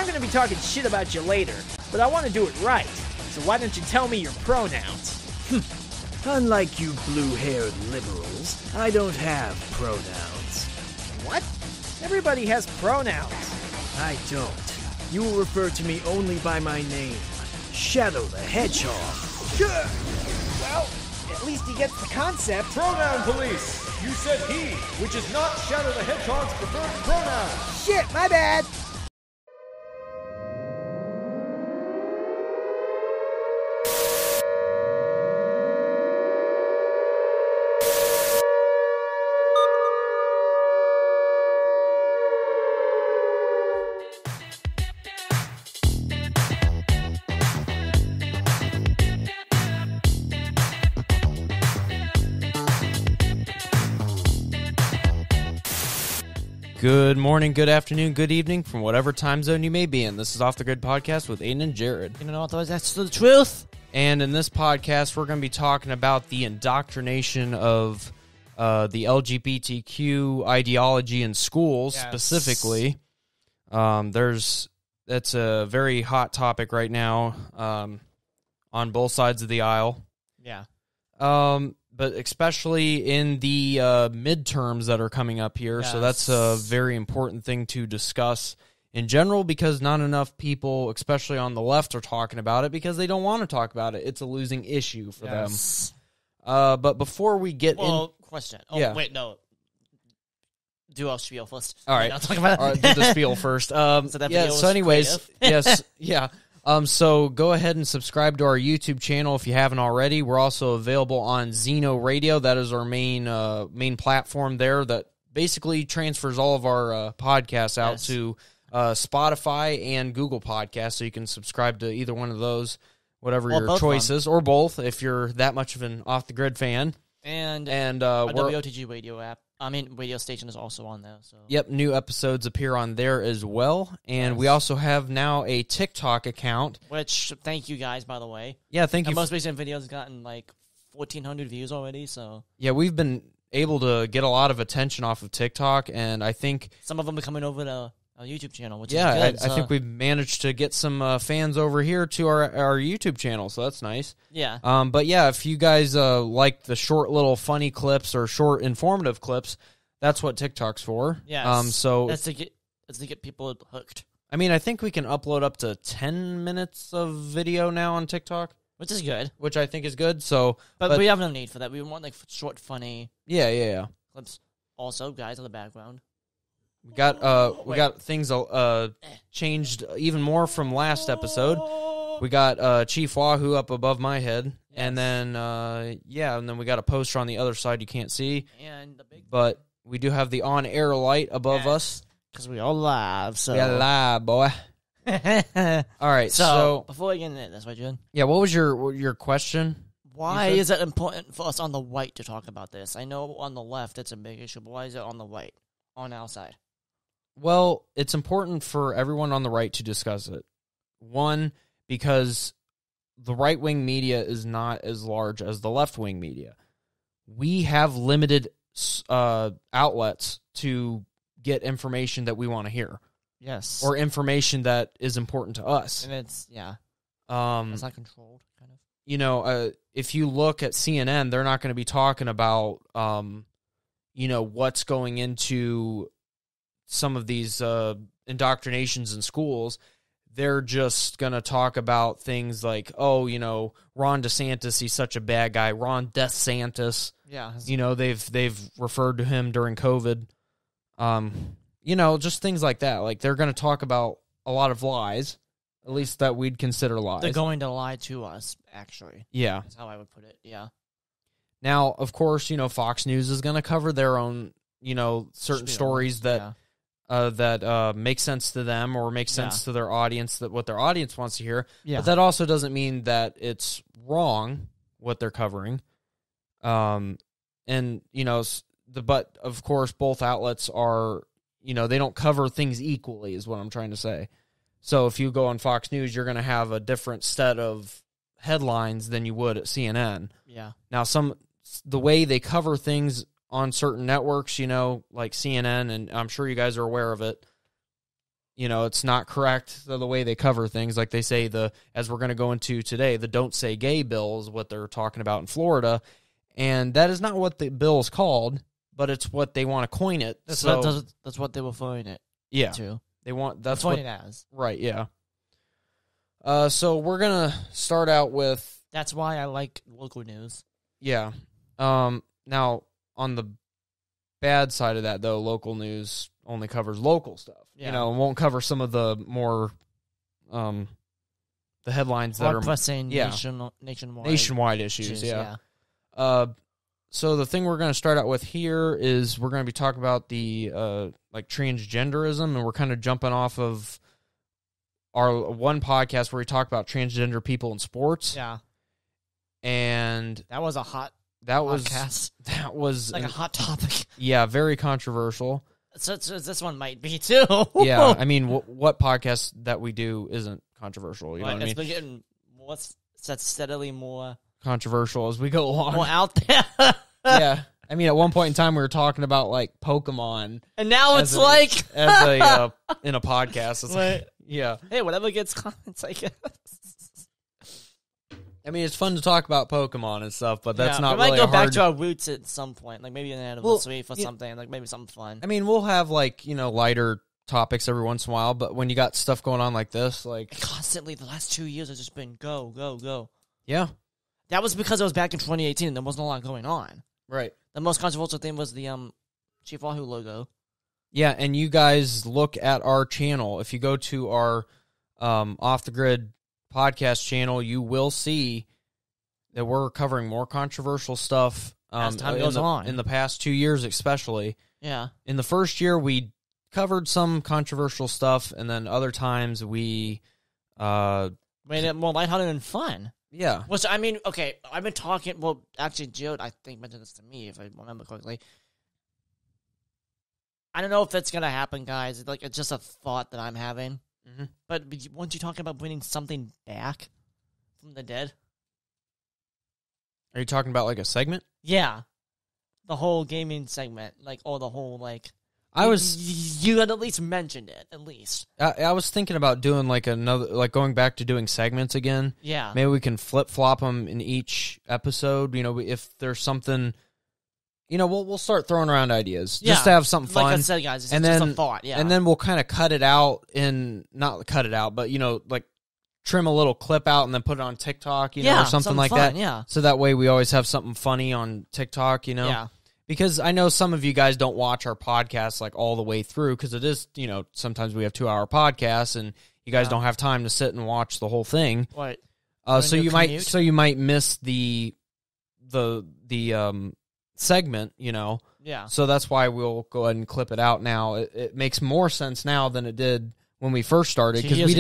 I'm going to be talking shit about you later, but I want to do it right. So why don't you tell me your pronouns? Unlike you blue-haired liberals, I don't have pronouns. What? Everybody has pronouns. I don't. You will refer to me only by my name, Shadow the Hedgehog. Well, at least he gets the concept. Pronoun police! You said he, which is not Shadow the Hedgehog's preferred pronoun. Shit, my bad. Good morning, good afternoon, good evening from whatever time zone you may be in. This is Off the Grid Podcast with Aiden and Jared. You know what? That's the truth. And in this podcast, we're going to be talking about the indoctrination of the LGBTQ ideology in schools, specifically. That's a very hot topic right now on both sides of the aisle. Yeah. But especially in the midterms that are coming up here. Yes. So that's a very important thing to discuss in general because not enough people, especially on the left, are talking about it because they don't want to talk about it. It's a losing issue for them. But before we get question. Oh, yeah. Wait, no. Do our spiel first. All right. I'll talk about it. All right, do the spiel first. So anyways, yes, yeah. So go ahead and subscribe to our YouTube channel if you haven't already. We're also available on Zeno Radio. That is our main platform there that basically transfers all of our podcasts out to Spotify and Google Podcasts, so you can subscribe to either one of those, whatever your choice is, or both if you're that much of an off-the-grid fan. And our WOTG radio app. Radio station is also on there. So. Yep, new episodes appear on there as well. And we also have now a TikTok account. Which, thank you guys, by the way. Yeah, thank you. Our most recent video has gotten like 1,400 views already, so. Yeah, we've been able to get a lot of attention off of TikTok, and I think some of them are coming over to our YouTube channel, which is good. I think we've managed to get some fans over here to our YouTube channel, so that's nice. Yeah. But yeah, if you guys like the short little funny clips or short informative clips, that's what TikTok's for. Yeah. So that's to get people hooked. I mean, I think we can upload up to 10 minutes of video now on TikTok, which is good. Which I think is good. So, but we have no need for that. We want like short, funny. Yeah. Clips. Also, guys in the background. We got things changed even more from last episode. We got Chief Wahoo up above my head, and then and then we got a poster on the other side you can't see. And the big but we do have the on-air light above us because we all live. So we are live, boy. All right. So before we get into this, right, Jen? Yeah. What was your question? Why is it important for us on the right to talk about this? I know on the left it's a big issue, but why is it on the right, on our side? Well, it's important for everyone on the right to discuss it. One, because the right-wing media is not as large as the left-wing media. We have limited outlets to get information that we want to hear. Yes. Or information that is important to us. And it's not controlled, kind of. You know, if you look at CNN, they're not going to be talking about, what's going into some of these indoctrinations in schools. They're just going to talk about things like, Ron DeSantis, he's such a bad guy. Ron DeSantis. Yeah. They've referred to him during COVID. Just things like that. Like, they're going to talk about a lot of lies, at least that we'd consider lies. They're going to lie to us, actually. Yeah. That's how I would put it, yeah. Now, of course, Fox News is going to cover their own, certain stories that make sense to them or make sense to their audience, that what their audience wants to hear. Yeah. But that also doesn't mean that it's wrong what they're covering. But of course both outlets are, they don't cover things equally is what I'm trying to say. So if you go on Fox News, you're going to have a different set of headlines than you would at CNN. Yeah. Now the way they cover things on certain networks, like CNN, and I'm sure you guys are aware of it, it's not correct the way they cover things. Like they say, as we're going to go into today, the Don't Say Gay bill is what they're talking about in Florida. And that is not what the bill is called, but it's what they want to coin it. That's what they will coin it. Yeah. To. That's coin what it as. Right, yeah. So we're going to start out with... That's why I like local news. Yeah. Now, on the bad side of that, though, local news only covers local stuff. Yeah. It won't cover some of the more... the headlines that are... pressing nationwide issues, yeah. So the thing we're going to start out with here is we're going to be talking about the transgenderism, and we're kind of jumping off of our one podcast where we talk about transgender people in sports. Yeah, and that was a hot podcast. That was like a hot topic. Yeah, very controversial. So this one might be too. Yeah, I mean, what podcast that we do isn't controversial? You know what I mean? It's been getting steadily more controversial as we go along. More out there. Yeah. I mean, at one point in time, we were talking about, Pokemon. And now it's in a podcast. It's like, yeah. Hey, whatever gets comments, I guess. I mean, it's fun to talk about Pokemon and stuff, but that's not really hard... We might go back to our roots at some point. Maybe an anniversary for something. Maybe something fun. I mean, we'll have, lighter topics every once in a while, but when you got stuff going on like this, constantly, the last 2 years has just been go, go, go. Yeah. That was because it was back in 2018 and there wasn't a lot going on. Right. The most controversial thing was the Chief Wahoo logo. Yeah, and you guys look at our channel. If you go to our Off the Grid podcast channel, you will see that we're covering more controversial stuff as time goes on. In the past 2 years especially. Yeah. In the first year, we covered some controversial stuff, and then other times we... made it more lighthearted and fun. Yeah. Which, I mean, okay, I've been talking... Well, actually, Joe, I think, mentioned this to me, if I remember correctly. I don't know if that's going to happen, guys. It's just a thought that I'm having. Mm-hmm. But weren't you talking about bringing something back from the dead? Are you talking about, a segment? Yeah. The whole gaming segment. Or the whole, You had at least mentioned it, at least. I was thinking about doing another, going back to doing segments again. Yeah. Maybe we can flip-flop them in each episode. If there's something, we'll start throwing around ideas just to have something fun. Like I said, guys, it's just a thought, yeah. And then we'll kind of cut it out not cut it out, but, trim a little clip out and then put it on TikTok, or something like fun, that. Yeah. So that way we always have something funny on TikTok, Yeah. Because I know some of you guys don't watch our podcast all the way through because it is, sometimes we have 2-hour podcasts and you guys don't have time to sit and watch the whole thing. Right. So you might miss the segment, Yeah. So that's why we'll go ahead and clip it out now. It makes more sense now than it did when we first started because we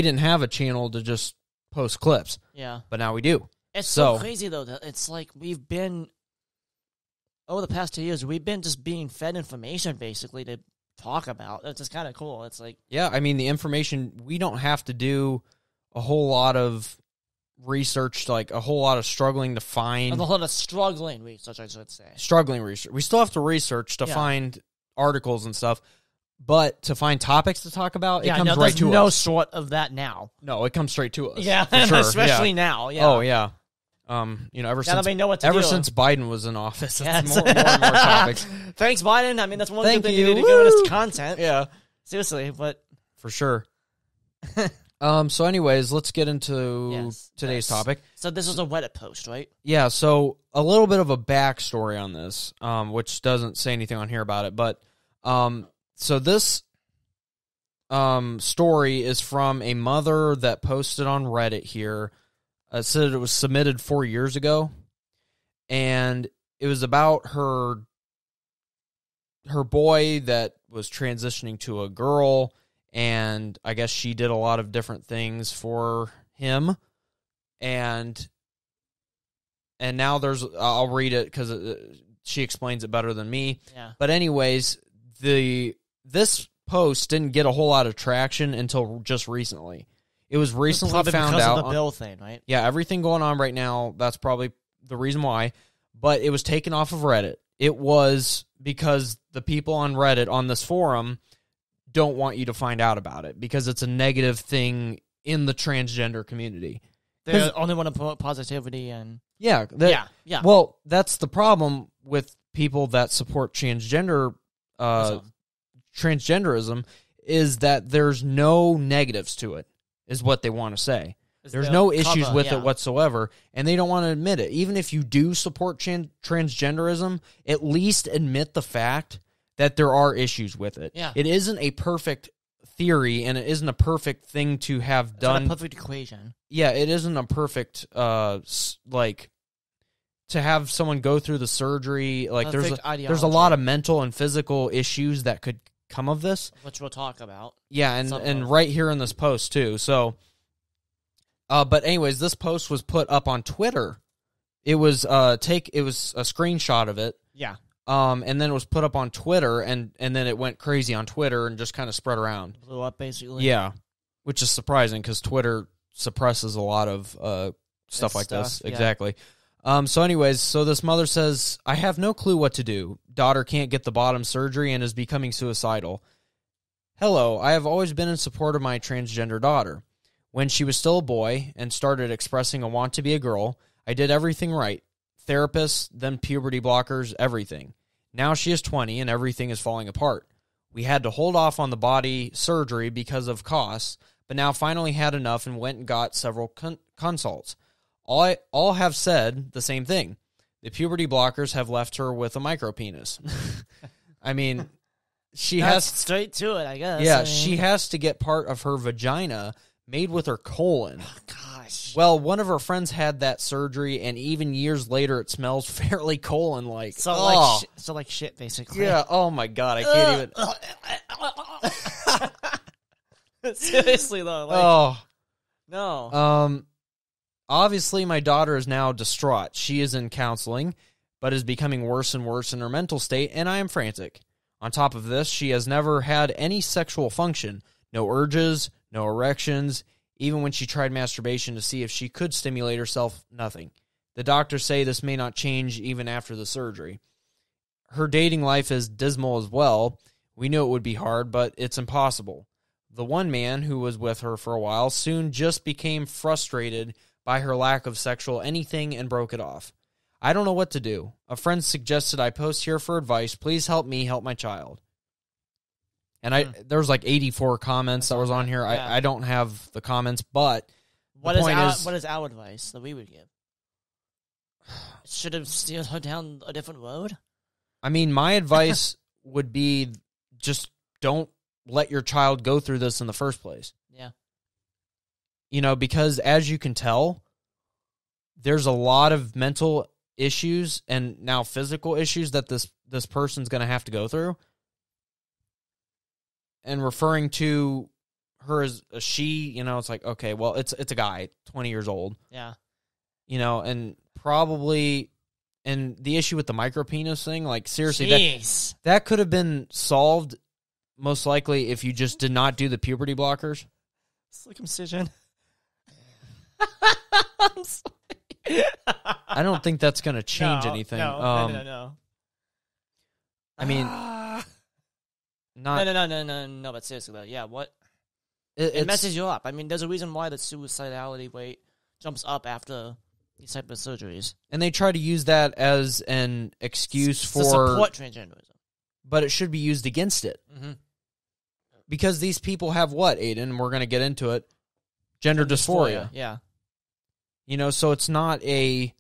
didn't have a channel to just post clips. Yeah. But now we do. It's so crazy though that it's we've been over the past 2 years, we've been just being fed information, basically, to talk about. It's just kind of cool. It's Yeah, I mean, the information, we don't have to do a whole lot of research, a whole lot of struggling to find... A whole lot of struggling research, I should say. Struggling research. We still have to research to find articles and stuff, but to find topics to talk about, it comes right to us. There's no sort of that now. No, it comes straight to us. Yeah, sure. especially now. Yeah. Oh, yeah. Ever since Biden was in office, it's more and more topics. Thanks, Biden. I mean, that's one good thing you do to give us content. Yeah, seriously, but for sure. So, anyways, let's get into today's topic. So, this was a Reddit post, right? Yeah. So, a little bit of a backstory on this, which doesn't say anything on here about it, but so this story is from a mother that posted on Reddit here. It said it was submitted 4 years ago, and it was about her boy that was transitioning to a girl, and I guess she did a lot of different things for him, and now I'll read it because she explains it better than me. Yeah. But anyways, this post didn't get a whole lot of traction until just recently. It was recently found out of the bill thing, right? Yeah, everything going on right now, that's probably the reason why. But it was taken off of Reddit. It was because the people on Reddit, on this forum, don't want you to find out about it because it's a negative thing in the transgender community. They only want to promote positivity and... Yeah. Yeah. Well, that's the problem with people that support transgenderism is that there's no negatives to it, is what they want to say. There's no issues with it whatsoever, and they don't want to admit it. Even if you do support transgenderism, at least admit the fact that there are issues with it. Yeah. It isn't a perfect theory, and it isn't a perfect thing to have done. It's not a perfect equation. Yeah, it isn't a perfect, like, to have someone go through the surgery. Like, there's a lot of mental and physical issues that could come of this. Which we'll talk about. Yeah, and right here in this post, too. So... but anyways, this post was put up on Twitter. It was a screenshot of it. Yeah. And then it was put up on Twitter, and then it went crazy on Twitter and just kind of spread around. Blew up, basically. Yeah, which is surprising because Twitter suppresses a lot of stuff like this. Yeah. Exactly. So anyways, so this mother says, I have no clue what to do. Daughter can't get the bottom surgery and is becoming suicidal. Hello, I have always been in support of my transgender daughter. When she was still a boy and started expressing a want to be a girl, I did everything right. Therapists, then puberty blockers, everything. Now she is 20 and everything is falling apart. We had to hold off on the body surgery because of costs, but now finally had enough and went and got several consults. All have said the same thing. The puberty blockers have left her with a micropenis. I mean, That's straight to it, I guess. Yeah, she has to get part of her vagina made with her colon. Oh, gosh. Well, one of her friends had that surgery, and even years later, it smells fairly colon-like. So, like shit, basically. Yeah, oh my God, I can't even... Seriously, though. No. Obviously, my daughter is now distraught. She is in counseling, but is becoming worse and worse in her mental state, and I am frantic. On top of this, she has never had any sexual function. No urges, no erections. Even when she tried masturbation to see if she could stimulate herself, nothing. The doctors say this may not change even after the surgery. Her dating life is dismal as well. We knew it would be hard, but it's impossible. The one man who was with her for a while soon just became frustrated by her lack of sexual anything and broke it off. I don't know what to do. A friend suggested I post here for advice. Please help me help my child. And there was like 84 comments that was on here. Yeah. I don't have the comments, but what is our advice that we would give? Should have steered her down a different road? I mean, my advice would be just don't let your child go through this in the first place. Yeah. You know, because as you can tell, there's a lot of mental issues and now physical issues that this person's going to have to go through. And referring to her as a she, you know, it's like, okay, well, it's a guy, 20 years old. Yeah. You know, and probably, and the issue with the micropenis thing, like, seriously, that could have been solved most likely if you just did not do the puberty blockers. Circumcision. I'm sorry. I don't think that's going to change anything. No. I mean... No, but seriously, though, yeah, what? It messes you up. I mean, there's a reason why the suicidality rate jumps up after these type of surgeries. And they try to use that as an excuse for... to support transgenderism. But it should be used against it. Mm-hmm. Because these people have what, Aiden? We're going to get into it. Gender dysphoria. Yeah. You know, so it's not a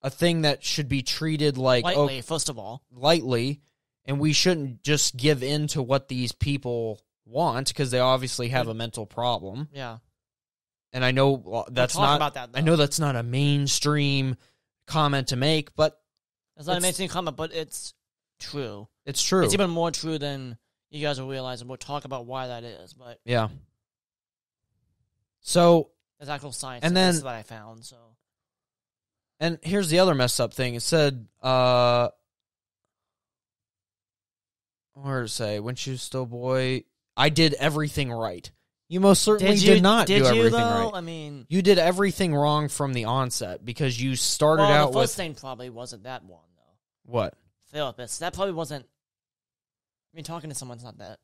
thing that should be treated like... lightly, first of all. Lightly. And we shouldn't just give in to what these people want because they obviously have a mental problem. Yeah. And I know that's not about that, though. I know that's not a mainstream comment to make, but it's not a mainstream comment, but it's true. It's true. It's even more true than you guys will realize, and we'll talk about why that is. But yeah. So there's actual science, and then that's what I found. So, and here's the other messed up thing. It said, where did it say? When she was still a boy, I did everything right. You most certainly did not do everything right. I mean, you did everything wrong from the onset because you started out with... the first thing probably wasn't that one, though. What? Therapist. That probably wasn't... I mean, talking to someone's not that...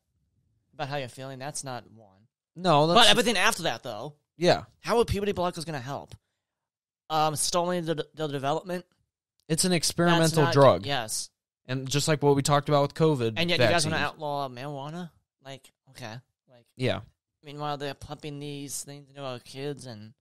about how you're feeling. That's not one. No, but everything after that, though. Yeah. How are puberty blockers going to help? Stalling the development. It's an experimental drug. Yes. And just like what we talked about with COVID. And yet you guys want to outlaw marijuana? Like, okay. Like, yeah. Meanwhile, they're pumping these things into our kids and...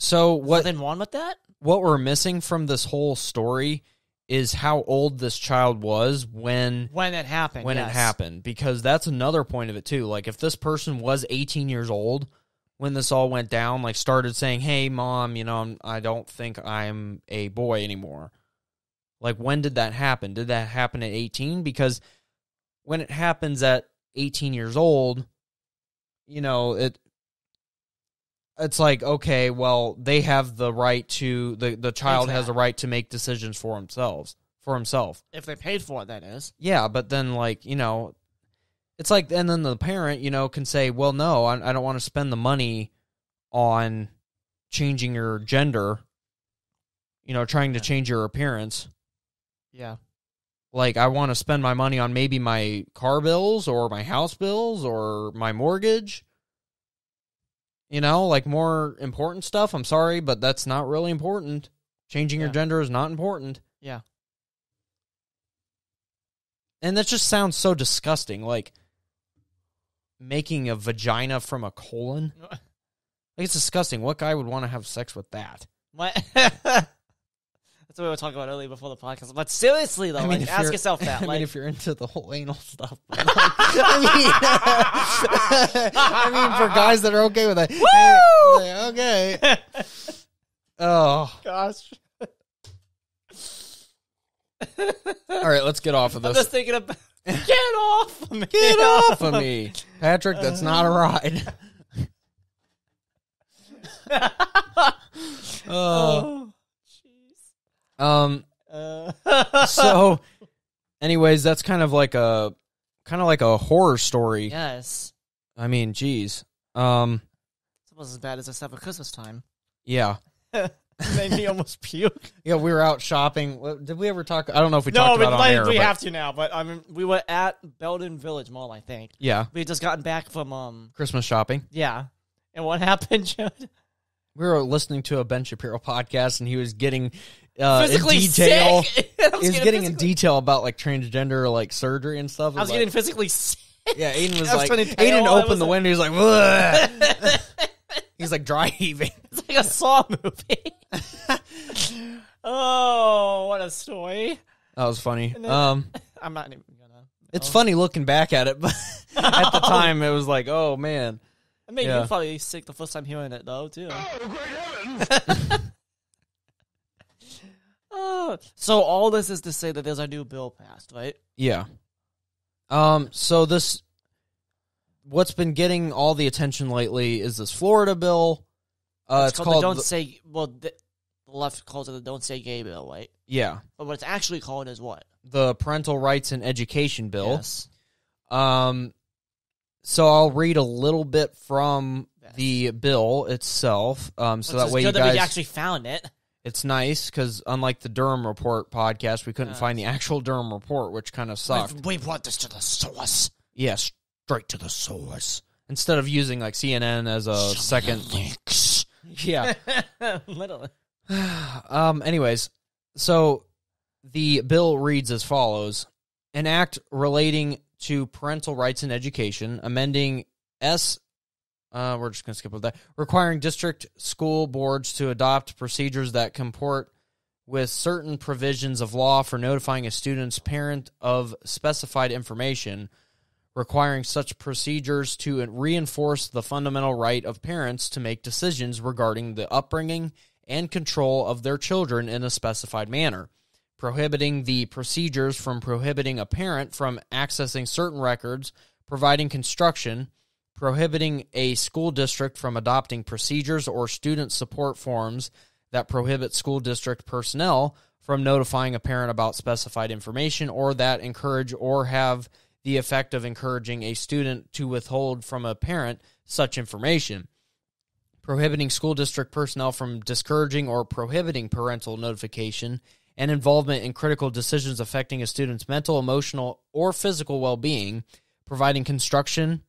So what? Nothing wrong with that? What we're missing from this whole story is how old this child was when it happened. When it happened, because that's another point of it too. Like if this person was 18 years old when this all went down, like started saying, "Hey, mom, I don't think I'm a boy anymore." Like when did that happen? Did that happen at 18? Because when it happens at 18 years old, it's like, okay, well, they have the right to, the child has the right to make decisions for himself. If they paid for it, that is. Yeah, but then, like, it's like, and then the parent, can say, well, no, I don't want to spend the money on changing your gender, trying to change your appearance. Yeah. Like, I want to spend my money on maybe my car bills or my house bills or my mortgage. Like more important stuff. I'm sorry, but that's not really important. Changing your gender is not important. Yeah. And that just sounds so disgusting. Like making a vagina from a colon. Like, it's disgusting. What guy would want to have sex with that? What? That's what we were talking about earlier before the podcast. But seriously, though, ask yourself that. If you're into the whole anal stuff. But I mean, for guys that are okay with it. Woo! Okay. Oh. Gosh. All right, let's get off of this. I'm just thinking about... Get off of me. Get off of me. Patrick, that's not a ride. So anyways, that's kind of like a horror story. Yes. I mean, geez. It's almost as bad as this stuff at Christmas time. Yeah. Made me almost puke. Yeah, we were out shopping. Did we ever talk? I don't know if we talked about it on air. We have to now, but we were at Belden Village Mall, I think. Yeah. We had just gotten back from Christmas shopping. Yeah. And what happened, Judd? We were listening to a Ben Shapiro podcast, and he was getting physically in detail. sick. He was getting in detail about like transgender like surgery and stuff. I was getting physically sick. Yeah, Aiden was like, Aiden opened the window. He's like, "Ugh." He's like dry heaving. It's like a Saw movie. Oh, what a story! That was funny. I'm not even gonna. It's funny looking back at it, but at the time it was like, oh man. I mean, you probably sick the first time hearing it, though, too. Oh, great heavens! So all this is to say that there's a new bill passed, right? Yeah. So what's been getting all the attention lately is this Florida bill. It's called the left calls it the Don't Say Gay bill, right? Yeah. But what it's actually called is what? The Parental Rights and Education bill. Yes. So I'll read a little bit from the bill itself. So that way you guys... we actually found it. It's nice, because unlike the Durham Report podcast, we couldn't find the actual Durham Report, which kind of sucked. We brought this to the source. Yes, straight to the source. Instead of using like CNN as a second... links. Yeah. Literally. Anyways, so the bill reads as follows. An act relating to parental rights in education, amending we're just going to skip over that, requiring district school boards to adopt procedures that comport with certain provisions of law for notifying a student's parent of specified information, requiring such procedures to reinforce the fundamental right of parents to make decisions regarding the upbringing and control of their children in a specified manner, prohibiting the procedures from prohibiting a parent from accessing certain records, providing construction, prohibiting a school district from adopting procedures or student support forms that prohibit school district personnel from notifying a parent about specified information or that encourage or have the effect of encouraging a student to withhold from a parent such information, prohibiting school district personnel from discouraging or prohibiting parental notification and involvement in critical decisions affecting a student's mental, emotional, or physical well-being, providing construction,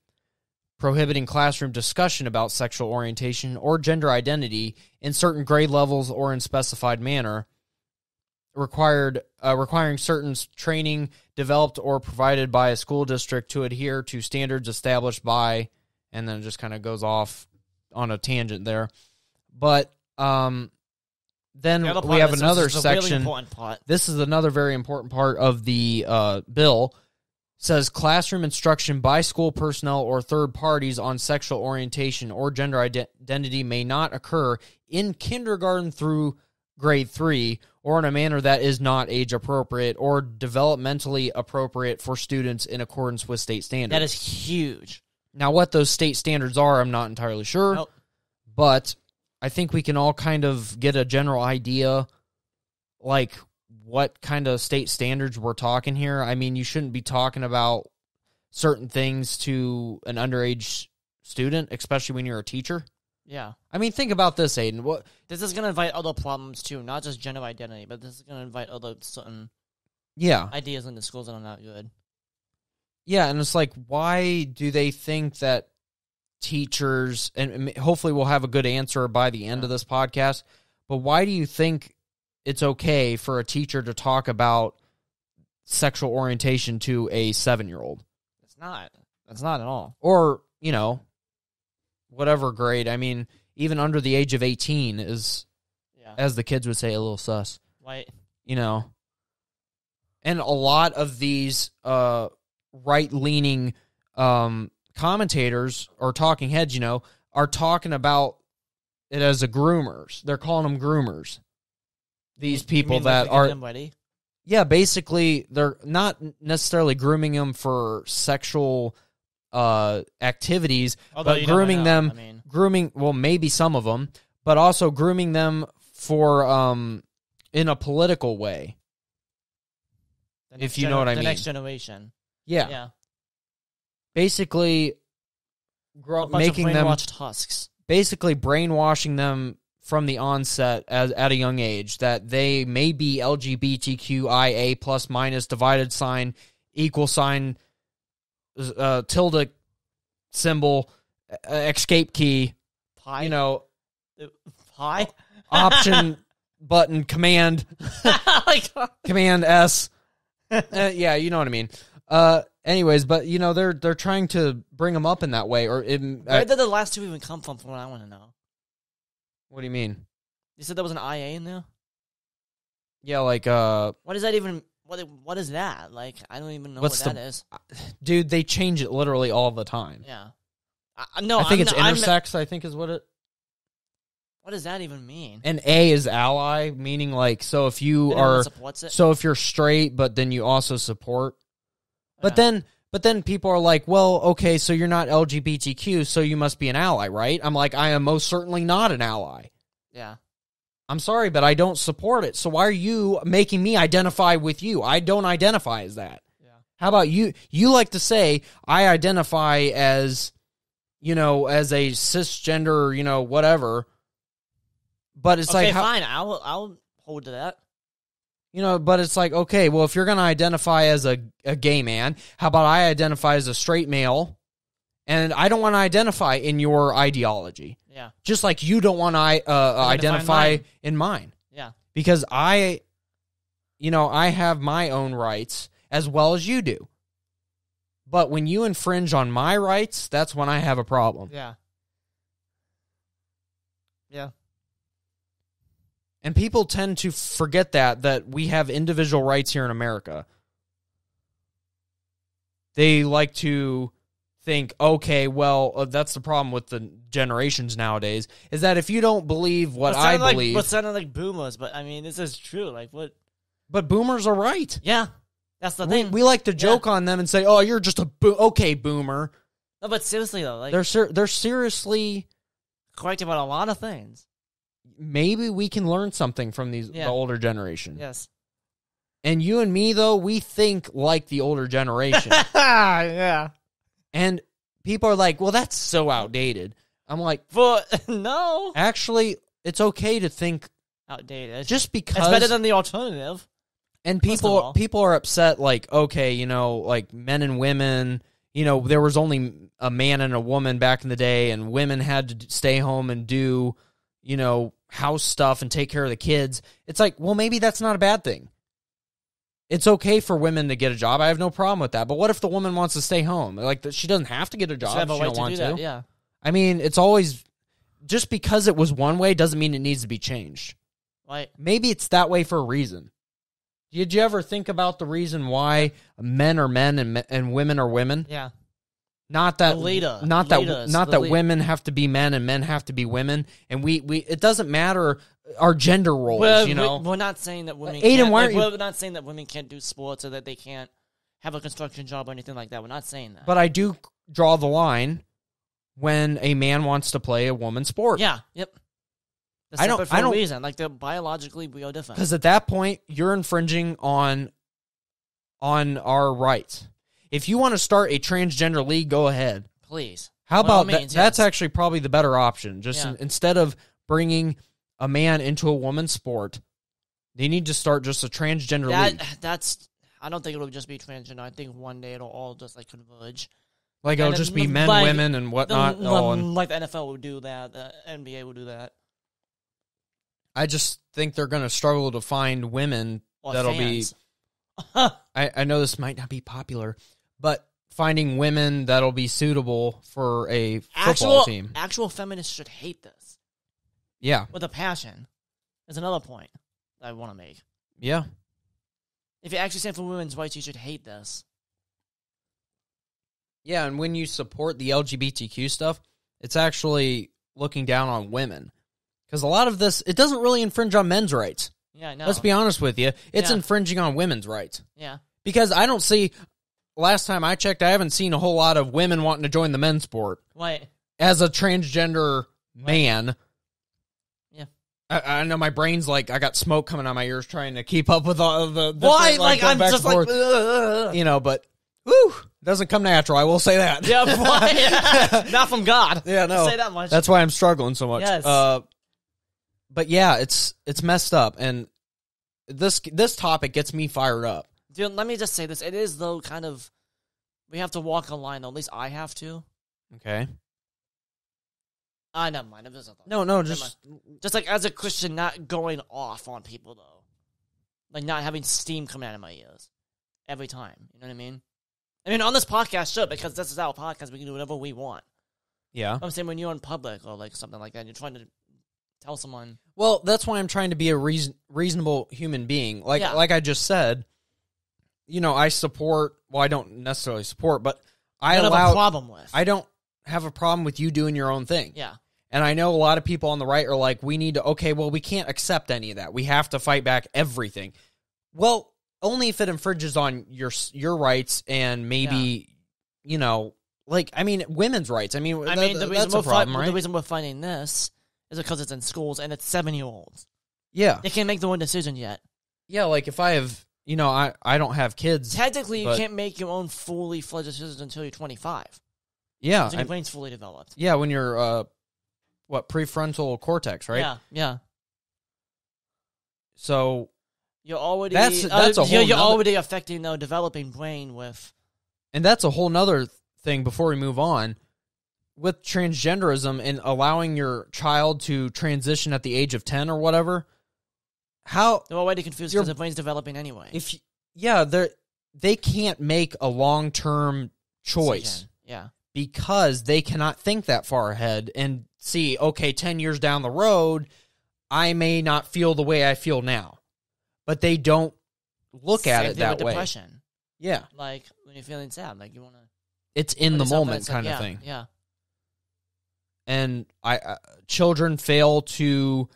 prohibiting classroom discussion about sexual orientation or gender identity in certain grade levels or in specified manner, requiring certain training developed or provided by a school district to adhere to standards established by, and then it just kind of goes off on a tangent there. But then we have another section. This is another very important part of the bill. Says classroom instruction by school personnel or third parties on sexual orientation or gender identity may not occur in kindergarten through grade 3 or in a manner that is not age appropriate or developmentally appropriate for students in accordance with state standards. That is huge. Now, what those state standards are, I'm not entirely sure, Nope. but I think we can all kind of get a general idea, like, what kind of state standards we're talking here. I mean, you shouldn't be talking about certain things to an underage student, especially when you're a teacher. Yeah. I mean, think about this, Aiden. This is going to invite other problems, too, not just gender identity, but this is going to invite other certain ideas in the schools that are not good. Yeah, and it's like, why do they think that teachers, and hopefully we'll have a good answer by the end of this podcast, but why do you think it's okay for a teacher to talk about sexual orientation to a 7-year-old? It's not. It's not at all. Or, whatever grade. I mean, even under the age of 18 is, as the kids would say, a little sus. Right. And a lot of these right-leaning commentators or talking heads, are talking about it as a groomers. They're calling them groomers. These people that are, basically, they're not necessarily grooming them for sexual activities, but grooming them, maybe some of them, but also grooming them for in a political way. If you know what I mean. The next generation. Yeah. Basically, making them husks. Basically, brainwashing them from the onset at a young age that they may be LGBTQIA plus minus divided sign equal sign tilde symbol escape key pi pi option button command command S yeah, you know what I mean. Anyways, but they're trying to bring them up in that way. Or where did the last two even come from what I want to know? What do you mean? You said there was an IA in there? Yeah, like what is that even? What is that? Like, I don't even know what that is. Dude, they change it literally all the time. Yeah. I think it's intersex, I think is what it... What does that even mean? And A is ally, meaning like, so if you are... So if you're straight, but then you also support... But then people are like, well, okay, so you're not LGBTQ, so you must be an ally, right? I'm like, I am most certainly not an ally. Yeah. I'm sorry, but I don't support it. So why are you making me identify with you? I don't identify as that. Yeah. How about you? You like to say, I identify as, as a cisgender, whatever. But it's okay, like... fine, I'll hold to that. But it's like, okay, well, if you're going to identify as a gay man, how about I identify as a straight male, and I don't want to identify in your ideology. Yeah. Just like you don't want to identify in mine. Yeah. Because I have my own rights as well as you do. But when you infringe on my rights, that's when I have a problem. Yeah. Yeah. And people tend to forget that we have individual rights here in America. They like to think, okay, well, that's the problem with the generations nowadays, is that if you don't believe what I believe... But sounding like boomers, but I mean, this is true. Like, what? But boomers are right. Yeah, that's the thing. We like to joke on them and say, oh, you're just a okay boomer. No, but seriously, though. Like, they're seriously... correct about a lot of things. Maybe we can learn something from the older generation. Yes. And you and me, though, we think like the older generation. Yeah. And people are like, well, that's so outdated. I'm like, but no. Actually, it's okay to think outdated. Just because it's better than the alternative. And people are upset, like, okay, you know, like men and women, you know, there was only a man and a woman back in the day, and women had to stay home and do, you know, house stuff and take care of the kids. It's like, well, maybe that's not a bad thing. It's okay for women to get a job. I have no problem with that. But what if the woman wants to stay home? Like, she doesn't have to get a job if she don't want to. Yeah. I mean, it's always, just because it was one way doesn't mean it needs to be changed. Right. Maybe it's that way for a reason. Did you ever think about the reason why men are men and women are women? Yeah. Not that women have to be men and men have to be women, and we it doesn't matter our gender roles. You know, we're not saying that women. We're not saying that women can't do sports or that they can't have a construction job or anything like that. We're not saying that. But I do draw the line when a man wants to play a woman's sport. Yeah. Yep. I don't. For a reason. Like, biologically, we are different. Because at that point, you're infringing on our rights. If you want to start a transgender league, go ahead. Please. How about that? That's actually probably the better option. Just instead of bringing a man into a woman's sport, they need to start just a transgender league. I don't think it'll just be transgender. I think one day it'll all just like converge. Like, it'll just be men, women, and whatnot. Like the NFL will do that. The NBA will do that. I just think they're going to struggle to find women that'll fans. be... I know this might not be popular, but finding women that'll be suitable for a football team. Actual feminists should hate this. Yeah. With a passion. Is another point that I want to make. Yeah. If you actually stand for women's rights, you should hate this. Yeah, and when you support the LGBTQ stuff, it's actually looking down on women. Because a lot of this, it doesn't really infringe on men's rights. Yeah, no. Let's be honest with you. It's infringing on women's rights. Yeah. Because I don't see, last time I checked, I haven't seen a whole lot of women wanting to join the men's sport. Right. As a transgender man. Yeah. I know my brain's like, I got smoke coming out of my ears trying to keep up with all the why? Like, I'm just like, you know, but, whew, doesn't come natural, I will say that. Yeah, boy. Not from God. Yeah, no. Say that much. That's why I'm struggling so much. Yes. But yeah, it's messed up, and this topic gets me fired up. Dude, let me just say this. It is, though, kind of, we have to walk a line, though. At least I have to. Okay. Never mind. No, just like as a Christian, not going off on people, though. Like, not having steam coming out of my ears every time. You know what I mean? I mean, on this podcast, sure, because this is our podcast. We can do whatever we want. Yeah. I'm saying when you're in public or like something like that, you're trying to tell someone. Well, that's why I'm trying to be a reasonable human being. Like I just said, you know, I support. Well, I don't necessarily support, but I don't have a problem with. I don't have a problem with you doing your own thing. Yeah. And I know a lot of people on the right are like, we need to. Okay, well, we can't accept any of that. We have to fight back everything. Well, only if it infringes on your rights and maybe, you know, like, I mean, women's rights. I mean, that's a problem, right? The reason we're finding this is because it's in schools and it's 7-year-olds. Yeah. They can't make their own decision yet. Yeah, like if I have, you know, I don't have kids. Technically, you can't make your own fully fledged decision until you're 25. Yeah. Until your brain's fully developed. Yeah, when you're, prefrontal cortex, right? Yeah, yeah. So you're already you're already affecting the developing brain with, and that's a whole nother thing. Before we move on, with transgenderism and allowing your child to transition at the age of 10 or whatever, how they're already confused because their brain's developing anyway. They can't make a long-term choice. Decision. Yeah. Because they cannot think that far ahead and see, okay, 10 years down the road, I may not feel the way I feel now. But they don't look at it that way. Depression. Yeah. Like, when you're feeling sad, like, you want to... It's in the moment kind of thing. Yeah. And children fail to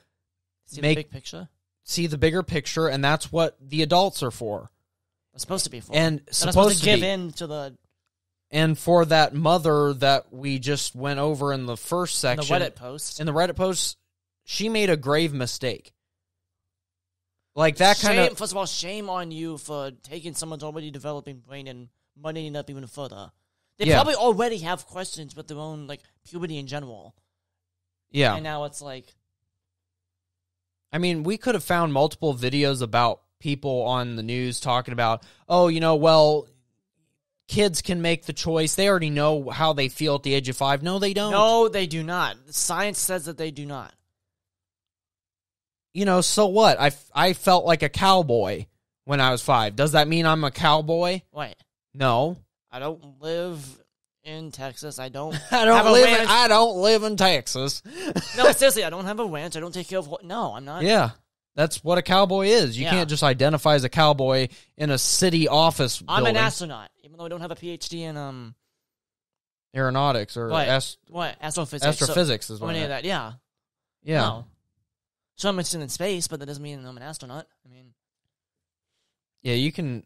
see the big picture? See the bigger picture, and that's what the adults are for. It's supposed to be for. And supposed to give in to the... And for that mother that we just went over in the first section... In the Reddit post, she made a grave mistake. Like, that kind of... First of all, shame on you for taking someone's already developing brain and muddying it up even further. They probably already have questions with their own, like, puberty in general. Yeah. And now it's like... I mean, we could have found multiple videos about people on the news talking about, oh, well, kids can make the choice. They already know how they feel at the age of 5. No, they don't. No, they do not. Science says that they do not. So what? I felt like a cowboy when I was 5. Does that mean I'm a cowboy? Wait. No. I don't live in Texas. I don't live in Texas. No, seriously, I don't have a ranch. I don't take care of... No, I'm not. Yeah. That's what a cowboy is. You can't just identify as a cowboy in a city office building. I'm an astronaut, even though I don't have a PhD in aeronautics or astrophysics. Astrophysics is what any of that. Yeah. Yeah. No. So I'm interested in space, but that doesn't mean I'm an astronaut. I mean, yeah, you can.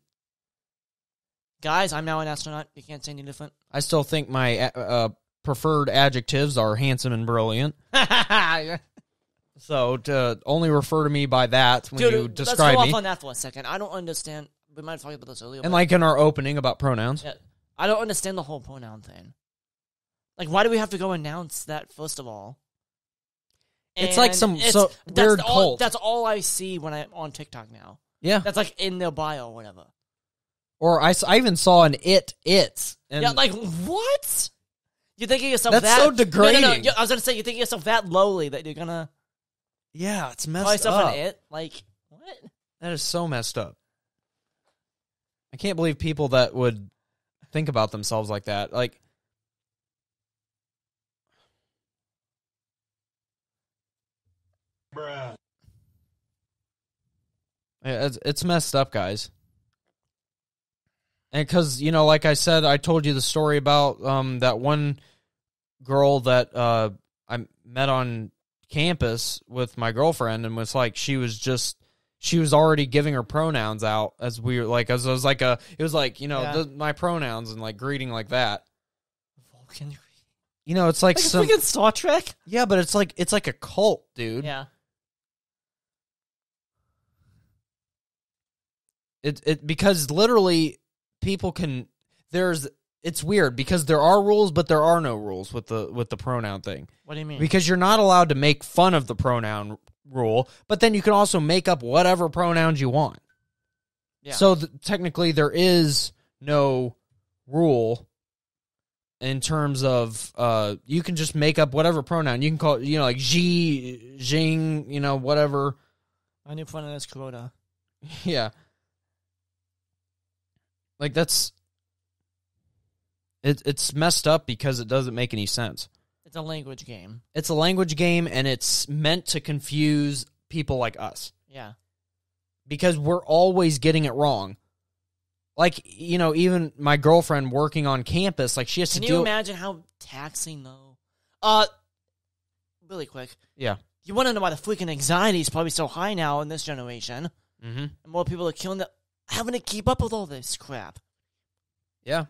Guys, I'm now an astronaut. You can't say any different. I still think my preferred adjectives are handsome and brilliant. So to only refer to me by that when you describe me. Let's go off on that for a second. I don't understand. We might have talked about this earlier. And like in our opening about pronouns. Yeah, I don't understand the whole pronoun thing. Like, why do we have to go announce that, first of all? It's like some weird cult. That's all I see when I'm on TikTok now. Yeah. That's like in their bio or whatever. Or I even saw an it's. And yeah, like, what? You think of yourself that's so degrading. No. I was going to say, you think of yourself that lowly that you're going to... Yeah, it's messed call yourself up. An it? Like, what? That is so messed up. I can't believe people that would think about themselves like that. Like... Bruh. Yeah, it's messed up, guys. And because, like I said, I told you the story about that one girl that I met on campus with my girlfriend, and was like, she was already giving her pronouns out as we were like, as it was like my pronouns and like greeting like that. Vulcan. It's like some freaking Star Trek. Yeah, but it's like a cult, dude. Yeah. It because literally people can it's weird because there are rules, but there are no rules with the pronoun thing. What do you mean? Because you're not allowed to make fun of the pronoun rule, but then you can also make up whatever pronouns you want. Yeah. So technically there is no rule in terms of you can just make up whatever pronoun. You can call it, like Xi, Jing, whatever. My new pronoun is Kuroda. Yeah. Like that's it's messed up because it doesn't make any sense. It's a language game. It's a language game, and it's meant to confuse people like us. Yeah. Because we're always getting it wrong. Like, even my girlfriend working on campus, like she has to do... Can you imagine how taxing, though? Really quick. Yeah. You want to know why the freaking anxiety is probably so high now in this generation. Mm-hmm. And more people are having to keep up with all this crap. Yeah.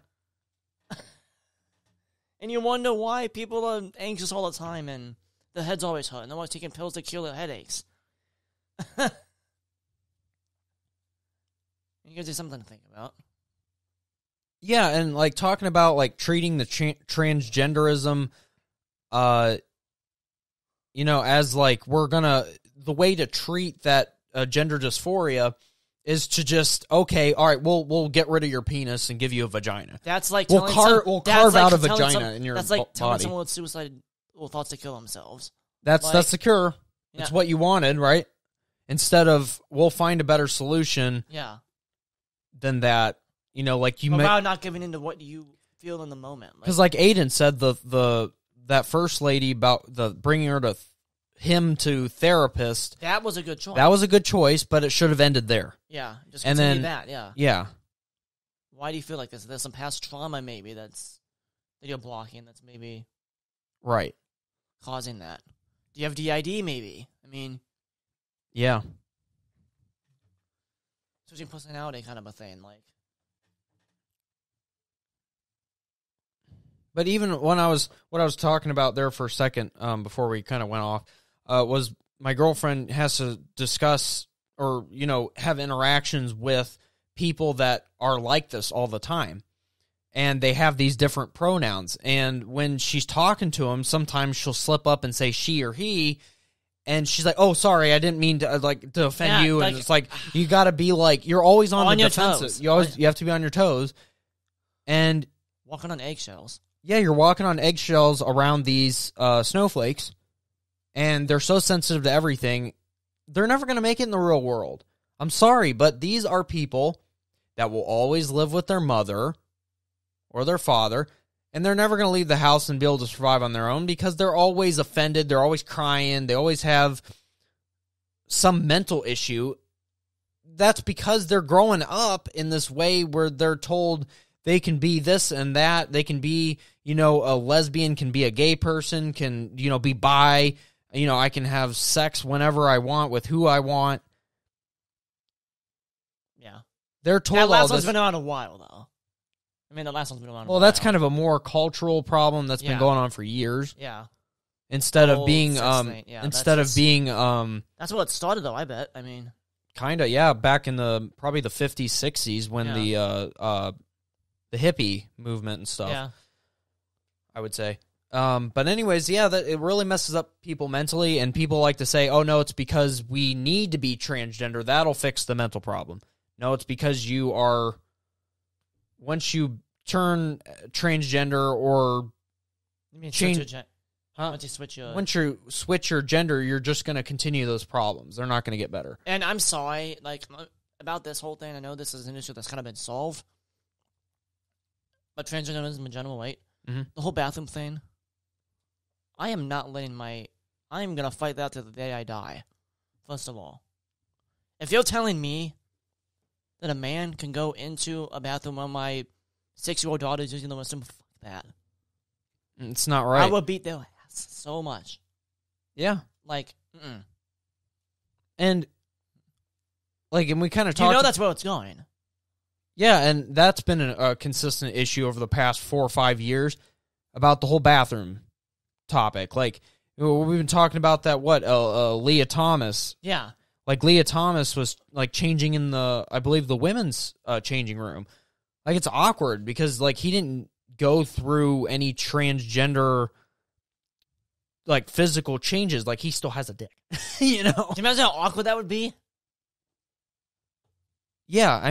And you wonder why people are anxious all the time and their head's always hurt and they're always taking pills to cure their headaches. You guys have something to think about. Yeah, and like talking about like treating the transgenderism, as like the way to treat that gender dysphoria is to just, okay, all right, we'll get rid of your penis and give you a vagina. That's like we'll carve out a vagina in your body. That's like telling someone with suicidal thoughts to kill themselves. That's the cure. Yeah. That's what you wanted, right? Instead of, we'll find a better solution. Yeah. Than that, like you. About not giving into what you feel in the moment. Because, like Aiden said, that first lady about bringing her to him to therapist. That was a good choice. That was a good choice, but it should have ended there. Yeah, just continue that. Yeah. Yeah. Why do you feel like this? There's some past trauma maybe that you're blocking. That's maybe right causing that. Do you have DID? Maybe. I mean. Yeah. Switching personality kind of a thing, like. But even when what I was talking about there for a second, before we kind of went off, was my girlfriend has to discuss or, have interactions with people that are like this all the time. And they have these different pronouns. And when she's talking to them, sometimes she'll slip up and say she or he. And she's like, "Oh, sorry, I didn't mean to to offend you." And it's like you got to be like, you're always on the defensive. You have to be on your toes, and walking on eggshells. Yeah, you're walking on eggshells around these snowflakes, and they're so sensitive to everything. They're never going to make it in the real world. I'm sorry, but these are people that will always live with their mother or their father. And they're never going to leave the house and be able to survive on their own because they're always offended. They're always crying. They always have some mental issue. That's because they're growing up in this way where they're told they can be this and that. They can be, a lesbian, can be a gay person, can, be bi. I can have sex whenever I want with who I want. Yeah. They're told that last all this. One's been around a while, though. The last one's been around. Well, that's kind of a more cultural problem that's been going on for years. Yeah. Instead of being, that's what it started, though. I bet. Kind of, yeah. Back in probably the 50s, 60s, when the hippie movement and stuff. Yeah. I would say. But anyways, it really messes up people mentally, and people like to say, "Oh no, it's because we need to be transgender. That'll fix the mental problem." No, it's because you are. Once you turn transgender or change, once you switch your gender, you're just going to continue those problems. They're not going to get better. And I'm sorry, about this whole thing. I know this is an issue that's kind of been solved, but transgenderism in general, right? Mm-hmm. The whole bathroom thing. I am not letting I am going to fight that to the day I die. First of all, if you're telling me that a man can go into a bathroom when my 6-year-old daughter is using the restroom, fuck that. It's not right. I would beat their ass so much. Yeah. Mm-mm. And we kind of talked... that's where it's going. Yeah, and that's been a consistent issue over the past 4 or 5 years about the whole bathroom topic. We've been talking about that, Leah Thomas. Yeah. Leah Thomas was, changing in I believe, the women's changing room. It's awkward because, he didn't go through any transgender, physical changes. He still has a dick, Can you imagine how awkward that would be? Yeah, I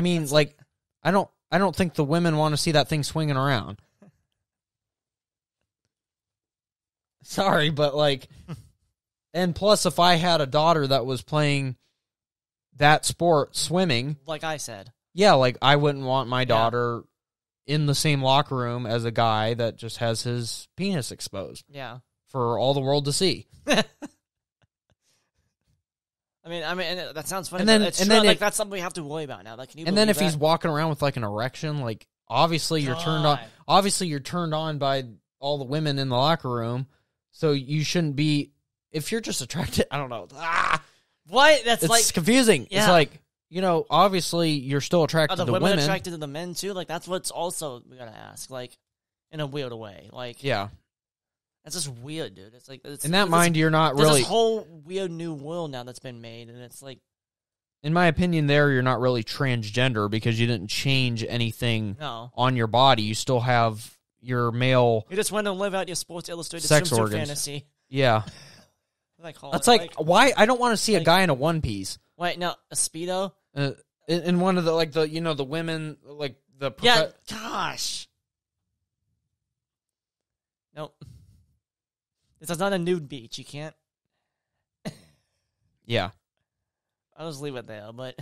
don't think the women want to see that thing swinging around. Sorry, but, and plus, if I had a daughter that was playing that sport, swimming. Like I said. Yeah, I wouldn't want my daughter in the same locker room as a guy that just has his penis exposed. Yeah. For all the world to see. And that sounds funny. And then that's something we have to worry about now. And then if he's walking around with an erection, obviously you're turned on. Obviously you're turned on by all the women in the locker room. So you shouldn't be. If you're just attracted, I don't know. What? It's confusing. Yeah. It's obviously you're still attracted to the women. Are the women attracted to the men too? That's what's also we gotta ask. In a weird way. Yeah. That's just weird, dude. It's in that mind, you're not really. There's this whole weird new world now that's been made, and it's in my opinion, you're not really transgender because you didn't change anything on your body. You still have your male. You just want to live out your Sports Illustrated sex swimsuit organs. Fantasy. Yeah. That's why I don't want to see a guy in a one piece. Wait, no, a Speedo? In one of the the women yeah, gosh. Nope. This is not a nude beach. You can't. Yeah. I'll just leave it there, but.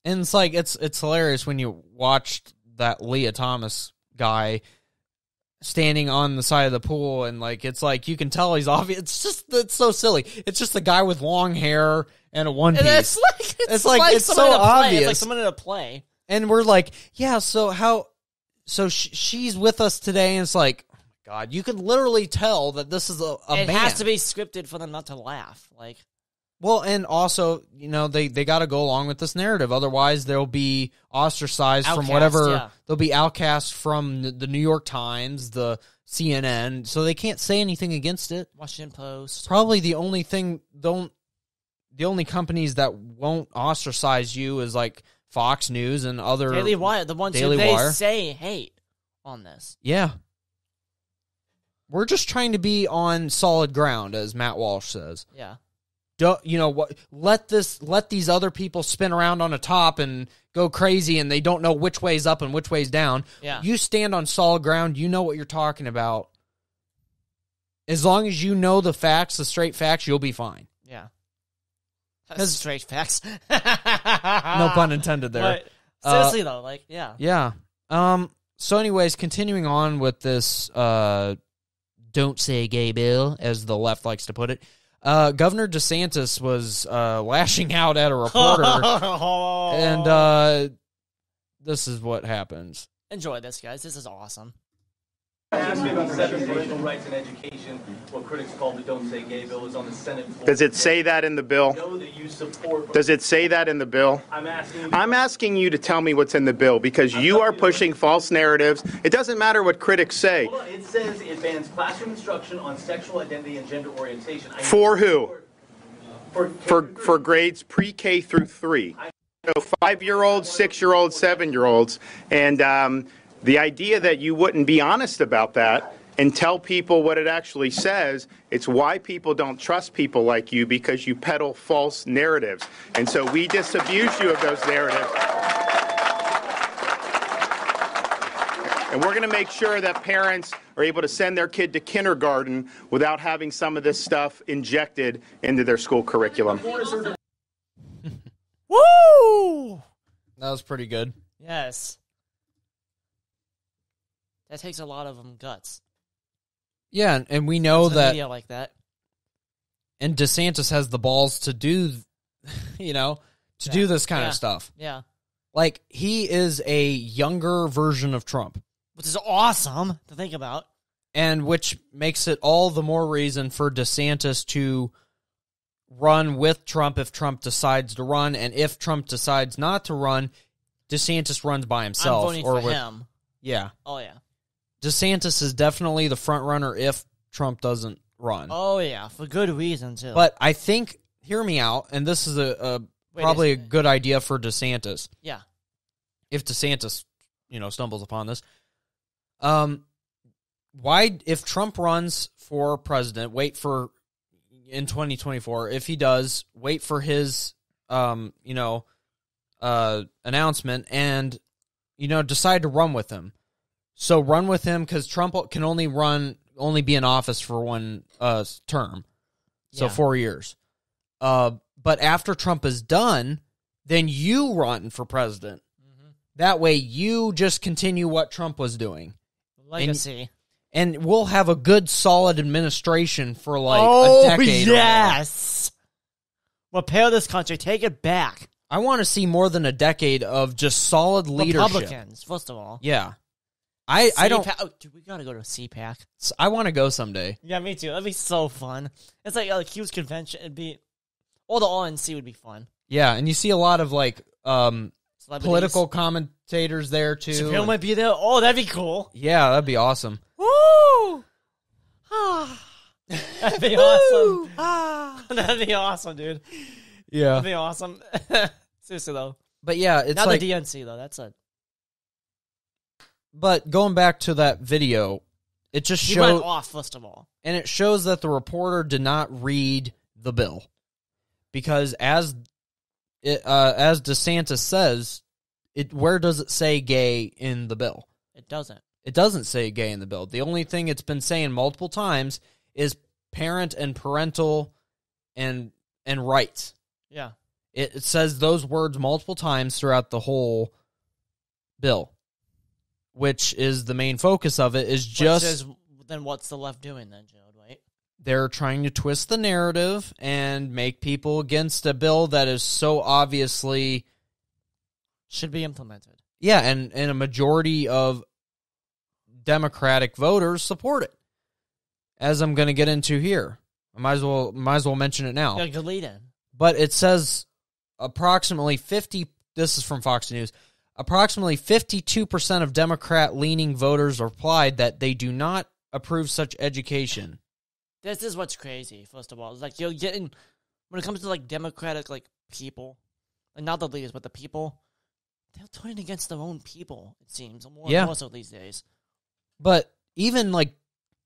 And it's hilarious when you watched that Leah Thomas guy standing on the side of the pool, and you can tell he's obvious. It's so silly. It's just a guy with long hair and a one piece. It's so obvious. It's like someone in a play. And we're she's with us today, and it's oh my God, you can literally tell that this is a It man. has to be scripted for them not to laugh. Well, and also, they got to go along with this narrative. Otherwise, they'll be ostracized from whatever. Yeah. They'll be outcast from the New York Times, the CNN, so they can't say anything against it. Washington Post. Probably the only companies that won't ostracize you is Fox News and other Daily Wire, the ones Daily who they Wire. say hate on this. Yeah. We're just trying to be on solid ground, as Matt Walsh says. Yeah. let these other people spin around on a top and go crazy and they don't know which way's up and which way's down. Yeah. You stand on solid ground. You know what you're talking about. As long as you know the facts, the straight facts, you'll be fine. Yeah. That's straight facts. No pun intended there. But seriously, though, like, yeah. Yeah. So anyways, continuing on with this don't say gay bill, as the left likes to put it, Governor DeSantis was lashing out at a reporter, and this is what happens. Enjoy this, guys. This is awesome. Parental Rights and Education, what critics call the Don't Say Gay bill, is on the Senate floor. Does it say that in the bill? I know that you support. Does it say that in the bill? I'm asking you to tell me what's in the bill, because you are pushing false narratives. It doesn't matter what critics say. Hold on. It says it bans classroom instruction on sexual identity and gender orientation. For who? For grades pre-K through 3. So 5-year-olds, 6-year-olds, 7-year-olds, and the idea that you wouldn't be honest about that and tell people what it actually says, it's why people don't trust people like you, because you peddle false narratives. And so we disabuse you of those narratives. And we're going to make sure that parents are able to send their kid to kindergarten without having some of this stuff injected into their school curriculum. Woo! That was pretty good. Yes. That takes a lot of guts. Yeah, and we know that. Media like that. And DeSantis has the balls to do, do this kind of stuff. Yeah. Like, he is a younger version of Trump. Which is awesome to think about. And which makes it all the more reason for DeSantis to run with Trump if Trump decides to run. And if Trump decides not to run, DeSantis runs by himself. I'm voting for him. Yeah. Oh, yeah. DeSantis is definitely the front runner if Trump doesn't run. Oh, yeah, for good reason, too. But I think, hear me out, and this is probably a good idea for DeSantis. Yeah. If DeSantis, stumbles upon this. Why, if Trump runs for president, wait for, in 2024, if he does, wait for his, announcement and, decide to run with him. So run with him, because Trump can only be in office for one term, so 4 years. But after Trump is done, then you run for president. Mm-hmm. That way, you just continue what Trump was doing. Legacy. And we'll have a good, solid administration for a decade. Oh, yes! Repair this country. Take it back. I want to see more than a decade of just solid leadership. Republicans, first of all. Yeah. I don't. Oh, dude, we gotta go to CPAC. I want to go someday. Yeah, me too. That'd be so fun. It's like a huge convention. It'd be, or the RNC would be fun. Yeah, and you see a lot of political commentators there too. Chappelle might be there. Oh, that'd be cool. Yeah, that'd be awesome. Woo! That'd be awesome. That'd be awesome, dude. Yeah, that'd be awesome. Seriously though. But yeah, it's not like the DNC though. That's a. But going back to that video, it just he showed went off first of all, and it shows that the reporter did not read the bill, because as DeSantis says, where does it say gay in the bill? It doesn't. It doesn't say gay in the bill. The only thing it's been saying multiple times is parent and parental and rights. Yeah. It says those words multiple times throughout the whole bill, which is the main focus of it, is just... Then what's the left doing then, Joe, right? They're trying to twist the narrative and make people against a bill that is so obviously... should be implemented. Yeah, and a majority of Democratic voters support it, as I'm going to get into here. I might as well mention it now. Yeah, good lead in. But it says approximately 50... This is from Fox News. Approximately 52% of Democrat-leaning voters replied that they do not approve such education. This is what's crazy, first of all. It's like you're getting... When it comes to, Democratic, people, and not the leaders, but the people, they're turning against their own people, it seems. More so these days. But even, like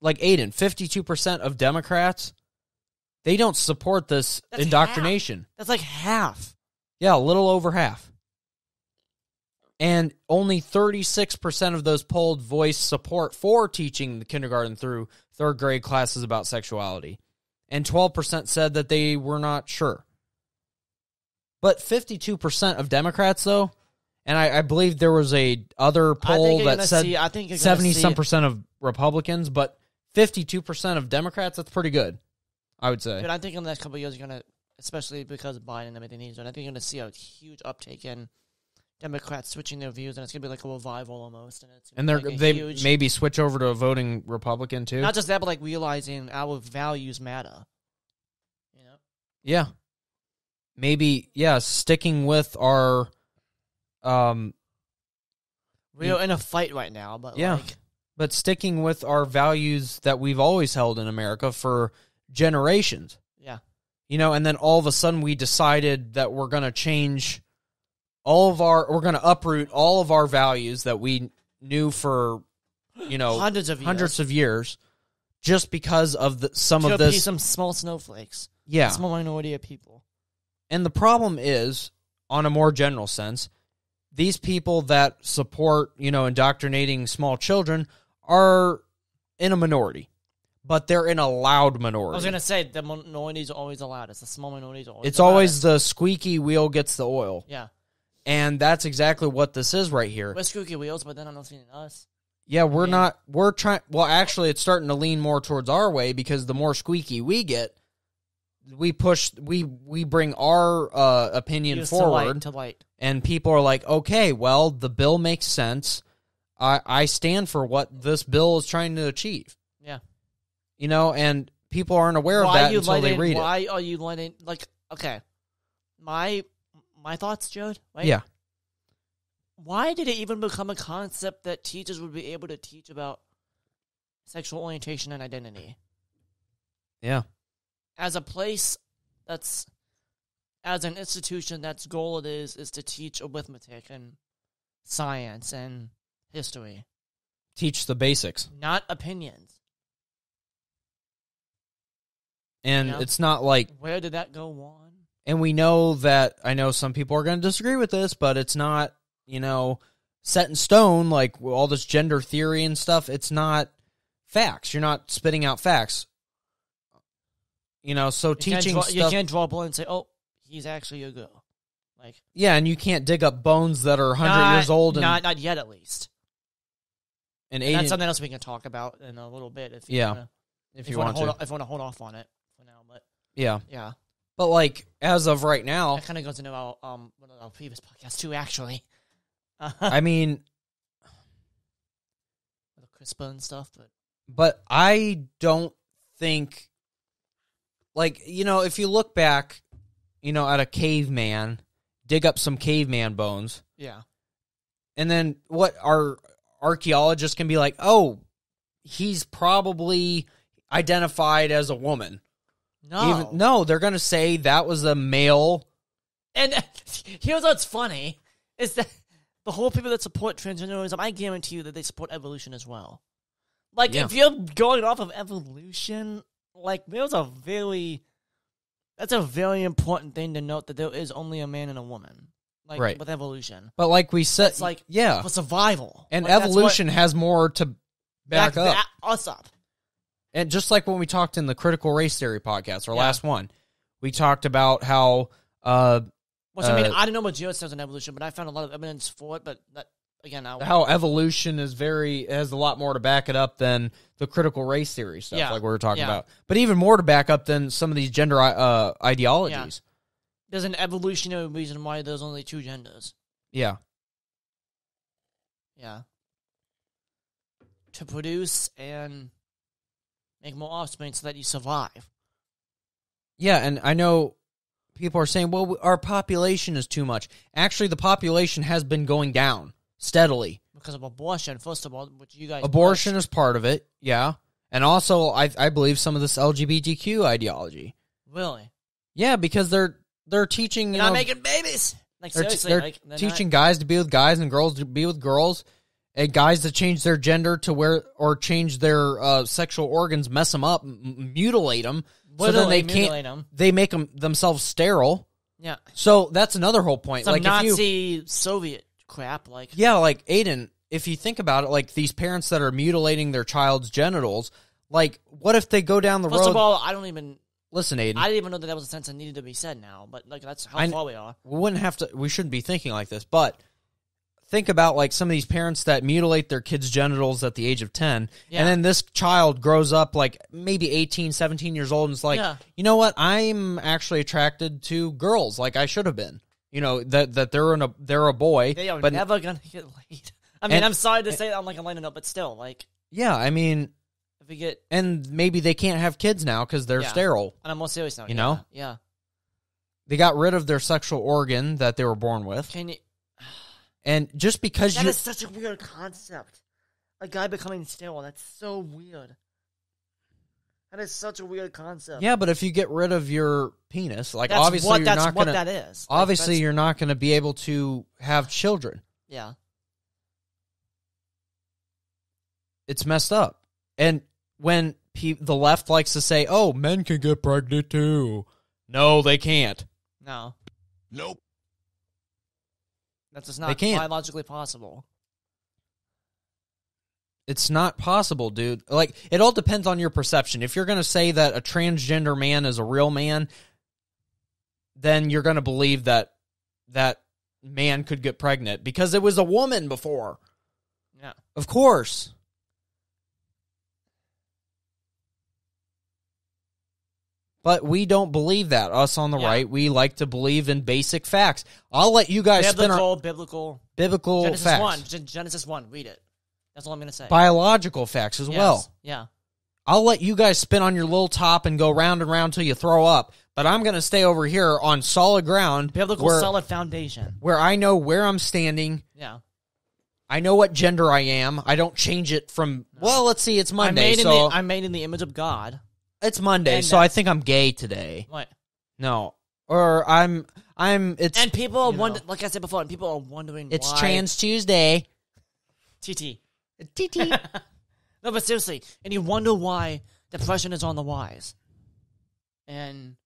Aiden, 52% of Democrats They don't support this indoctrination. Half. That's like half. Yeah, a little over half. And only 36% of those polled voiced support for teaching the kindergarten through third grade classes about sexuality. And 12% said that they were not sure. But 52% of Democrats, though, and I believe there was a other poll that said 70-some% of Republicans, but 52% of Democrats, that's pretty good, I would say. But I think in the next couple of years, you're going to, especially because of Biden and everything he's doing, I think you're going to see a huge uptake in Democrats switching their views, and it's going to be like a revival almost. And they maybe switch over to a voting Republican, too? Not just that, but like realizing our values matter. You know? Yeah. Maybe, sticking with our... we're in a fight right now, but but sticking with our values that we've always held in America for generations. Yeah. You know, and then all of a sudden we decided that we're going to change we're going to uproot all of our values that we knew for, hundreds of years just because of some of this. Some small snowflakes. Yeah. A small minority of people. And the problem is, on a more general sense, these people that support, indoctrinating small children are in a minority, but they're in a loud minority. I was going to say, the minorities are always allowed. It's the small minorities always It's always the squeaky wheel gets the oil. Yeah. And that's exactly what this is right here. We're squeaky wheels, but then I'm not seeing us. Yeah, we're trying, well, actually, it's starting to lean more towards our way because the more squeaky we get, we bring our opinion forward to light. And people are like, okay, well, the bill makes sense. I stand for what this bill is trying to achieve. Yeah. And people aren't aware of that until they read it. Why are you letting, okay, my thoughts, Jode, right? Yeah. Why did it even become a concept that teachers would be able to teach about sexual orientation and identity? Yeah. As a place as an institution that's goal it is to teach arithmetic and science and history. Teach the basics. Not opinions. And it's not like... Where did that go on? And we know that, I know some people are going to disagree with this, but it's not, set in stone, like all this gender theory and stuff. It's not facts. You're not spitting out facts. So teaching stuff... You can't draw a blood and say, oh, he's actually a girl. Yeah, and you can't dig up bones that are 100 years old. Not yet, at least. And that's something else we can talk about in a little bit. If you want to. If you want to hold off on it for now. But yeah. Yeah. But, as of right now... That kind of goes into one of our previous podcasts, too, actually. I mean... The CRISPR and stuff, But I don't think... if you look back, at a caveman, dig up some caveman bones. Yeah. And then what our archaeologists can be like, oh, he's probably identified as a woman. No, they're going to say that was a male. And here's what's funny, is that the whole people that support transgenderism, I guarantee you that they support evolution as well. If you're going off of evolution... that's a very important thing to note, that there is only a man and a woman. Right. With evolution. But like we said, it's for survival. And evolution has more to back up. Us up. And just like when we talked in the critical race theory podcast, our last one, we talked about how... I don't know what Geo says on evolution, but I found a lot of evidence for it, but that... Again, how evolution has a lot more to back it up than the critical race theory stuff, like we were talking about. But even more to back up than some of these gender ideologies. Yeah. There's an evolutionary reason why there's only two genders. Yeah. Yeah. To produce and make more offspring so that you survive. Yeah, and I know people are saying, well, our population is too much. Actually, the population has been going down steadily. Because of abortion, first of all, which you guys... Abortion is part of it, yeah. And also, I believe some of this LGBTQ ideology. Really? Yeah, because they're teaching... They're not making babies! Seriously. They're teaching guys to be with guys and girls to be with girls, and guys to change their gender to change their sexual organs, mess them up, mutilate them, So then they mutilate can't. them. They make themselves sterile. Yeah. So that's another whole point. Some like Nazi Soviet crap. Like yeah, like Aiden. If you think about it, like these parents that are mutilating their child's genitals, like what if they go down the road? First of all, I don't even listen, Aiden. I didn't even know that was a sentence that needed to be said now. But like that's how far we are. We wouldn't have to. We shouldn't be thinking like this, but. Think about like some of these parents that mutilate their kids' genitals at the age of 10, and then this child grows up like maybe 18, 17 years old and is like, you know what, I'm actually attracted to girls like I should have been. You know, that they're a boy. They are but never going to get laid. I mean, I'm sorry to say that on like a lighter note, but still, like... Yeah, I mean... If we get... And maybe they can't have kids now because they're sterile. And I'm more serious now. You know? Yeah. They got rid of their sexual organ that they were born with. Can you... And just because That is such a weird concept. A guy becoming sterile, that's so weird. That is such a weird concept. Yeah, but if you get rid of your penis, like that's obviously what, you're that's not what gonna, that is. Obviously you're not going to be able to have children. Yeah. It's messed up. And when the left likes to say, "Oh, men can get pregnant too," no, they can't. No. Nope. That's just not biologically possible. It's not possible, dude. Like, it all depends on your perception. If you're going to say that a transgender man is a real man, then you're going to believe that that man could get pregnant because it was a woman before. Yeah. Of course. But we don't believe that. Us on the right, we like to believe in basic facts. I'll let you guys spin our... Biblical Genesis facts. Genesis 1, read it. That's all I'm going to say. Biological facts as well. Yeah. I'll let you guys spin on your little top and go round and round till you throw up. But I'm going to stay over here on solid ground. Biblical solid foundation. Where I know where I'm standing. Yeah. I know what gender I am. I don't change it from... No. Well, let's see, it's Monday, I'm made in the image of God. It's Monday, so I think I'm gay today. What? No. Or it's... And people are wondering, like I said before, and people are wondering it's why... Trans Tuesday. TT. TT. No, but seriously, and you wonder why depression is on the rise. And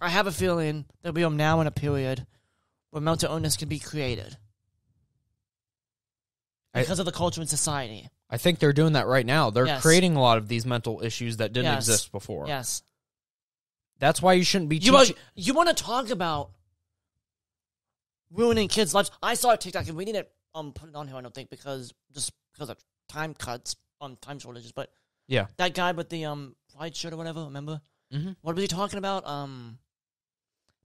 I have a feeling that we are now in a period where mental illness can be created. Because of the culture and society. I think they're doing that right now. They're creating a lot of these mental issues that didn't exist before. Yes. That's why you shouldn't be teaching... You want to talk about ruining kids' lives? I saw a TikTok, and we didn't put it on here, I don't think, because of time cuts, time shortages, but yeah, that guy with the pride shirt or whatever, remember? Mm-hmm. What was he talking about?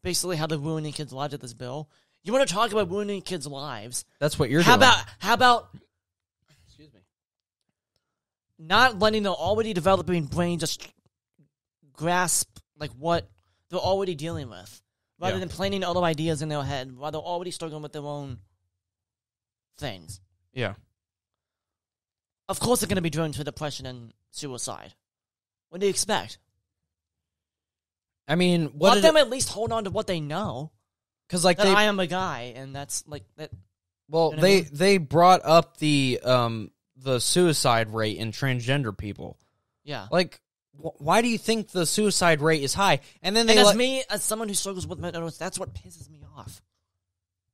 Basically how they're ruining kids' lives with this bill. You want to talk about ruining kids' lives? That's what you're doing. How about? Excuse me. Not letting the already developing brain just grasp like what they're already dealing with, rather than planting other ideas in their head, while they're already struggling with their own things. Yeah. Of course, they're going to be driven to depression and suicide. What do you expect? I mean, let them at least hold on to what they know. Because like I am a guy, and that's like that. Well, you know what I mean? They brought up the suicide rate in transgender people. Yeah. Like, why do you think the suicide rate is high? And then as someone who struggles with mental illness, that's what pisses me off.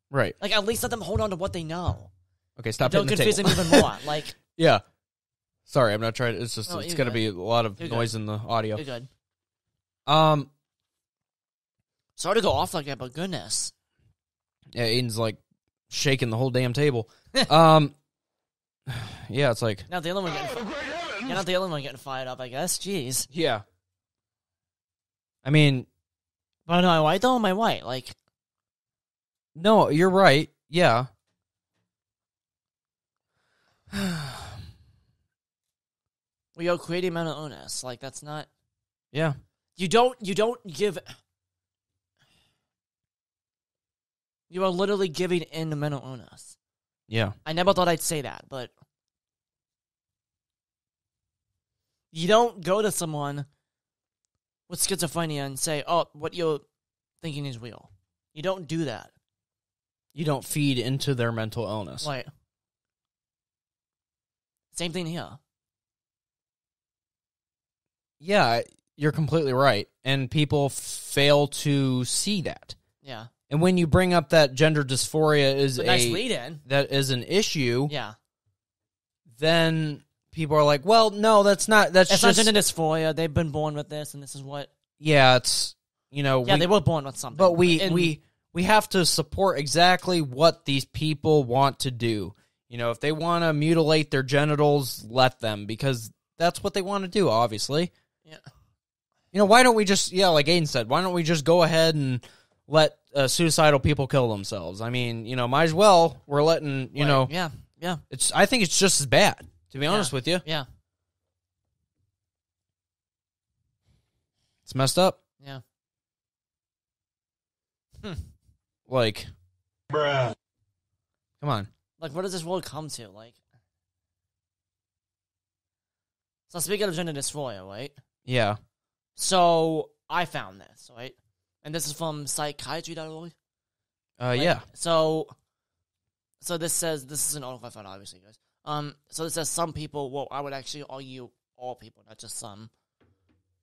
Right. Like, at least let them hold on to what they know. Okay, stop. Don't confuse them even more. Like, yeah. Sorry, I'm not trying. It's just it's going to be a lot of noise in the audio. You're good. Sorry to go off like that, but goodness. Yeah, Aiden's like shaking the whole damn table. Yeah, it's like not the only one getting fired up, I guess. Jeez. Yeah. I mean, but am I white though? Am I white? Like, no, you're right. Yeah. We are creating mental illness. Like, that's not. Yeah. You don't give. You are literally giving in to mental illness. Yeah. I never thought I'd say that, but you don't go to someone with schizophrenia and say, oh, what you're thinking is real. You don't do that. You don't feed into their mental illness. Right. Same thing here. Yeah, you're completely right. And people fail to see that. Yeah. And when you bring up that gender dysphoria is nice lead-in. That is an issue, yeah, then people are like, well, no, that's not just not gender dysphoria. They've been born with this, and this is what... Yeah, it's, they were born with something. But we have to support exactly what these people want to do. If they want to mutilate their genitals, let them, because that's what they want to do, obviously. Yeah. Why don't we just, like Aiden said, why don't we just go ahead and let suicidal people kill themselves? I mean, might as well. We're letting, Yeah. I think it's just as bad, to be honest with you. Yeah. It's messed up. Yeah. Like, bruh. Come on. Like, what does this world come to? Like, so speaking of gender dysphoria, right? Yeah. So I found this, right? And this is from psychiatry.org. Yeah. So this says, this is an article I found, obviously, guys. So it says some people, well, I would actually argue all people, not just some,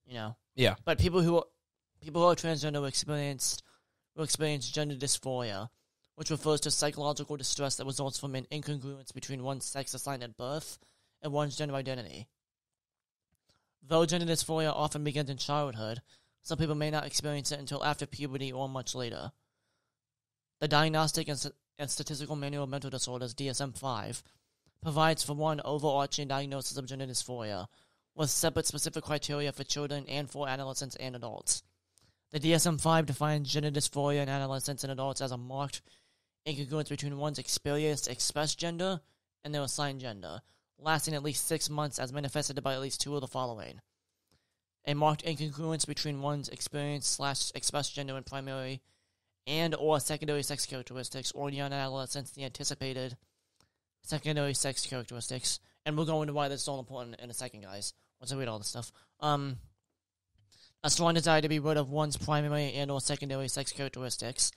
Yeah. But people who are transgender will experience gender dysphoria, which refers to psychological distress that results from an incongruence between one's sex assigned at birth and one's gender identity. Though gender dysphoria often begins in childhood, some people may not experience it until after puberty or much later. The Diagnostic and Statistical Manual of Mental Disorders, DSM-5, provides for one overarching diagnosis of gender dysphoria, with separate specific criteria for children and for adolescents and adults. The DSM-5 defines gender dysphoria in adolescents and adults as a marked incongruence between one's experienced expressed gender and their assigned gender, lasting at least 6 months as manifested by at least two of the following. A marked incongruence between one's experienced/expressed gender and primary and or secondary sex characteristics, or in young adolescents, the anticipated secondary sex characteristics. And we'll go into why this is all important in a second, guys, once I read all this stuff. A strong desire to be rid of one's primary and or secondary sex characteristics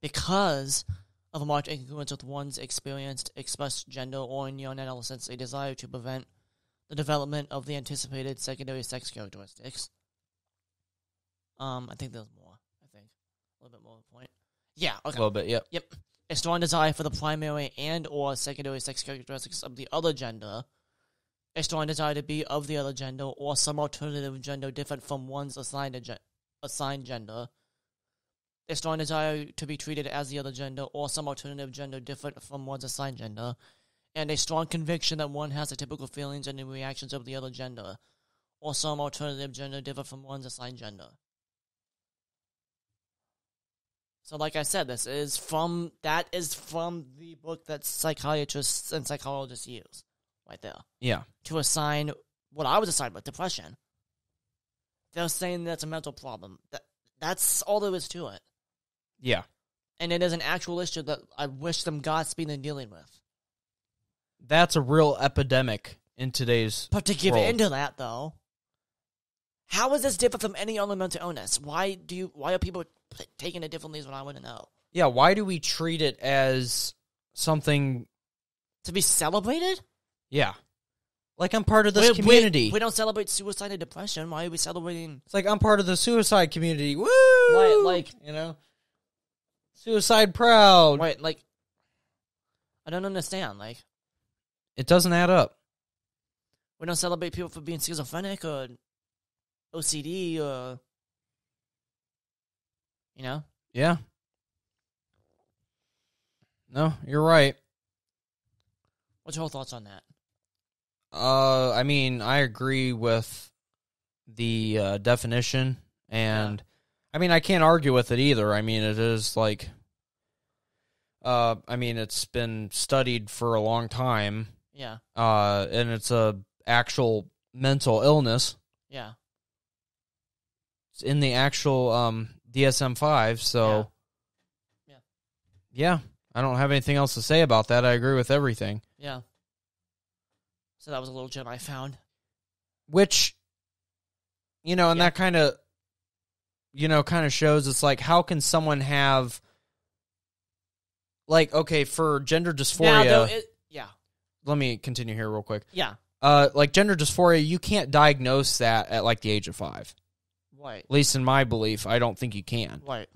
because of a marked incongruence with one's experienced expressed gender, or in young adolescents, a desire to prevent the development of the anticipated secondary sex characteristics. I think there's more. A little bit more of a point. Yeah, okay. A little bit, yep. Yep. A strong desire for the primary and or secondary sex characteristics of the other gender. A strong desire to be of the other gender or some alternative gender different from one's assigned gender. A strong desire to be treated as the other gender or some alternative gender different from one's assigned gender. And a strong conviction that one has the typical feelings and reactions of the other gender or some alternative gender different from one's assigned gender. So like I said, that is from the book that psychiatrists and psychologists use. Right there. Yeah. To assign what I was assigned with, depression. They're saying that's a mental problem. That's all there is to it. Yeah. And it is an actual issue that I wish them Godspeed in dealing with. That's a real epidemic in today's But to give world. into that, though, how is this different from any other mental illness? Why are people taking it differently is what I want to know. Yeah, why do we treat it as something... To be celebrated? Yeah. Like, I'm part of this community. We don't celebrate suicide and depression. Why are we celebrating... It's like, I'm part of the suicide community. Woo! Like, suicide proud. Right, like, I don't understand, like... It doesn't add up. We don't celebrate people for being schizophrenic or OCD or... Yeah. No, you're right. What's your thoughts on that? I mean, I agree with the definition, and I mean, I can't argue with it either. I mean, it is like, I mean, it's been studied for a long time. Yeah. And it's a actual mental illness. Yeah. It's in the actual DSM-5, so yeah, I don't have anything else to say about that. I agree with everything. Yeah. So that was a little gem I found. Which, and that kind of, shows it's like, how can someone have, like, okay, for gender dysphoria, let me continue here real quick. Yeah. Like gender dysphoria, you can't diagnose that at like the age of 5. Right. At least in my belief, I don't think you can. Right.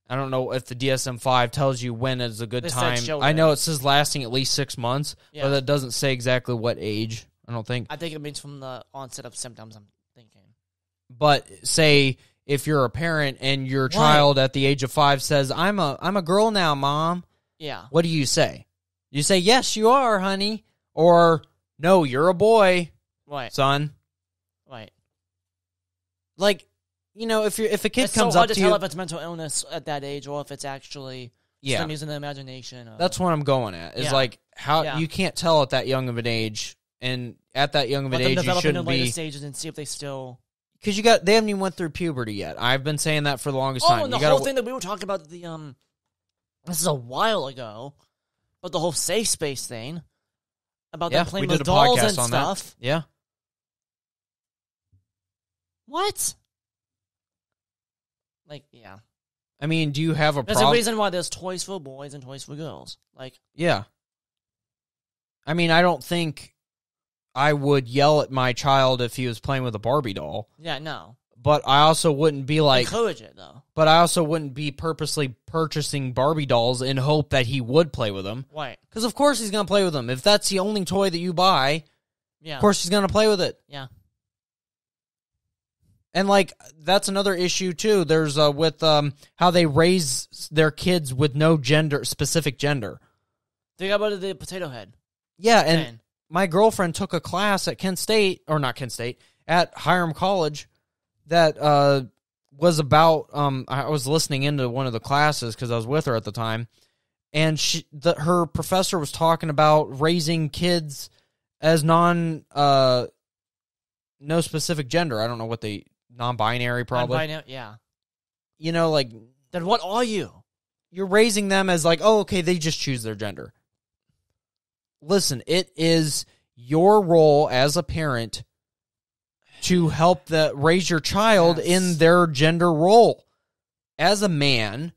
I don't know if the DSM-5 tells you when is a good They said time. children. I know it says lasting at least 6 months, Yeah. but that doesn't say exactly what age. I don't think. I think it means from the onset of symptoms, I'm thinking. But say if you're a parent and your child at the age of 5 says, I'm a girl now, Mom. Yeah. What do you say? You say, yes, you are, honey. Or, no, you're a boy, Right. son. Right. Like, if a kid It's comes so hard up to to tell you, if it's mental illness at that age or if it's actually them using the imagination. That's what I'm going at. Is like how you can't tell at that young of an age, and at that young of an age, you shouldn't in the later be stages and see if they still. because they haven't even went through puberty yet. I've been saying that for the longest time. And the whole thing that we were talking about this is a while ago, but the whole safe space thing about them playing with dolls and stuff. That. Yeah. What? Like, yeah. I mean, do you have a problem? There's a reason why there's toys for boys and toys for girls. Like, yeah. I mean, I don't think I would yell at my child if he was playing with a Barbie doll. Yeah, no. But I also wouldn't be like... encourage it, though. But I also wouldn't be purposely purchasing Barbie dolls in hope that he would play with them. Right. Because of course he's going to play with them. If that's the only toy that you buy, of course he's going to play with it. Yeah. And, like, that's another issue, too. There's with how they raise their kids with no specific gender. Think about the potato head. Yeah, and my girlfriend took a class at at Hiram College that was about, I was listening into one of the classes because I was with her at the time, and her professor was talking about raising kids as no specific gender. I don't know what non-binary probably. Non-binary, yeah. Like... Then what are you? You're raising them as like, oh, okay, they just choose their gender. Listen, it is your role as a parent to help raise your child in their gender role. As a man,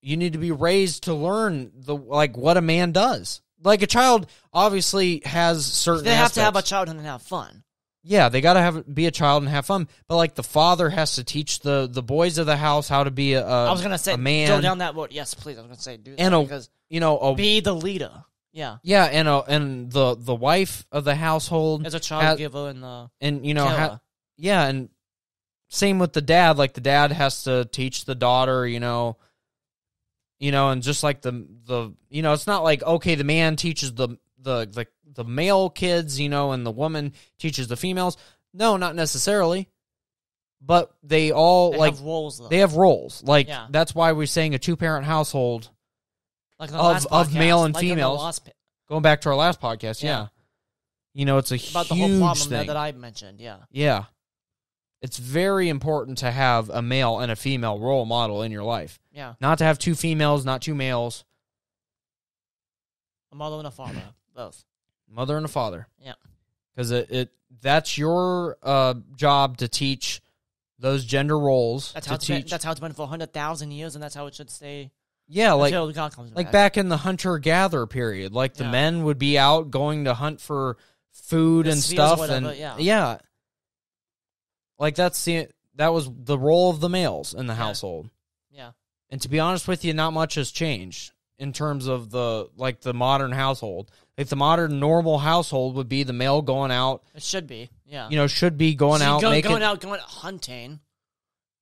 you need to be raised to learn what a man does. Like a child obviously has certain They have aspects. to have a childhood and have fun. Yeah, they got to be a child and have fun. But like the father has to teach the boys of the house how to be I was gonna say a man. go down that road. Yes, please. I was gonna say do that because be the leader. Yeah. Yeah, and the wife of the household as a child giver and and same with the dad. Like the dad has to teach the daughter, and just like the it's not like okay, the man teaches the male kids, and the woman teaches the females. No, not necessarily. But they have roles, though. They have roles. Like that's why we're saying a 2-parent household of male and females. Going back to our last podcast, yeah. It's a about huge the whole problem thing that I mentioned, yeah. Yeah. It's very important to have a male and a female role model in your life. Yeah. Not to have 2 females, not 2 males. A mother and a father, both. Mother and a father. Yeah. Because that's your job to teach those gender roles. That's how it's been for 100,000 years, and that's how it should stay. Yeah, until God comes back. Back in the hunter-gatherer period. Like the men would be out going to hunt for food and stuff. Whatever, yeah. Like that was the role of the males in the household. Yeah. And to be honest with you, not much has changed in terms of the modern household. Like the modern normal household would be the male going out. It should be, yeah. Should be going out going hunting.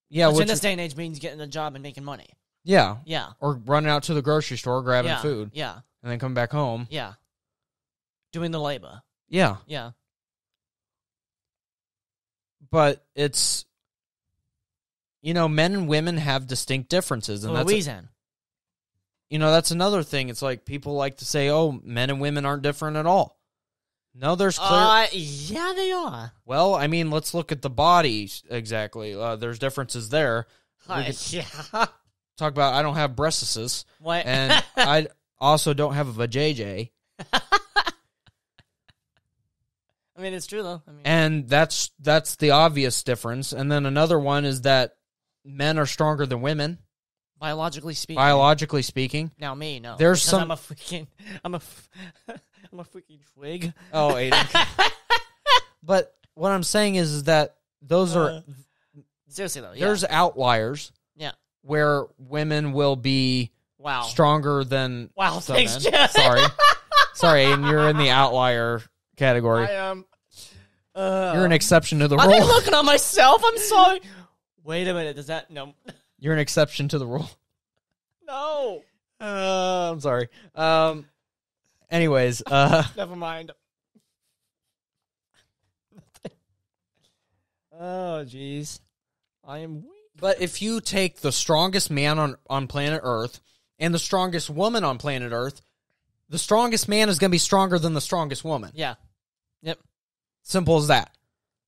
Yeah, which in this day and age means getting a job and making money. Yeah. Yeah. Or running out to the grocery store, grabbing food. Yeah. And then coming back home. Yeah. Doing the labor. Yeah. Yeah. But it's, men and women have distinct differences. And for a reason. That's another thing. It's like people like to say, oh, men and women aren't different at all. No, there's clear. Yeah, they are. Well, I mean, let's look at the body exactly. There's differences there. Talk about I don't have breastises. What? And I also don't have a vajayjay. I mean, it's true, though. And that's the obvious difference. And then another one is that men are stronger than women. Biologically speaking. Biologically speaking. Now me, no. There's because some... I'm a freaking twig. Oh, Aiden. But what I'm saying is that those are... Seriously, though, yeah. There's outliers. Yeah. Where women will be stronger than thanks, men. Jeff. Sorry, Aiden, you're in the outlier category. I am. You're an exception to the rule. I'm looking at myself. I'm sorry. Wait a minute. Does that... No. You're an exception to the rule. No. I'm sorry. Anyways. Never mind. Oh, jeez. I am weak. But if you take the strongest man on planet Earth and the strongest woman on planet Earth, the strongest man is going to be stronger than the strongest woman. Yeah. Yep. Simple as that.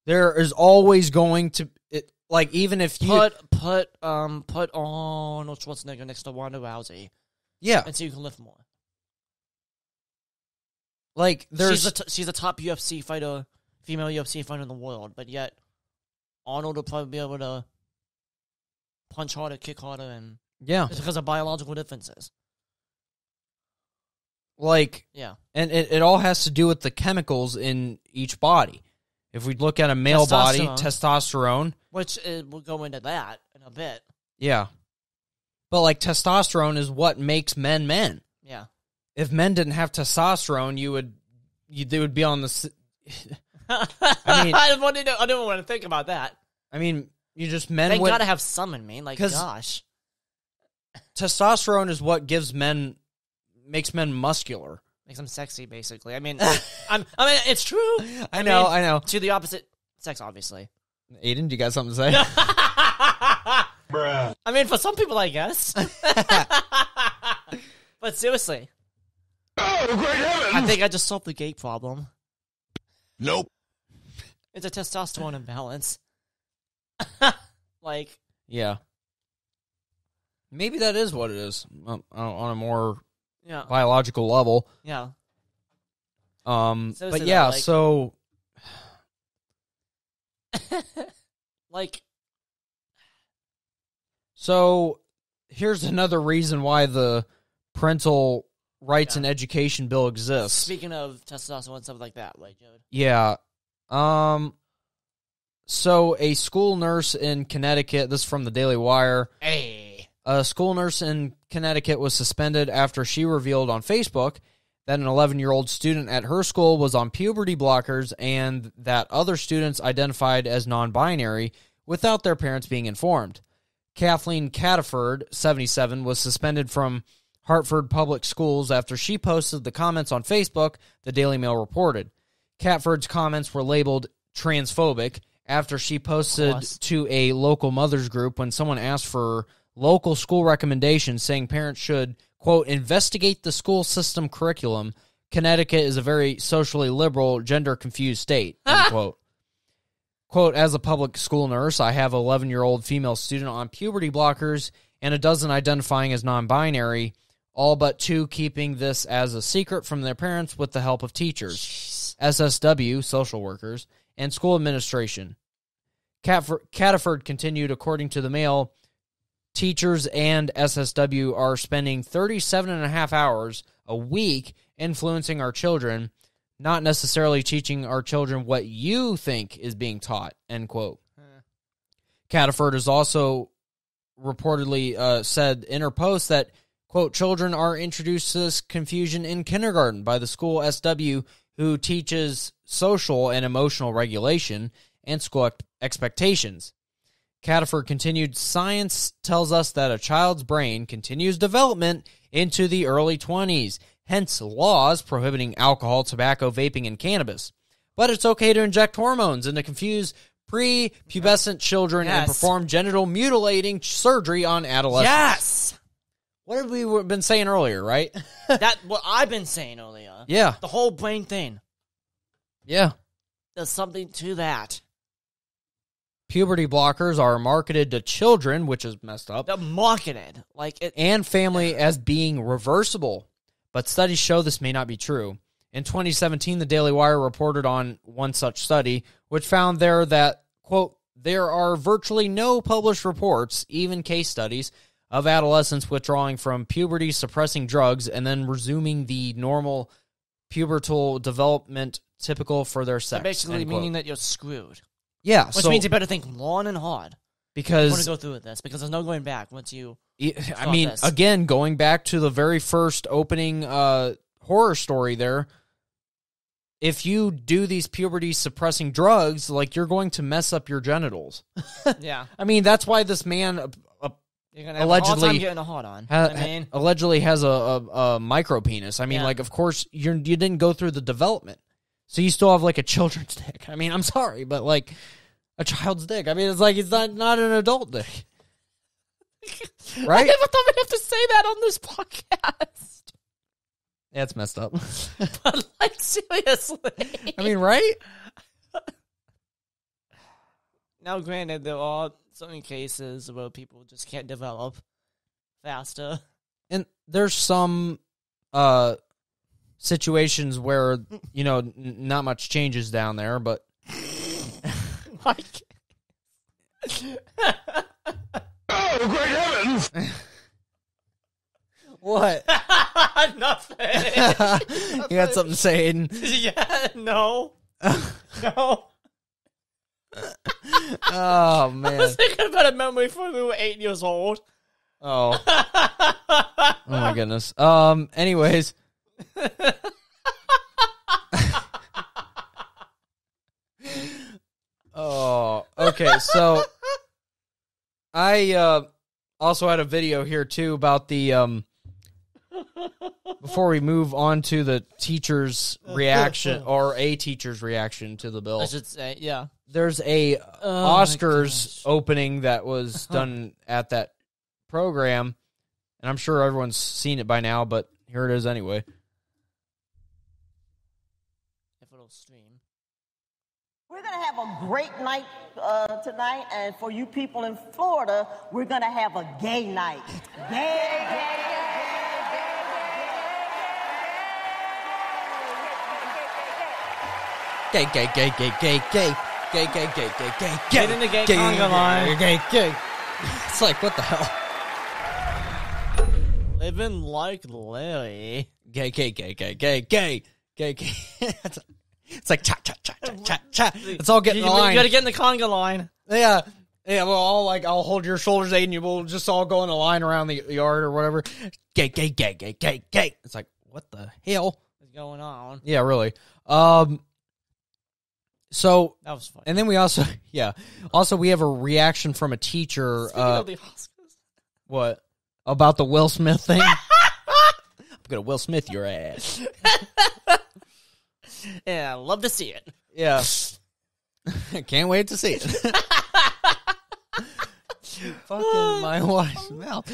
There is always going to... even if you... Put Arnold Schwarzenegger next to Ronda Rousey. Yeah. And so you can lift more. There's... She's a top UFC fighter, female UFC fighter in the world, but yet Arnold will probably be able to punch harder, kick harder, and... Yeah. It's because of biological differences. Yeah. And it all has to do with the chemicals in each body. If we look at a male body, testosterone... Which we'll go into that in a bit. Yeah. But, testosterone is what makes men men. Yeah. If men didn't have testosterone, they would be on the... I mean... I don't want to think about that. I mean, men... They gotta have some in me, gosh. Testosterone is what makes men muscular. Makes them sexy, basically. I mean, it's true. I know. To the opposite sex, obviously. Aiden, do you got something to say? Bruh. I mean, for some people, I guess. But seriously. Oh, great heavens! I think I just solved the gay problem. Nope. It's a testosterone imbalance. Yeah. Maybe that is what it is on a more biological level. Yeah. But yeah, so... So, here's another reason why the Parental Rights and Education Bill exists. Speaking of testosterone and stuff like that, Jared. Yeah. So, a school nurse in Connecticut, this is from the Daily Wire. Hey. A school nurse in Connecticut was suspended after she revealed on Facebook that an 11-year-old student at her school was on puberty blockers and that other students identified as non-binary without their parents being informed. Kathleen Cataford, 77, was suspended from Hartford Public Schools after she posted the comments on Facebook, the Daily Mail reported. Catford's comments were labeled transphobic after she posted to a local mothers group when someone asked for local school recommendations saying parents should, quote, investigate the school system curriculum. Connecticut is a very socially liberal, gender-confused state, end quote. Quote, as a public school nurse, I have an 11-year-old female student on puberty blockers and a dozen identifying as non-binary, all but 2 keeping this as a secret from their parents with the help of teachers, SSW, social workers, and school administration. Cataford continued, according to the Mail, teachers and SSW are spending 37.5 hours a week influencing our children, not necessarily teaching our children what you think is being taught, end quote. Cataford has also reportedly said in her post that, quote, children are introduced to this confusion in kindergarten by the school SW who teaches social and emotional regulation and school expectations. Cataford continued, science tells us that a child's brain continues development into the early 20s, hence laws prohibiting alcohol, tobacco, vaping, and cannabis. But it's okay to inject hormones and to confuse pre-pubescent children and perform genital mutilating surgery on adolescents. Yes! What have we been saying earlier, right? That's what I've been saying earlier. Yeah. The whole brain thing. Yeah. There's something to that. Puberty blockers are marketed to children, which is messed up. They're marketed. And family as being reversible. But studies show this may not be true. In 2017, the Daily Wire reported on one such study, which found there that, quote, there are virtually no published reports, even case studies, of adolescents withdrawing from puberty-suppressing drugs and then resuming the normal pubertal development typical for their sex. So basically meaning that you're screwed. Yeah. Which means you better think long and hard. Because you want to go through with this, because there's no going back once you... I mean, again, going back to the very first opening horror story there, if you do these puberty-suppressing drugs, like, you're going to mess up your genitals. Yeah. I mean, that's why this man you're gonna have a hard time getting a hard on. Allegedly has a micro penis. I mean, like, of course, you didn't go through the development. So you still have, like, a children's dick. I mean, I'm sorry, but, like, a child's dick. I mean, it's like, it's not an adult dick. Right? I never thought we'd have to say that on this podcast. Yeah, it's messed up. But, like, seriously. I mean, right? Now, granted, there are certain cases where people just can't develop faster. And there's some situations where, you know, not much changes down there, but... Oh, great heavens! What? Nothing. You got something to say, Aiden? Yeah, no. No. Oh, man. I was thinking about a memory from when we were 8 years old. Oh. Oh, my goodness. Anyways. Oh, okay, so I also had a video here, too, about the, before we move on to the teacher's reaction, or a teacher's reaction to the bill. I should say, yeah. There's a Oscars opening that was done at that program, and I'm sure everyone's seen it by now, but here it is anyway. If it'll stream. We're going to have a great night tonight, and for you people in Florida, we're going to have a gay night. Gay, gay, gay, gay, gay, gay, gay, gay, gay, gay, gay, Get in the gay conga line. Gay, gay. It's like, what the hell? Living like Larry. Gay, gay, gay, gay, gay, gay, gay, gay. It's like cha cha cha cha cha cha. It's all getting in the line. You gotta get in the conga line. Yeah. Yeah, well, I'll hold your shoulders, Aiden, and we'll just all go in a line around the yard or whatever. Gay, gay, gay, gay, gay, gay. It's like, what the hell is going on? Yeah, really. So that was fun. And then we also, we have a reaction from a teacher. Speaking of the Oscars. What? About the Will Smith thing? I'm gonna Will Smith your ass. Yeah, I love to see it. Yeah. Can't wait to see it. Fucking my wife's mouth.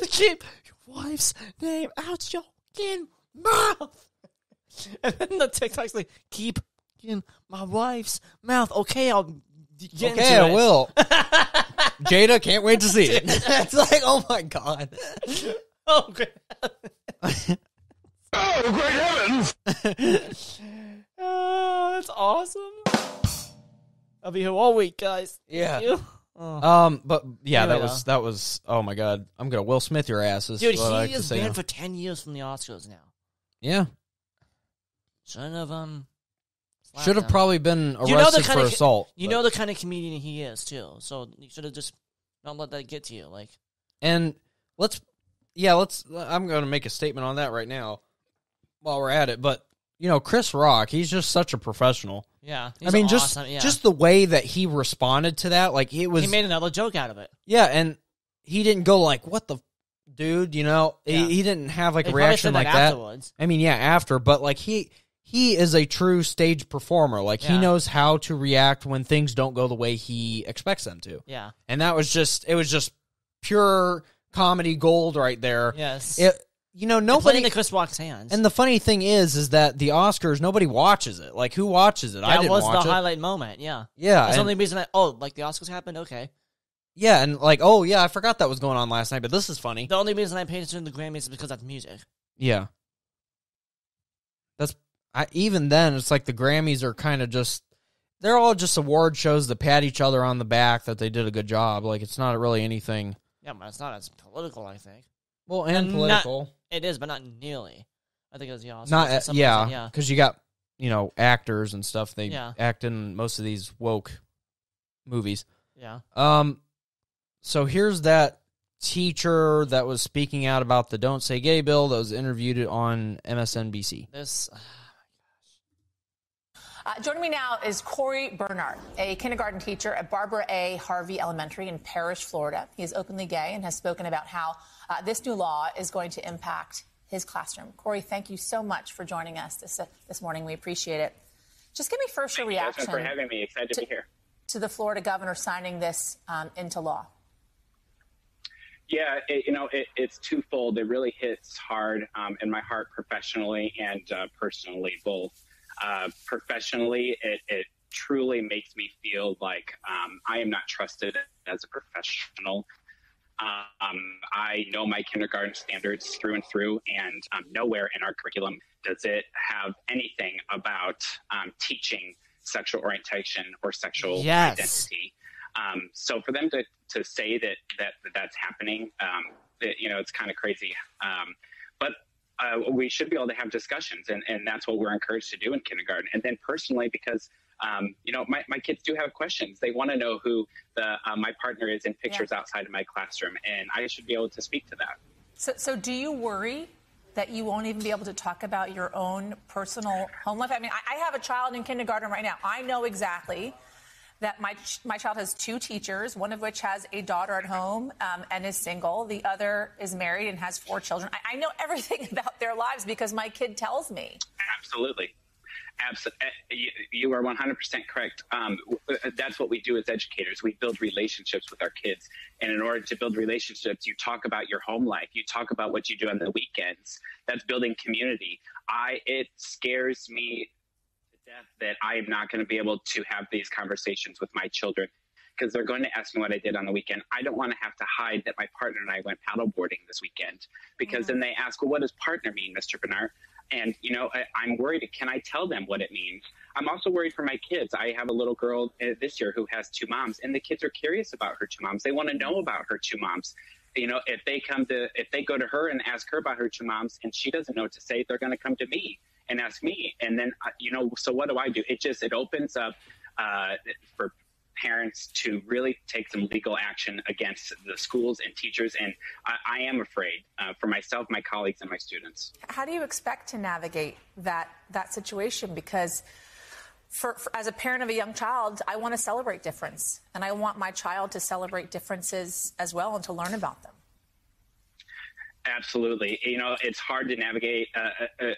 Keep your wife's name out your fucking mouth. And then the TikTok's like, keep in my wife's mouth. Okay, I'll get into it. I will. Jada, can't wait to see it. It's like, oh my god. Oh, great. Oh, great heavens! Oh, that's awesome. I'll be here all week, guys. Yeah. But yeah, that was. Oh my god, I'm gonna Will Smith your asses. Dude, he is banned for 10 years from the Oscars now. Yeah. Should have probably been arrested for assault. You know the kind of comedian he is too, so you should have just not let that get to you. Like, and let's. I'm gonna make a statement on that right now, while we're at it. But you know, Chris Rock, he's just such a professional. Yeah, I mean, awesome. just the way that he responded to that, like he made another joke out of it. Yeah, and he didn't go like, "What the dude?" You know, he didn't have like a reaction like that. Afterwards. I mean, yeah, after, but like he is a true stage performer. Like he knows how to react when things don't go the way he expects them to. Yeah, and it was just pure comedy gold right there. Yes. Nobody in the Chris Rock's hands. And the funny thing is that the Oscars, nobody watches it. Like, who watches it? I didn't watch it. That was the highlight moment, yeah. Yeah. That's the only reason the Oscars happened? Okay. Yeah, and like, oh, yeah, I forgot that was going on last night, but this is funny. The only reason I paid attention to the Grammys is because that's music. Yeah. Even then, it's like the Grammys are kind of just, they're all just award shows that pat each other on the back that they did a good job. Like, it's not really anything. Yeah, but it's not as political, I think. Well, and political. It is, but not nearly. I think it was, because you got, actors and stuff. They act in most of these woke movies. Yeah. So here's that teacher that was speaking out about the Don't Say Gay bill that was interviewed on MSNBC. Joining me now is Corey Bernard, a kindergarten teacher at Barbara A. Harvey Elementary in Parrish, Florida. He is openly gay and has spoken about how this new law is going to impact his classroom. Corey, thank you so much for joining us this morning. We appreciate it. Just give me first your reaction. Thank you for having me. Excited to be here. To the Florida governor signing this into law. Yeah, it's twofold. It really hits hard in my heart professionally and personally, both. Professionally, it truly makes me feel like I am not trusted as a professional. I know my kindergarten standards through and through, and nowhere in our curriculum does it have anything about teaching sexual orientation or sexual identity. So for them to say that's happening, it's kind of crazy. But we should be able to have discussions, and that's what we're encouraged to do in kindergarten. And then personally, because my kids do have questions. They want to know who my partner is in pictures outside of my classroom, and I should be able to speak to that. So do you worry that you won't even be able to talk about your own personal home life? I mean, I have a child in kindergarten right now. I know exactly that my child has two teachers, one of which has a daughter at home and is single. The other is married and has 4 children. I know everything about their lives because my kid tells me. Absolutely. You are 100% correct. That's what we do as educators. We build relationships with our kids. And in order to build relationships, you talk about your home life. You talk about what you do on the weekends. That's building community. It scares me death that I am not going to be able to have these conversations with my children because they're going to ask me what I did on the weekend. I don't want to have to hide that my partner and I went paddleboarding this weekend because then they ask, well, what does partner mean, Mr. Bernard? And, I'm worried. Can I tell them what it means? I'm also worried for my kids. I have a little girl this year who has 2 moms, and the kids are curious about her 2 moms. They want to know about her 2 moms. If they go to her and ask her about her 2 moms and she doesn't know what to say, they're going to come to me and ask me. And then, so what do I do? It opens up for parents to really take some legal action against the schools and teachers. And I am afraid for myself, my colleagues, and my students. How do you expect to navigate that situation? Because for as a parent of a young child, I want to celebrate difference. And I want my child to celebrate differences as well and to learn about them. Absolutely. It's hard to navigate,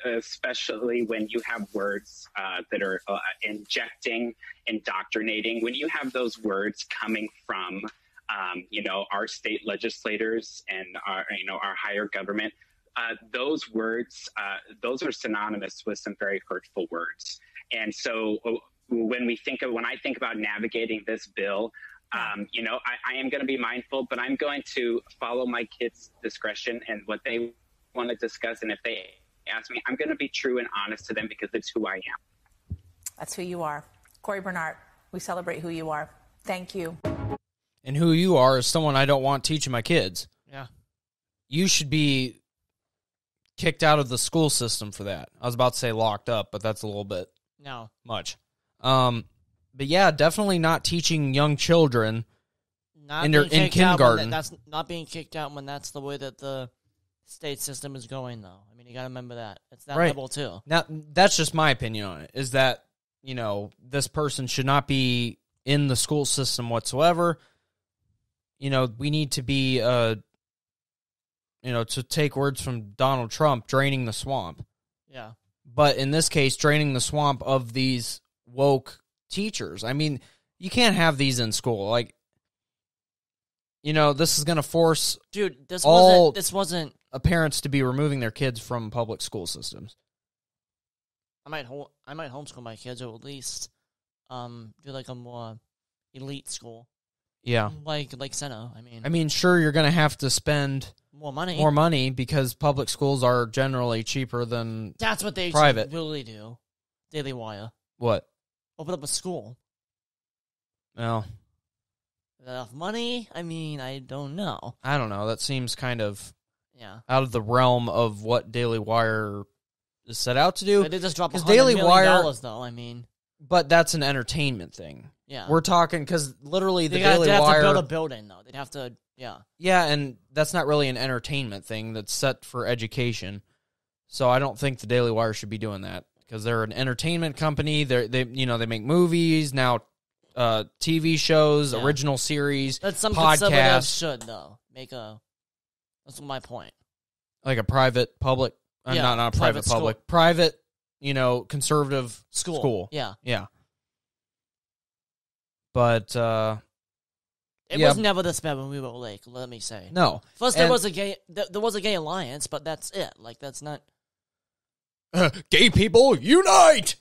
especially when you have words that are injecting, indoctrinating. When you have those words coming from, our state legislators and our higher government, those words, those are synonymous with some very hurtful words. And so when I think about navigating this bill, I am going to be mindful, but I'm going to follow my kids' discretion and what they want to discuss. And if they ask me, I'm going to be true and honest to them because it's who I am. That's who you are. Corey Bernard, we celebrate who you are. Thank you. And who you are is someone I don't want teaching my kids. Yeah. You should be kicked out of the school system for that. I was about to say locked up, but that's a little bit much. But yeah, definitely not teaching young children in kindergarten. That's not being kicked out when that's the way that the state system is going, though. I mean, you got to remember that. It's that level, too. Now, that's just my opinion on it, is that, this person should not be in the school system whatsoever. We need to be, to take words from Donald Trump, draining the swamp. Yeah. But in this case, draining the swamp of these woke teachers. I mean, you can't have these in school. Like, this is going to force this wasn't parents to be removing their kids from public school systems. I might homeschool my kids, or at least do like a more elite school. Yeah, like Senna. I mean, sure, you're going to have to spend more money because public schools are generally cheaper than that's what they private. Really do. Daily Wire. What? Open up a school. Well, Enough money? I mean, I don't know. I don't know. That seems kind of out of the realm of what Daily Wire is set out to do. But it just dropped $100 Daily million Wire, though. I mean, but that's an entertainment thing. Yeah, we're talking because literally they'd Daily have Wire to build a building though. They'd have to, yeah, and that's not really an entertainment thing. That's set for education. So I don't think the Daily Wire should be doing that because they're an entertainment company. They make movies now. TV shows, original series, but some podcasts conservatives should though that's my point. Like a private, public, not a private, public, school. Private, conservative school. Yeah. But it was never this bad when we were at Lake. Let me say no. First, there was a gay alliance, but that's it. Like that's not gay people unite.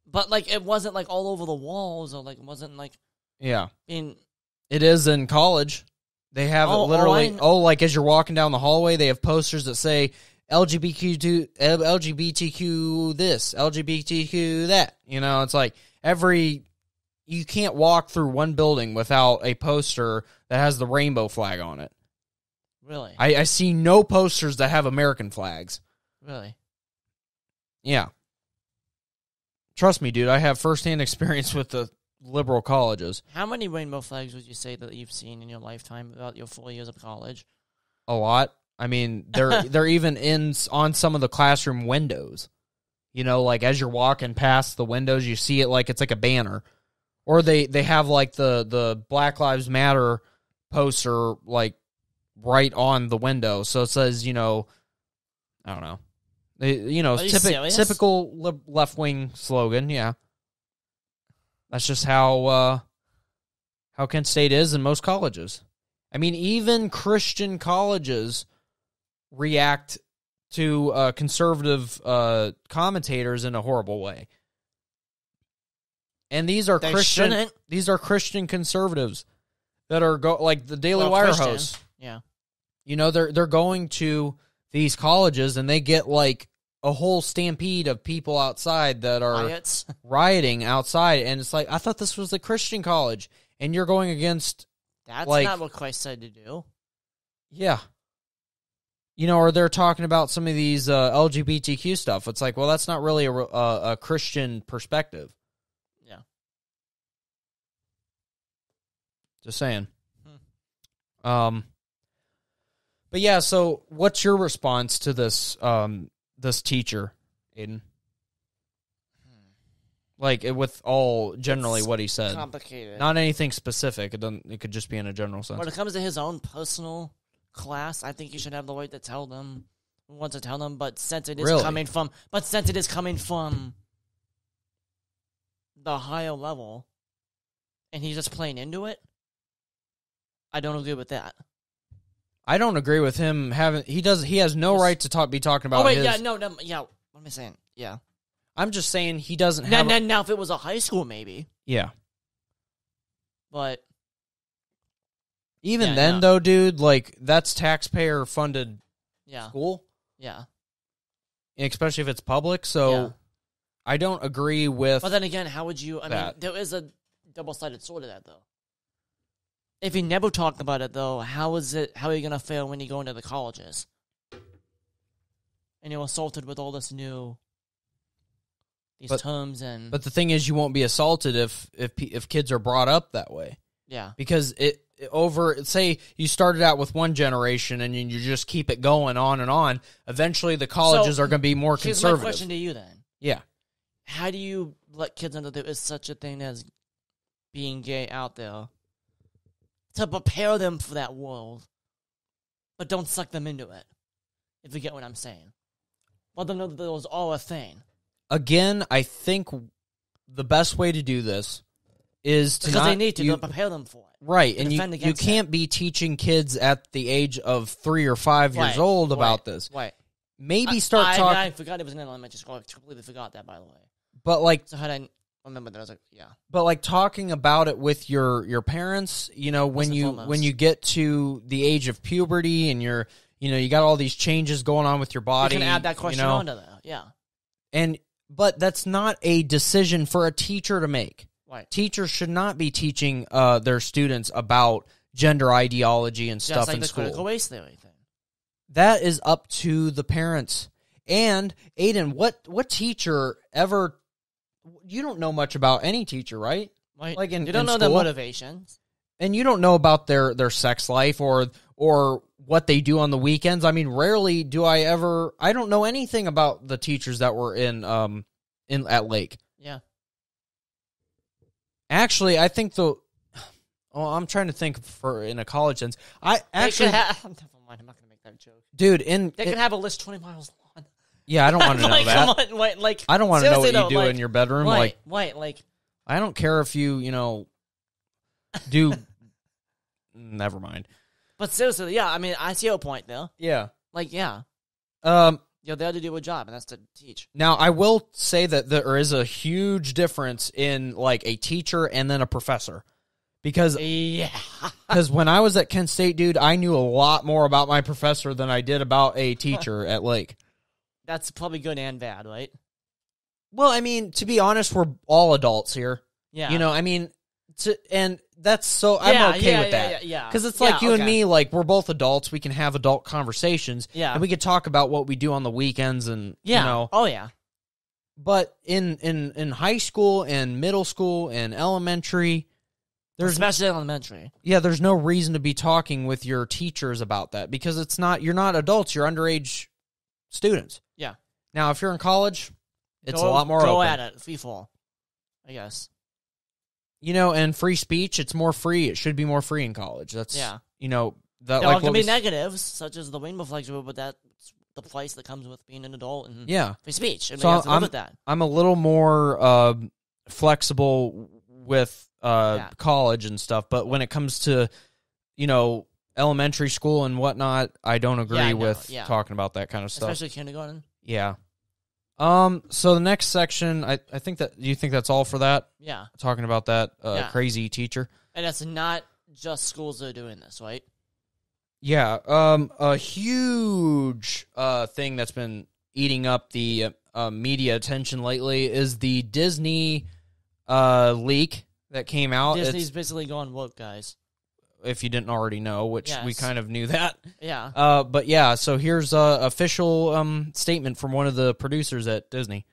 But, like, it wasn't, like, all over the walls, or, like, it wasn't, like... Yeah. It is in college. They have literally... like, as you're walking down the hallway, they have posters that say, LGBTQ this, LGBTQ that. It's like, you can't walk through one building without a poster that has the rainbow flag on it. Really? I see no posters that have American flags. Really? Yeah. Trust me, dude, I have firsthand experience with the liberal colleges. How many rainbow flags would you say that you've seen in your lifetime about your 4 years of college? A lot. I mean, they're even on some of the classroom windows. Like as you're walking past the windows, you see it like it's like a banner. Or they have like the Black Lives Matter poster like right on the window. So it says, I don't know. Typical left-wing slogan, yeah. That's just how Kent State is in most colleges. I mean, even Christian colleges react to conservative commentators in a horrible way. And these are Christian conservatives that are like the Daily Wire hosts. Yeah. They're going to these colleges and they get like a whole stampede of people outside that are rioting outside, and it's like, I thought this was a Christian college, and you're going against... That's not what Christ said to do. Yeah. Or they're talking about some of these LGBTQ stuff. It's like, well, that's not really a Christian perspective. Yeah. Just saying. But yeah, so what's your response to this this teacher, Aiden? Like with all generally what he said. Complicated. Not anything specific. It could just be in a general sense. When it comes to his own personal class, I think you should have the right to tell them what to tell them, but since it is coming from the higher level and he's just playing into it, I don't agree with that. I don't agree with him having... He has no right to be talking about his... no, what am I saying? Yeah. I'm just saying he doesn't have... Now, if it was a high school, maybe. Yeah. But... Even then, though, dude, like, that's taxpayer-funded school. Yeah. Especially if it's public, so... I don't agree with... But then again, how would you... I mean, there is a double-sided sword to that, though. If you never talk about it, though, how are you going to feel when you go into the colleges? And you're assaulted with all this these terms and... But the thing is, you won't be assaulted if kids are brought up that way. Yeah. Because say you started out with one generation and you just keep it going on and on, eventually the colleges are going to be more conservative. Here's my question to you, then. Yeah. How do you let kids know there is such a thing as being gay out there? To prepare them for that world, but don't suck them into it, if you get what I'm saying. Let them know that those are a thing. Again, I think the best way to do this is to because they need to prepare them for it. Right, and you can't be teaching kids at the age of 3 or 5 years old about this. Right. Maybe start talking... I forgot it was an elementary school. I completely forgot that, by the way. But like... So how did I remember that? I was like, yeah. But like talking about it with your parents, when you get to the age of puberty and you got all these changes going on with your body. You can add that question onto that, yeah. But that's not a decision for a teacher to make. Teachers should not be teaching their students about gender ideology and stuff in the school. critical race theory thing. That is up to the parents. And Aiden, what teacher ever? You don't know much about any teacher, right? Like you don't know their motivations, and you don't know about their sex life or what they do on the weekends. I mean, rarely do I ever. I don't know anything about the teachers that were in at Lake. Yeah. Actually, I think I'm trying to think in a college sense. I actually never mind. I'm not going to make that joke, dude. They can have a list 20 miles long. Yeah, I don't want to know that. Come on, I don't want to know what you do in your bedroom. Like, I don't care if you do. Never mind. But seriously, yeah. I mean, I see your point, though. Yeah. You're there to do a job, and that's to teach. Now, I will say that there is a huge difference in like a teacher and then a professor. Because when I was at Kent State, dude, I knew a lot more about my professor than I did about a teacher at Lake. That's probably good and bad, right? Well, I mean, to be honest, we're all adults here. Yeah. I mean, and that's so, I'm okay with that. Yeah. Because it's like you and me, like, we're both adults. We can have adult conversations. Yeah. And we can talk about what we do on the weekends and, Oh, yeah. But in high school and middle school and elementary, especially elementary. Yeah, there's no reason to be talking with your teachers about that because you're not adults, you're underage students. Yeah. Now, if you're in college, it's a lot more open. Go at it, free fall, I guess. And free speech, it's more free. It should be more free in college. That's, that there can be negatives, such as the rainbow flags, but that's the price that comes with being an adult and free speech. And so we have to live with that. I'm a little more flexible with college and stuff, but when it comes to, elementary school and whatnot, I don't agree with talking about that kind of stuff. Especially kindergarten. Yeah. So the next section, I think that you think that's all for that. Yeah. Talking about that crazy teacher. And it's not just schools that are doing this, right? Yeah. A huge thing that's been eating up the media attention lately is the Disney leak that came out. Disney's basically gone woke, guys. If you didn't already know, which we kind of knew that. Yeah. But yeah, so here's an official statement from one of the producers at Disney.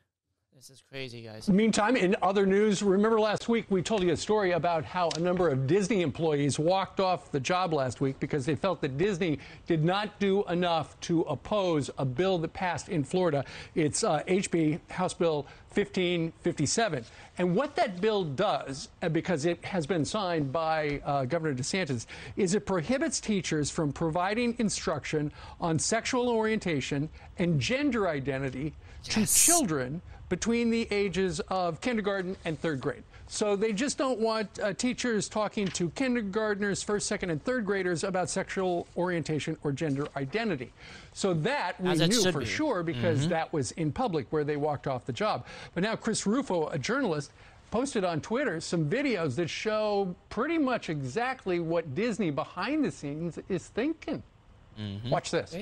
This is crazy, guys. Meantime, in other news, remember last week we told you a story about how a number of Disney employees walked off the job last week because they felt that Disney did not do enough to oppose a bill that passed in Florida. It's HB House Bill 1557. And what that bill does, because it has been signed by Governor DeSantis, is it prohibits teachers from providing instruction on sexual orientation and gender identity to children between the ages of kindergarten and third grade. So they just don't want teachers talking to kindergartners, first, second, and third graders about sexual orientation or gender identity. So that we knew for sure because that was in public where they walked off the job. But now Chris Rufo, a journalist, posted on Twitter some videos that show pretty much exactly what Disney behind the scenes is thinking. Watch this.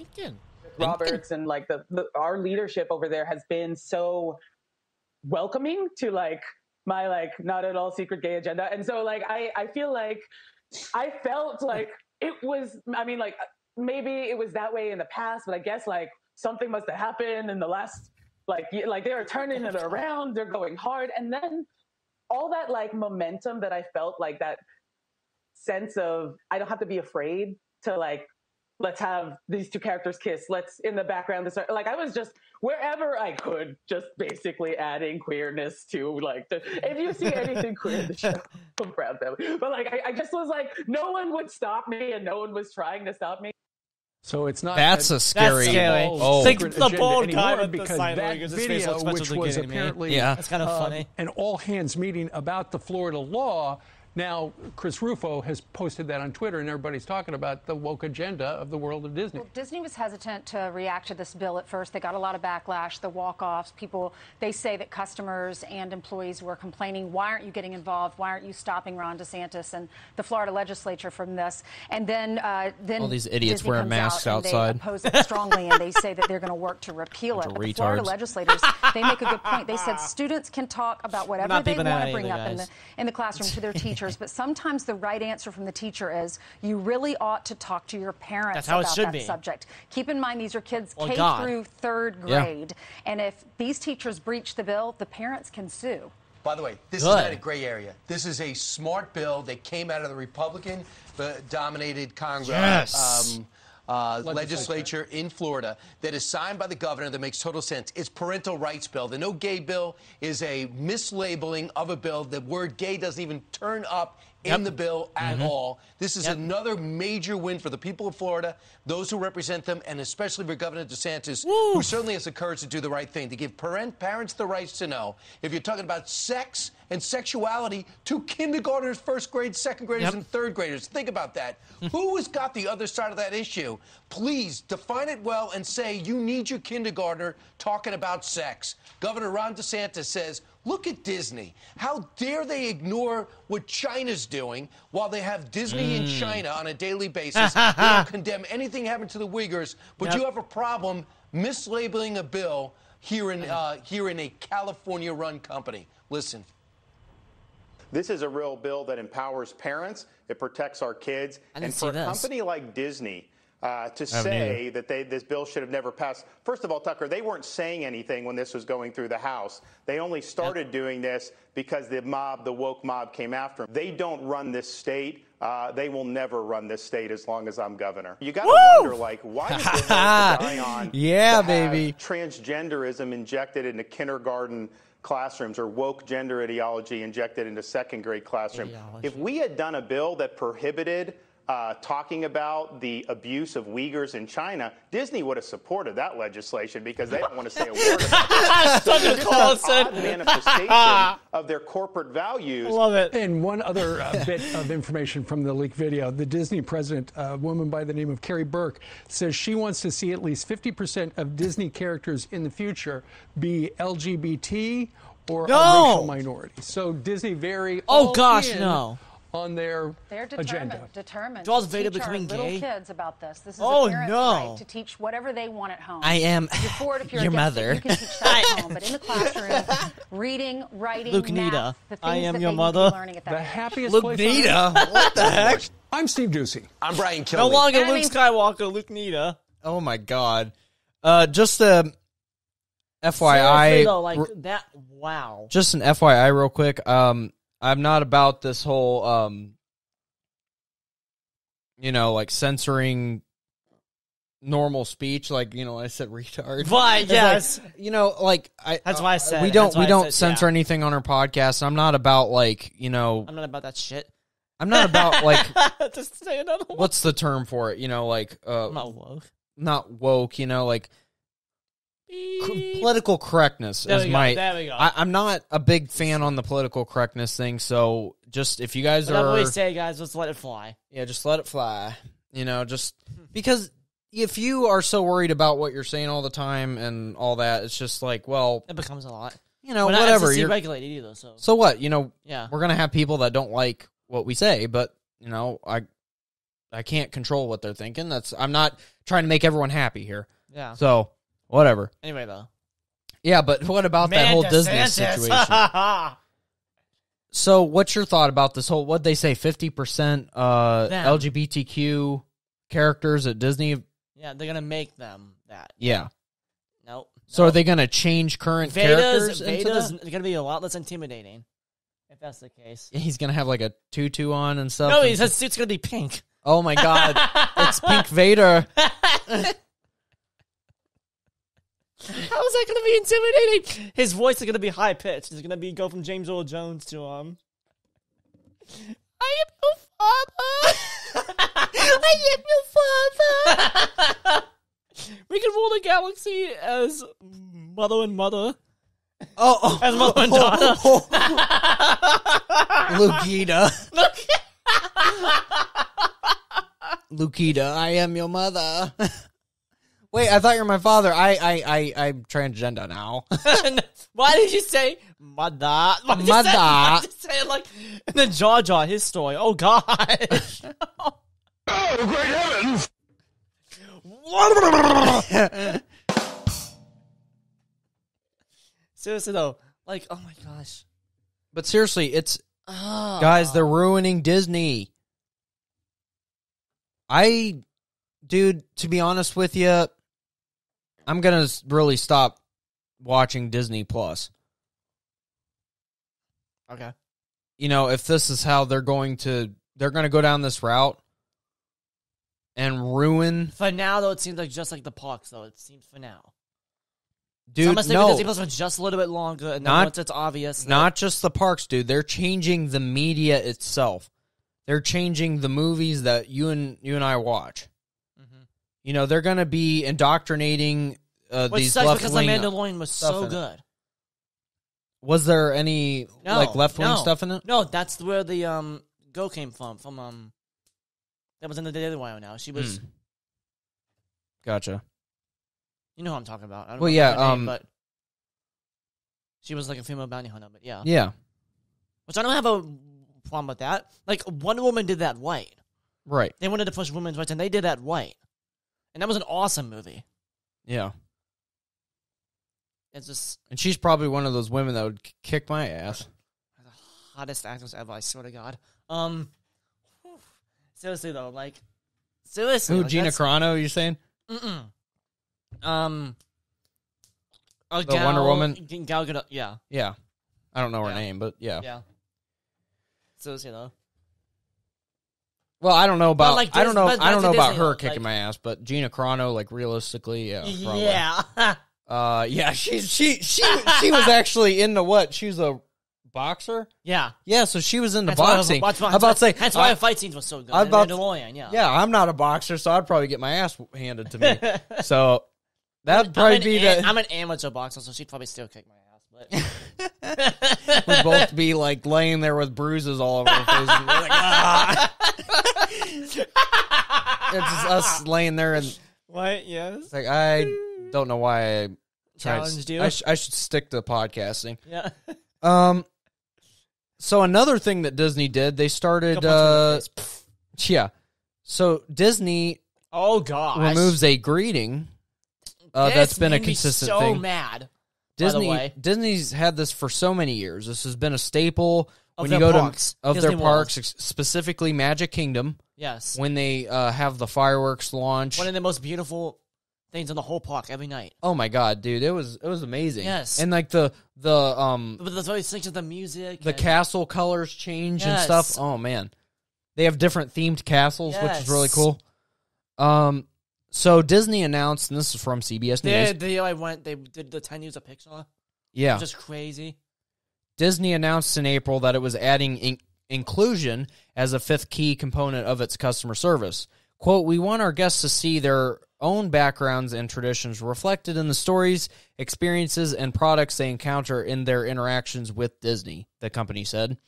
Roberts and like our leadership over there has been so welcoming to my not at all secret gay agenda. And so I feel like I felt like it was, maybe it was that way in the past, but I guess something must have happened in the last, they are turning it around. They're going hard. And then all that momentum that I felt, that sense of, I don't have to be afraid to let's have these two characters kiss. Let's in the background. I was just wherever I could, just basically adding queerness to if you see anything queer in the show, I'm proud of them. But I just was no one would stop me, and no one was trying to stop me. So it's not. That's a scary. Think the bold guy with because the sign that video, which was apparently that's kind of funny, an all hands meeting about the Florida law. Now, Chris Rufo has posted that on Twitter, and everybody's talking about the woke agenda of the world of Disney. Well, Disney was hesitant to react to this bill at first. They got a lot of backlash, the walk-offs. People, they say that customers and employees were complaining, why aren't you getting involved? Why aren't you stopping Ron DeSantis and the Florida legislature from this? And then all these idiots Disney wearing comes masks out and outside. They oppose it strongly, and they say that they're going to work to repeal it. But the Florida legislators, they make a good point. They said students can talk about whatever they want to bring up in the classroom to their teachers, but sometimes the right answer from the teacher is you really ought to talk to your parents about that subject. Keep in mind these are kids K through third grade, and if these teachers breach the bill, the parents can sue. By the way, this is not a gray area. This is a smart bill that came out of the Republican-dominated Congress. Legislature in Florida that is signed by the governor that makes total sense. It's parental rights bill. The no gay bill is a mislabeling of a bill. The word gay doesn't even turn up in the bill at all. This is another major win for the people of Florida, those who represent them, and especially for Governor DeSantis, who certainly has the courage to do the right thing, to give parents the rights to know. If you're talking about sex and sexuality to kindergartners, first grade, second graders, and third graders, think about that. Who has got the other side of that issue? Please define it well and say you need your kindergartner talking about sex. Governor Ron DeSantis says, look at Disney. How dare they ignore what China's doing while they have Disney in China on a daily basis. They don't condemn anything happened to the Uyghurs, but you have a problem mislabeling a bill here in a California-run company. Listen. This is a real bill that empowers parents. It protects our kids. And for a company like Disney to say that this bill should have never passed. First of all, Tucker, they weren't saying anything when this was going through the House. They only started doing this because the woke mob came after them. They don't run this state. They will never run this state as long as I'm governor. You got to wonder, why did this die on transgenderism injected into kindergarten classrooms or woke gender ideology injected into second grade classroom? If we had done a bill that prohibited talking about the abuse of Uyghurs in China, Disney would have supported that legislation because they don't want to say a word about it. So this is an odd manifestation of their corporate values. Love it. And one other bit of information from the leaked video. The Disney president, a woman by the name of Carrie Burke, says she wants to see at least 50% of Disney characters in the future be LGBT or a racial minority. So Disney very on their agenda. Determined. Draws Vader between little gay kids about this. This is a parent's right to teach whatever they want at home. I am if you're for it, if you're your mother. It, you can teach that at home, but in the classroom, reading, writing, Luke math, Nita. the things I am that your they mother. need to be learning at that The age. happiest Luke place Nita. What the heck? I'm Steve Ducey. I'm Brian Kiley. No longer Luke Skywalker, Luke Nita. Oh my God. Just a FYI. that. Wow. Just an FYI real quick. I'm not about this whole censoring normal speech, I said retard. But yes, that's why I said we don't censor anything on our podcast. I'm not about I'm not about that shit. I'm not about just say another one. What's the term for it? Not woke. Not woke. Political correctness is my. There we go. I'm not a big fan on the political correctness thing. So just if you guys I always say, guys, just let it fly. Yeah, just let it fly. Just because if you are so worried about what you're saying all the time and all that, it's just it becomes a lot. Whatever. We're not regulated either. So what? Yeah. We're gonna have people that don't like what we say, but I can't control what they're thinking. I'm not trying to make everyone happy here. Yeah. So. Whatever. Anyway, though. Yeah, but what about that whole Disney situation? So, what's your thought about this whole? What'd they say? 50% LGBTQ characters at Disney. Yeah, they're gonna make them that. Yeah. Nope. So, are they gonna change current characters? Vader's gonna be a lot less intimidating. If that's the case. Yeah, he's gonna have a tutu on and stuff. No, his suit's gonna be pink. Oh my God! It's Pink Vader. How is that going to be intimidating? His voice is going to be high pitched. It's going to go from James Earl Jones to I am your father. I am your father. We can rule the galaxy as mother and mother. As mother and daughter. Lukita. Lukita, I am your mother. Wait, I thought you were my father. I'm transgender now. Why did you say mother? Why did you say it like in the Jar Jar, his story? Oh, God. Oh, great heavens! Seriously, though. Like, oh, my gosh. But seriously, it's... Guys, they're ruining Disney. Dude, to be honest with you, I'm going to really stop watching Disney Plus. Okay. You know, if this is how they're going to go down this route and ruin... For now, though, it seems like just like the parks, though. It seems for now. Dude, so no. Disney Plus for just a little bit longer, and then once it's obvious... Not just the parks, dude. They're changing the media itself. They're changing the movies that you and I watch. Mm-hmm. You know, they're going to be indoctrinating these left-wing... because The Mandalorian was so good. Was there any left-wing stuff in it? No, that's where the Go came from. That was in the Daily Wire now. She was... Gotcha. You know who I'm talking about. I don't know her name, but she was like a female bounty hunter, but yeah. Yeah. Which I don't have a problem with that. Like, Wonder Woman did that white. Right. They wanted to push women's rights, and they did that white. And that was an awesome movie. Yeah. It's just... And she's probably one of those women that would kick my ass. The hottest actress ever, I swear to God. Seriously, though, like... Seriously. Who, like, Gina Carano, you saying? The Wonder Woman? Gal Gadot, yeah. Yeah. I don't know her name, but yeah. Yeah. Seriously, though. Well, I don't know about like I don't know about her though, kicking my ass, but Gina Carano, like realistically, yeah, probably. Yeah. Yeah, she was actually into what? She was a boxer? Yeah. Yeah, so she was into That's boxing. That's why her fight scenes were so good. Mandalorian, yeah. Yeah, I'm not a boxer, so I'd probably get my ass handed to me. So that'd probably be I'm an amateur boxer, so she'd probably still kick my ass. But we'd both be like laying there with bruises all over our faces. And we're like, ah. It's just us laying there and what? Yes. It's like I don't know why I challenged you. I should stick to podcasting. Yeah. So another thing that Disney did, they started. Yeah. So Disney. Oh gosh. Removes a greeting. That's been a consistent thing. So mad. Disney's had this for so many years. This has been a staple of when you go parks. to their parks, specifically Magic Kingdom. Yes. When they have the fireworks launch, one of the most beautiful things in the whole park every night. Oh my God, dude! It was amazing. Yes. And like the music, the castle colors change and stuff. Oh man, they have different themed castles, which is really cool. So Disney announced, and this is from CBS News. They did the 10 years of Pixar. Yeah. Just crazy. Disney announced in April that it was adding inclusion as a fifth key component of its customer service. Quote, "We want our guests to see their own backgrounds and traditions reflected in the stories, experiences, and products they encounter in their interactions with Disney," the company said.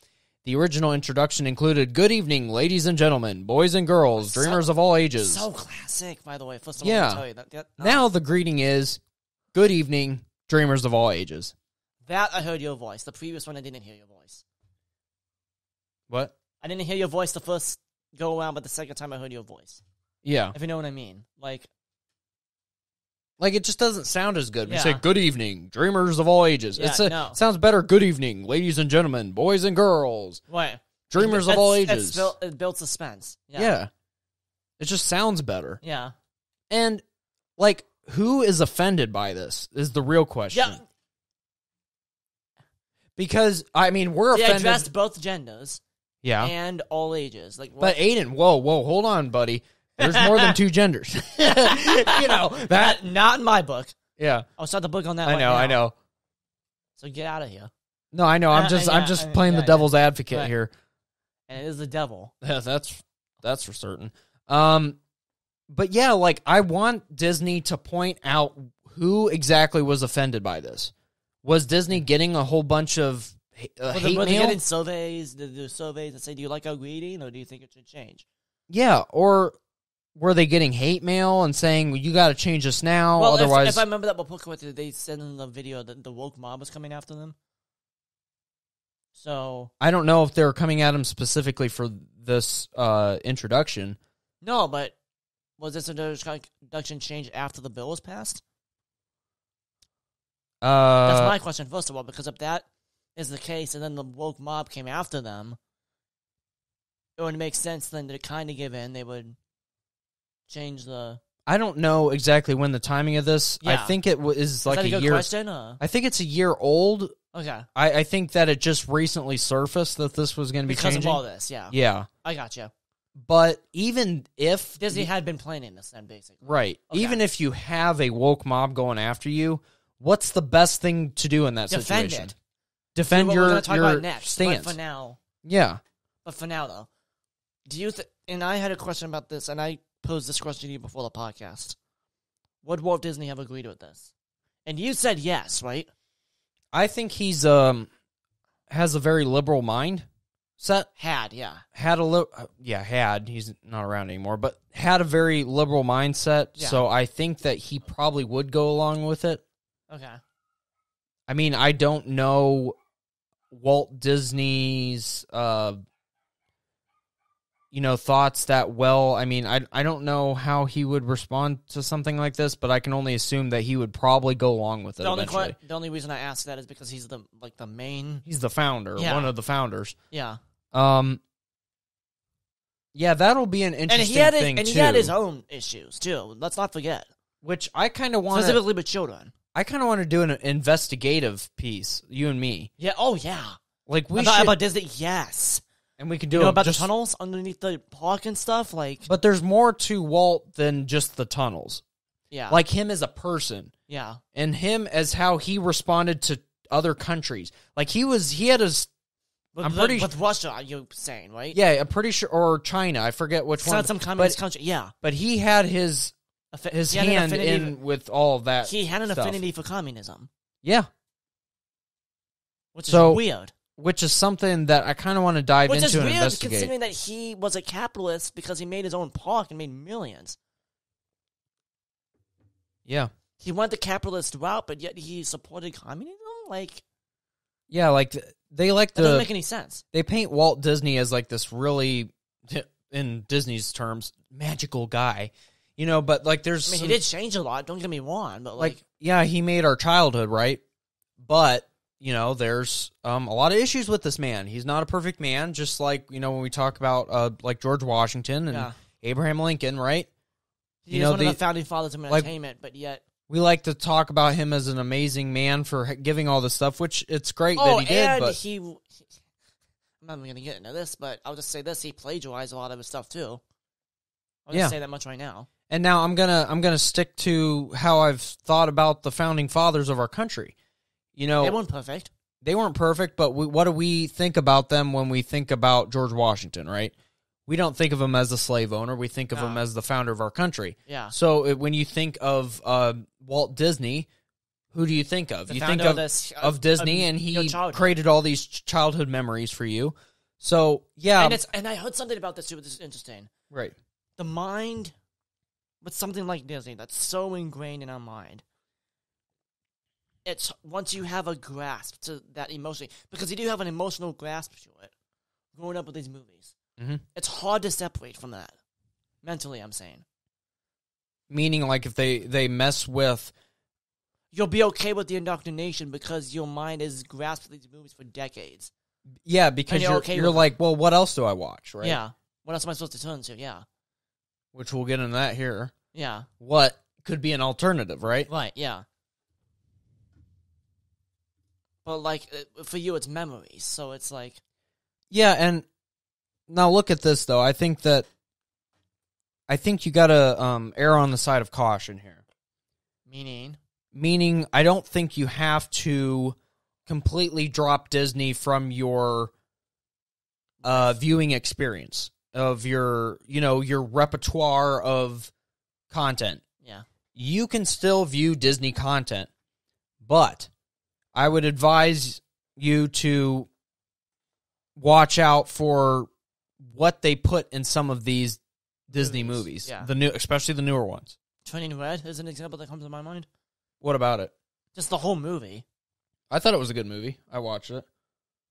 The original introduction included, "Good evening, ladies and gentlemen, boys and girls, dreamers of all ages." So classic, by the way. First of all, I'll tell you that. Now the greeting is, "Good evening, dreamers of all ages." That I heard your voice. The previous one, I didn't hear your voice. What? I didn't hear your voice the first go around, but the second time I heard your voice. Yeah. If you know what I mean. Like it just doesn't sound as good. We say, "Good evening, dreamers of all ages." Yeah, it sounds better, "Good evening, ladies and gentlemen, boys and girls, right. dreamers of all ages." It builds suspense. Yeah. It just sounds better. Yeah. And, who is offended by this is the real question. Yeah. Because, we're offended. They addressed both genders. Yeah. And all ages. But Aiden, whoa, hold on, buddy. There's more than two genders. That not in my book. Yeah. I'll start the book on that. I know. So get out of here. No, I know. I'm just playing the devil's advocate here. And it is the devil. Yeah, that's for certain. But yeah, I want Disney to point out who exactly was offended by this. Was Disney getting a whole bunch of hate were mail? they getting surveys? The surveys that say, "Do you like our greeting, or do you think it should change?" Yeah, or were they getting hate mail and saying, well, you got to change this now, well, otherwise... If I remember that book correctly, they said in the video that the woke mob was coming after them. So... I don't know if they were coming at him specifically for this introduction. No, but was this introduction changed after the bill was passed? That's my question, first of all, because if that is the case and then the woke mob came after them, it would make sense then to kind of give in. They would change the... I don't know exactly when the timing of this. Yeah. I think it is like a year. Good question? I think it's a year old. Okay. I think that it just recently surfaced that this was going to be because changing. of all this. Yeah. Yeah. I gotcha. But even if Disney had been planning this, then basically, right? Okay. Even if you have a woke mob going after you, what's the best thing to do in that Defend situation? it. Defend we're your gonna talk about next, stance. But for now, yeah. But for now, though, do you? And I had a question about this, and I posed this question to you before the podcast. Would Walt Disney have agreed with this? And you said yes, right? I think he's has a very liberal mind set. Had he's not around anymore, but had a very liberal mindset. Yeah. So I think that he probably would go along with it. Okay. I mean, I don't know Walt Disney's thoughts that well. I mean, I don't know how he would respond to something like this, but I can only assume that he would probably go along with it eventually. The only reason I ask that is because he's the main... He's the founder, one of the founders. Yeah. Yeah, that'll be an interesting thing, and he had his own issues, too. Let's not forget. Which I kind of want to... Specifically with children. I kind of want to do an investigative piece, you and me. Yeah, oh, yeah. Like, about Disney, yes. And we can do about the tunnels underneath the park and stuff, like... But there's more to Walt than just the tunnels. Yeah. Like him as a person. Yeah. And him as how he responded to other countries. Like he had his... With Russia, you're saying, right? Yeah, I'm pretty sure... Or China, I forget which one. It's not some communist country, yeah. But he had his hand in with all of that He had an stuff. affinity for communism. Yeah. Which is weird. Which is something that I kind of want to dive into and investigate. Considering that he was a capitalist because he made his own park and made millions. Yeah. He went the capitalist route, but yet he supported communism? Yeah, like, they like that doesn't make any sense. They paint Walt Disney as, like, this really, in Disney's terms, magical guy. But, like, there's... he did change a lot, don't get me wrong, but, yeah, he made our childhood, right? But... there's a lot of issues with this man. He's not a perfect man, just like, when we talk about, like, George Washington and Abraham Lincoln, right? He's one of the founding fathers of entertainment, but yet... We like to talk about him as an amazing man for giving all this stuff, which it's great that he did, but... I'm not even going to get into this, but I'll just say this. He plagiarized a lot of his stuff, too. I'll just say that much right now. And now I'm gonna stick to how I've thought about the founding fathers of our country. They weren't perfect. They weren't perfect, but what do we think about them when we think about George Washington, right? We don't think of him as a slave owner. We think of him as the founder of our country. Yeah. So when you think of Walt Disney, who do you think of? You think of Disney, and he created all these childhood memories for you. So, yeah. And I heard something about this, too. This is interesting. Right. The mind, with something like Disney, that's so ingrained in our mind, it's once you have a grasp to that emotion, because you do have an emotional grasp to it, growing up with these movies. Mm-hmm. It's hard to separate from that. Mentally, I'm saying. Meaning, like, if they mess with... You'll be okay with the indoctrination because your mind has grasped these movies for decades. Yeah, because you're like, well, what else do I watch, right? Yeah. What else am I supposed to turn to? Yeah. Which we'll get into that here. Yeah. What could be an alternative, right? Right, yeah. But, like, for you, it's memories, so it's like... Yeah, and now look at this, though. I think you gotta err on the side of caution here. Meaning, I don't think you have to completely drop Disney from your viewing experience of your repertoire of content. Yeah. You can still view Disney content, but I would advise you to watch out for what they put in some of these Disney movies. Yeah. Especially the newer ones. Turning Red is an example that comes to my mind. What about it? Just the whole movie. I thought it was a good movie. I watched it.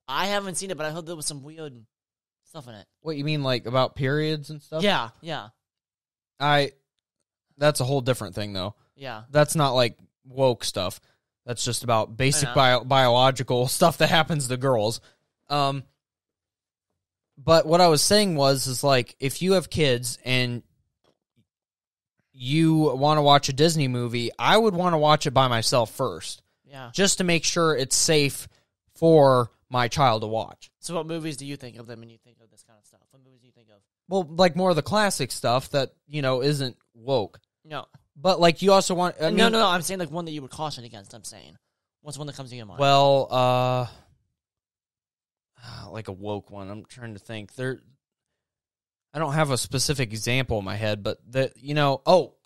I haven't seen it, but I heard there was some weird stuff in it. What, you mean like about periods and stuff? Yeah. That's a whole different thing, though. Yeah. That's not like woke stuff. That's just about basic biological stuff that happens to girls. But what I was saying is like, if you have kids and you want to watch a Disney movie, I would want to watch it by myself first. Yeah. Just to make sure it's safe for my child to watch. So what movies do you think of them when you think of this kind of stuff? What movies do you think of? Well, like more of the classic stuff that, isn't woke. No. But like you also want... No, I'm saying like one that you would caution against, I'm saying. What's one that comes to your mind? Well, like a woke one. I'm trying to think. I don't have a specific example in my head, but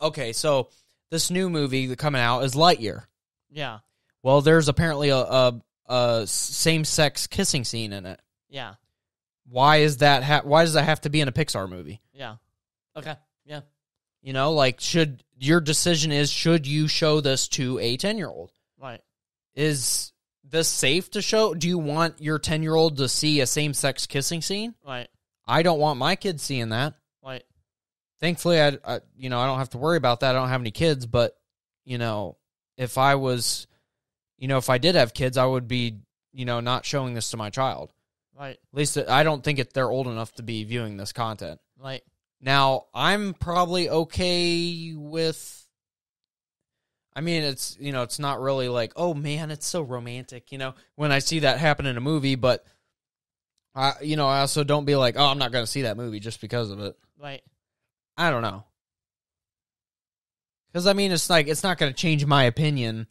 okay, so this new movie that's coming out is Lightyear. Yeah. Well, there's apparently a same-sex kissing scene in it. Yeah. Why is that? Why does that have to be in a Pixar movie? Yeah. Okay. Yeah. Should your decision is should you show this to a 10-year-old? Right. Is this safe to show? Do you want your 10-year-old to see a same-sex kissing scene? Right. I don't want my kids seeing that. Right. Thankfully, I don't have to worry about that. I don't have any kids, but if I was, if I did have kids, I would be, not showing this to my child. Right. At least I don't think they're old enough to be viewing this content. Right. Now, I'm probably okay with, it's, it's not really like, oh man, it's so romantic, when I see that happen in a movie, but I also don't be like, oh, I'm not going to see that movie just because of it. Right. I don't know. Because, it's like, it's not going to change my opinion.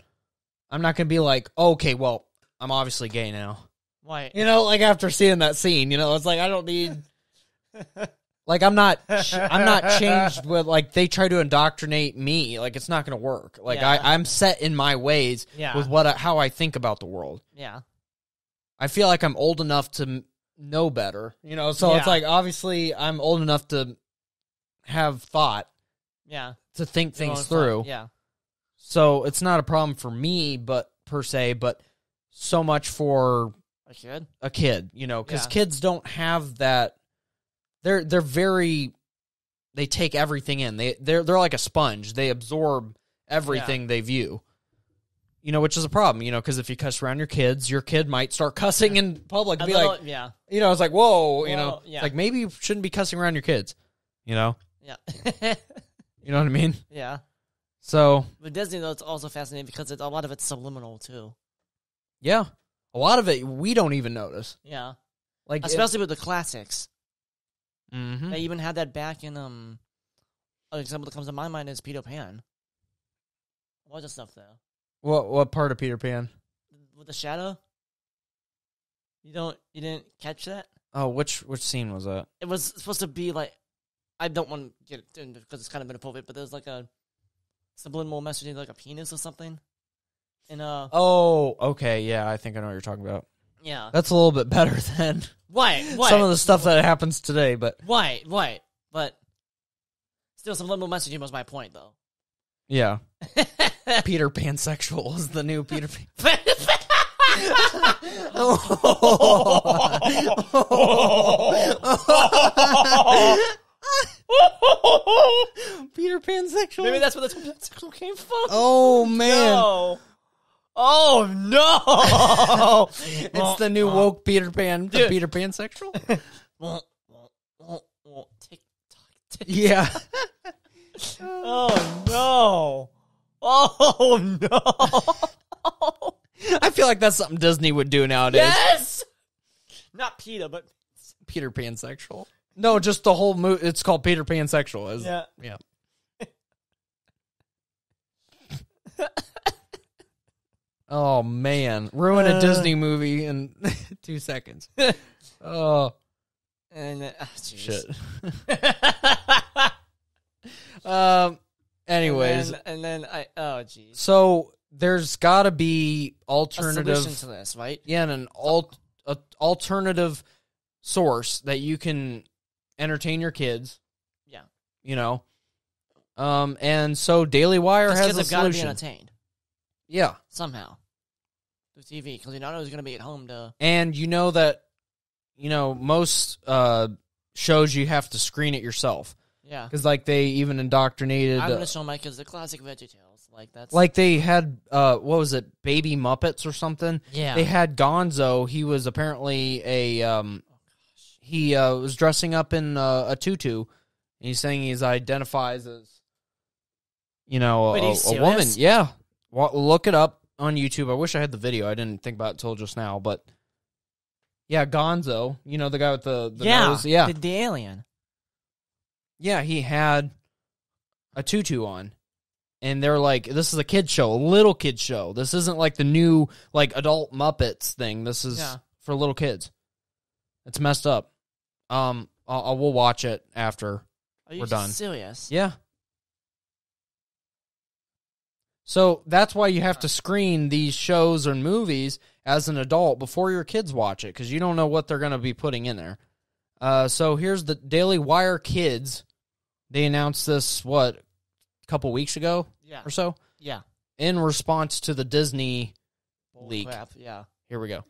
I'm not going to be like, oh, okay, well, I'm obviously gay now. Right. Like after seeing that scene, it's like, I don't need, like, I'm not changed with, like, they try to indoctrinate me. Like, it's not going to work. Like, yeah. I'm set in my ways with how I think about the world. Yeah. I feel like I'm old enough to know better, so it's like, obviously I'm old enough to have thought, to think things through. Yeah. So it's not a problem for me, but so much for a kid, because kids don't have that. They take everything in. They're like a sponge. They absorb everything they view. Which is a problem, because if you cuss around your kids, your kid might start cussing in public and be like, it's like, whoa, it's like maybe you shouldn't be cussing around your kids, Yeah. You know what I mean? Yeah. So. But Disney, though, it's also fascinating because a lot of it's subliminal, too. Yeah. A lot of it we don't even notice. Yeah. Like especially with the classics. Mm-hmm. They even had that back in, an example that comes to my mind is Peter Pan. What the stuff there? What part of Peter Pan? With the shadow? You didn't catch that? Oh, which scene was that? It was supposed to be like, I don't want to get it in because it's kind of inappropriate, but there's like a subliminal messaging, like a penis or something. And oh, okay, yeah, I think I know what you're talking about. Yeah, that's a little bit better than some of the stuff that happens today. But right, but still, subliminal messaging was my point, though. Yeah. Peter Pansexual is the new Peter Pan. Peter Pansexual? Maybe that's where the pansexual came from. Oh, man. No. Oh, no. It's the new woke Peter Pan, the Peter Pansexual? TikTok. Yeah. Oh, no. Oh, no. I feel like that's something Disney would do nowadays. Yes! Not Peter, but... Peter Pansexual. No, just the whole movie. It's called Peter Pansexual. Yeah. Oh, man. Ruin a Disney movie in 2 seconds. Oh. And shit. Anyways. And then oh, geez. So, there's got to be alternative a solution to this, right? Yeah, and an alternative source that you can entertain your kids. Yeah, and so Daily Wire has a solution. Kids have got to be entertained. Yeah, somehow through TV, because you're not always going to be at home to. And that, most shows you have to screen it yourself. Yeah, because they even indoctrinated. I'm going to show my kids the classic VeggieTales. That's they had what was it, Baby Muppets or something? Yeah, they had Gonzo. He was apparently he was dressing up in a tutu. And he's saying he identifies as a woman. Yeah, look it up on YouTube. I wish I had the video. I didn't think about it until just now, but yeah, Gonzo. The guy with the nose. Yeah, the alien. Yeah, he had a tutu on. And they're like, this is a kid show, a little kid show. This isn't like the new adult Muppets thing. This is for little kids. It's messed up. We'll watch it after we're done. Serious? Yeah. So that's why you have to screen these shows or movies as an adult before your kids watch it, because you don't know what they're going to be putting in there. So here's the Daily Wire Kids. They announced this, a couple weeks ago or so? Yeah. In response to the Disney leak. Crap. Yeah. Here we go.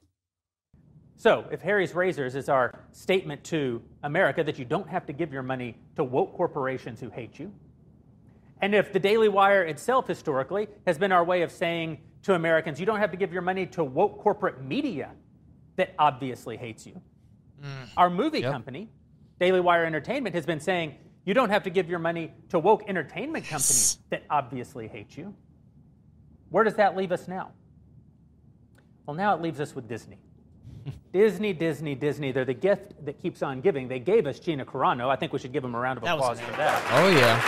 So, if Harry's Razors is our statement to America that you don't have to give your money to woke corporations who hate you, and if the Daily Wire itself historically has been our way of saying to Americans, you don't have to give your money to woke corporate media that obviously hates you, our movie company, Daily Wire Entertainment, has been saying, you don't have to give your money to woke entertainment companies that obviously hate you. Where does that leave us now? Well, now it leaves us with Disney. Disney. They're the gift that keeps on giving. They gave us Gina Carano. I think we should give them a round of applause for that. Oh, yeah.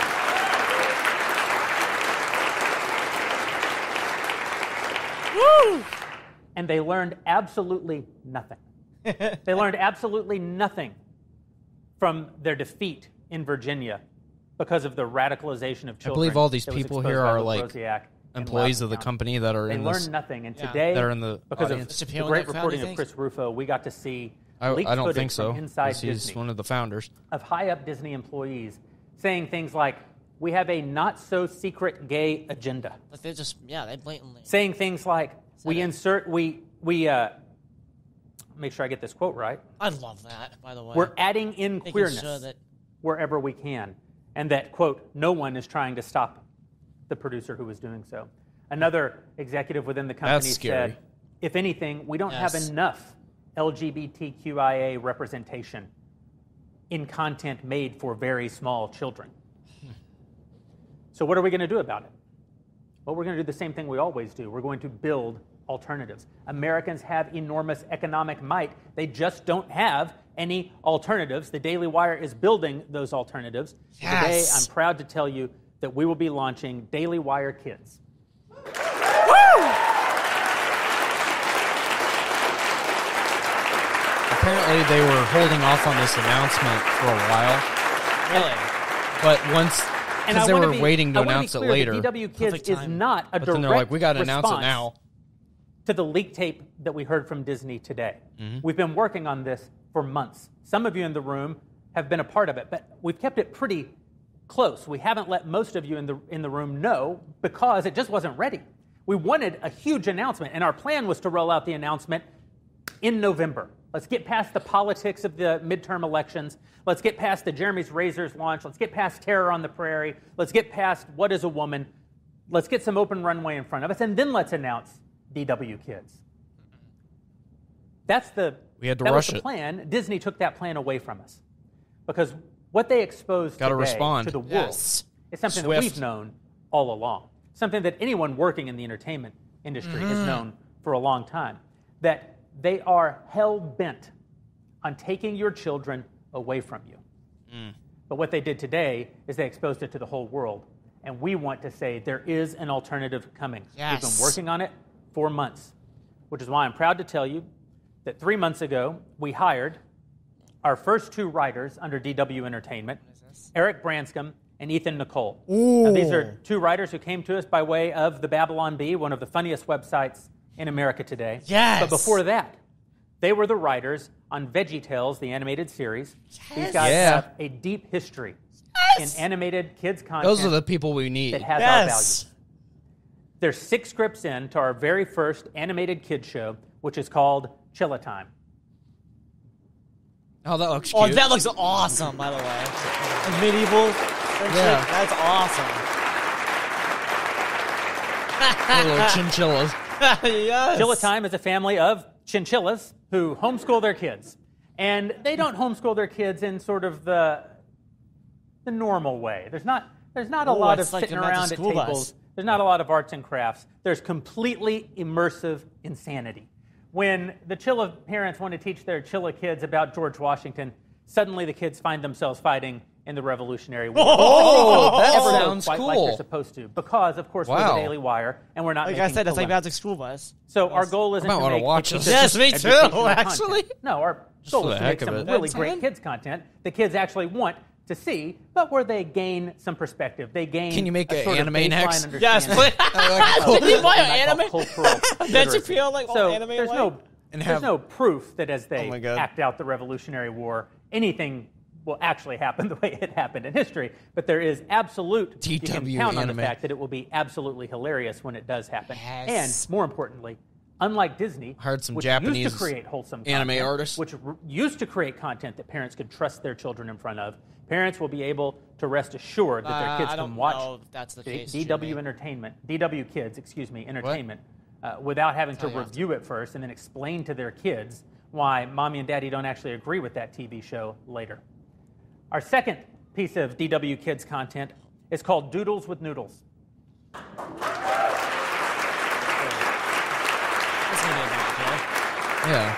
Woo! And they learned absolutely nothing. They learned absolutely nothing from their defeat in Virginia because of the radicalization of children. I believe all these people here are employees of the company that are in this. They learned nothing, and today, that are in the because audience. of the great reporting of Chris Rufo, we got to see leaked I don't footage think so. from inside He's Disney one of the founders of high-up Disney employees saying things like, "We have a not-so-secret gay agenda." But they blatantly saying things like, make sure I get this quote right. I love that, by the way. We're adding in queerness wherever we can, and that, quote, no one is trying to stop the producer who was doing so. Another executive within the company said, if anything, we don't have enough LGBTQIA representation in content made for very small children. So what are we going to do about it? Well, we're going to do the same thing we always do. We're going to build alternatives. Americans have enormous economic might. They just don't have any alternatives. The Daily Wire is building those alternatives. Yes. Today, I'm proud to tell you that we will be launching Daily Wire Kids. Apparently, they were holding off on this announcement for a while. Really? But once, because they were waiting to announce it later. DW Kids is not a direct then they're like, we got to announce it now. To the leak tape that we heard from Disney today. We've been working on this for months. Some of you in the room have been a part of it, but we've kept it pretty close. We haven't let most of you in the room know because it just wasn't ready. We wanted a huge announcement, and our plan was to roll out the announcement in November. Let's get past the politics of the midterm elections. Let's get past the Jeremy's Razors launch. Let's get past Terror on the Prairie. Let's get past What is a Woman. Let's get some open runway in front of us, and then let's announce DW Kids. We had to rush it. Plan. Disney took that plan away from us because what they exposed today to the world is something that we've known all along, something that anyone working in the entertainment industry has known for a long time, that they are hell-bent on taking your children away from you. But what they did today is they exposed it to the whole world, and we want to say there is an alternative coming. Yes. We've been working on it for months, which is why I'm proud to tell you that 3 months ago, we hired our first 2 writers under DW Entertainment, Eric Branscombe and Ethan Nicole. Now, these are two writers who came to us by way of the Babylon Bee, one of the funniest websites in America today. Yes. But before that, they were the writers on VeggieTales, the animated series. Yes. These guys have a deep history in animated kids content. Those are the people we need. That has our values. There's 6 scripts in to our very first animated kids show, which is called Chilla Time. Oh, that looks cute. Oh, that looks awesome, by the way. A medieval friendship. Yeah. That's awesome. Little chinchillas. Yes. Chilla Time is a family of chinchillas who homeschool their kids. And they don't homeschool their kids in sort of the normal way. There's not a lot of sitting around at tables. There's not a lot of arts and crafts. There's completely immersive insanity. When the Chilla parents want to teach their Chilla kids about George Washington, suddenly the kids find themselves fighting in the Revolutionary War. Oh, that sounds cool. Like they're supposed to, because of course we're the Daily Wire, and we're not. Like making I said, that's like Magic School Bus. So our goal isn't to make watch this. Yes, me too. Actually, no, our goal is to make some really great kids content the kids actually want to see, but where they gain some perspective. They gain. Can you make an anime next? Yes, please. Can you buy an anime? That you feel like so anime. There's no proof that as they act out the Revolutionary War, anything will actually happen the way it happened in history. But there is absolute. You can count on the fact that it will be absolutely hilarious when it does happen. Yes. And more importantly, unlike Disney, which Japanese used to create wholesome anime content, artists, which used to create content that parents could trust their children in front of, parents will be able to rest assured that their kids can watch DW Entertainment without having to review it first and then explain to their kids why mommy and daddy don't actually agree with that TV show later. Our second piece of DW Kids content is called Doodles with Noodles. Yeah.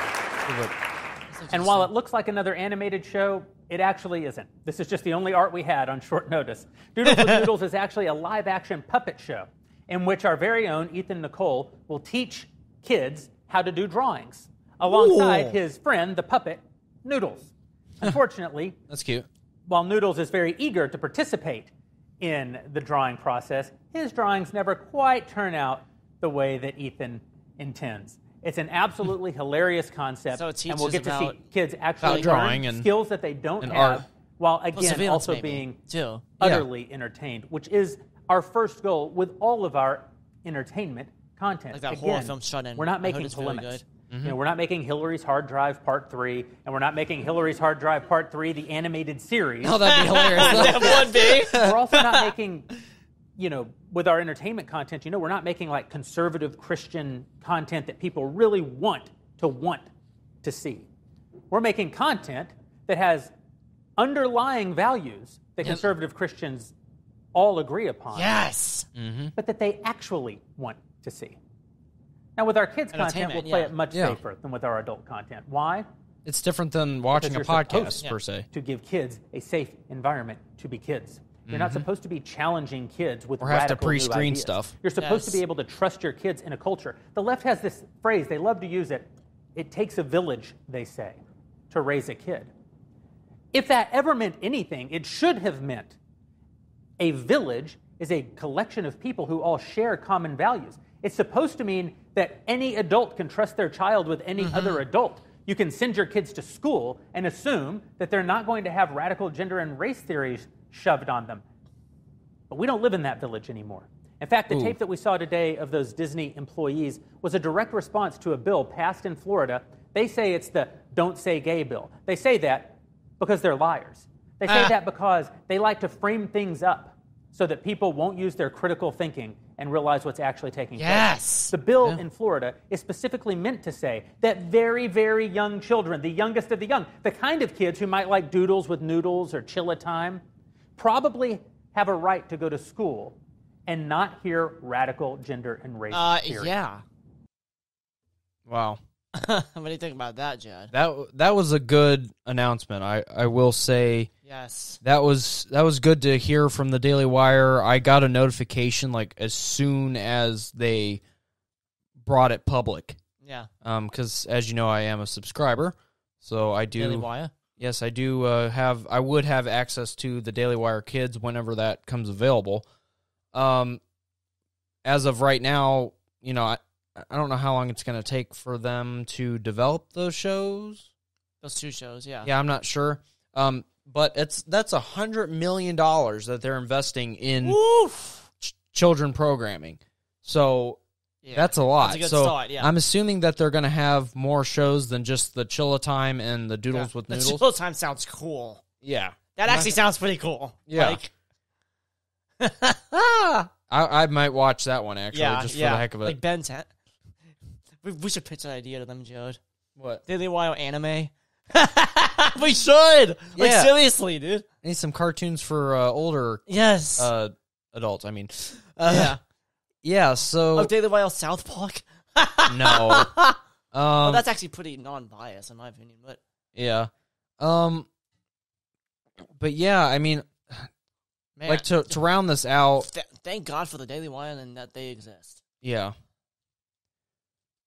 And while it looks like another animated show, it actually isn't. This is just the only art we had on short notice. Doodles with Noodles is actually a live-action puppet show in which our very own Ethan Nicole will teach kids how to do drawings alongside his friend, the puppet, Noodles. Unfortunately, that's cute. While Noodles is very eager to participate in the drawing process, his drawings never quite turn out the way that Ethan intends. It's an absolutely hilarious concept, so it and we'll get to see kids actually drawing learn skills that they don't have, art. while again also being utterly entertained, which is our first goal with all of our entertainment content. Like that again, horror film Shut In. We're not making polemics. Really we're not making Hillary's Hard Drive Part 3, and we're not making Hillary's Hard Drive Part 3, the animated series. Oh, that'd be hilarious. That would be. We're also not making, with our entertainment content, we're not making like conservative Christian content that people really want to see. We're making content that has underlying values that conservative Christians all agree upon. Yes. But that they actually want to see. Now, with our kids' content, we'll play it much safer than with our adult content. Why? It's different than watching a podcast, per se. To give kids a safe environment to be kids. You're not supposed to be challenging kids with radical have to pre-screen stuff. You're supposed to be able to trust your kids in a culture. The left has this phrase, they love to use it. It takes a village, they say, to raise a kid. If that ever meant anything, it should have meant a village is a collection of people who all share common values. It's supposed to mean that any adult can trust their child with any other adult. You can send your kids to school and assume that they're not going to have radical gender and race theories shoved on them. But we don't live in that village anymore. In fact, the tape that we saw today of those Disney employees was a direct response to a bill passed in Florida. They say it's the Don't Say Gay bill. They say that because they're liars. They say that because they like to frame things up so that people won't use their critical thinking and realize what's actually taking place. The bill in Florida is specifically meant to say that very, very young children, the youngest of the young, the kind of kids who might like Doodles with Noodles or Chilla Time, probably have a right to go to school and not hear radical gender and race theory. Yeah. Wow. What do you think about that, Jed? That was a good announcement. I will say. Yes. That was good to hear from the Daily Wire. I got a notification like as soon as they brought it public. Yeah. Because as you know, I am a subscriber, so I do. Daily Wire. Yes, I do I would have access to the Daily Wire Kids whenever that comes available. As of right now, I don't know how long it's going to take for them to develop those shows. Those 2 shows, yeah. Yeah, I'm not sure. But that's $100 million that they're investing in children programming. So that's a lot. That's a good so start, yeah. I'm assuming that they're going to have more shows than just the Chilla Time and the Doodles with Noodles. The Chilla Time sounds cool. Yeah. That actually sounds pretty cool. Yeah. I might watch that one, actually, just for the heck of it. Like Ben's we should pitch that idea to them, Jared. What? Daily Wire anime? We should! Like, seriously, dude. I need some cartoons for older adults, I mean. Yeah. Yeah, so... Of Daily Wire South Park? No. Well, that's actually pretty non-biased, in my opinion, but... Yeah. But yeah, I mean... Man, like, to round this out... Thank God for the Daily Wire and that they exist. Yeah.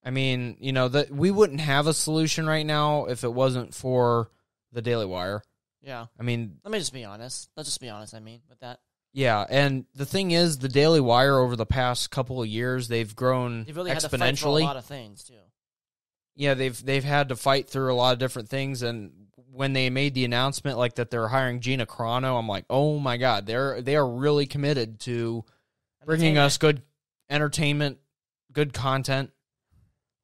I mean, that we wouldn't have a solution right now if it wasn't for the Daily Wire. Yeah. I mean... Let me just be honest. Let's just be honest, with that. Yeah, and the thing is, the Daily Wire over the past couple of years, they've grown They've really exponentially. had to fight for a lot of things, too. Yeah, they've had to fight through a lot of different things, and when they made the announcement like that they're hiring Gina Carano, I'm like, oh my God, they are really committed to bringing us good entertainment, good content.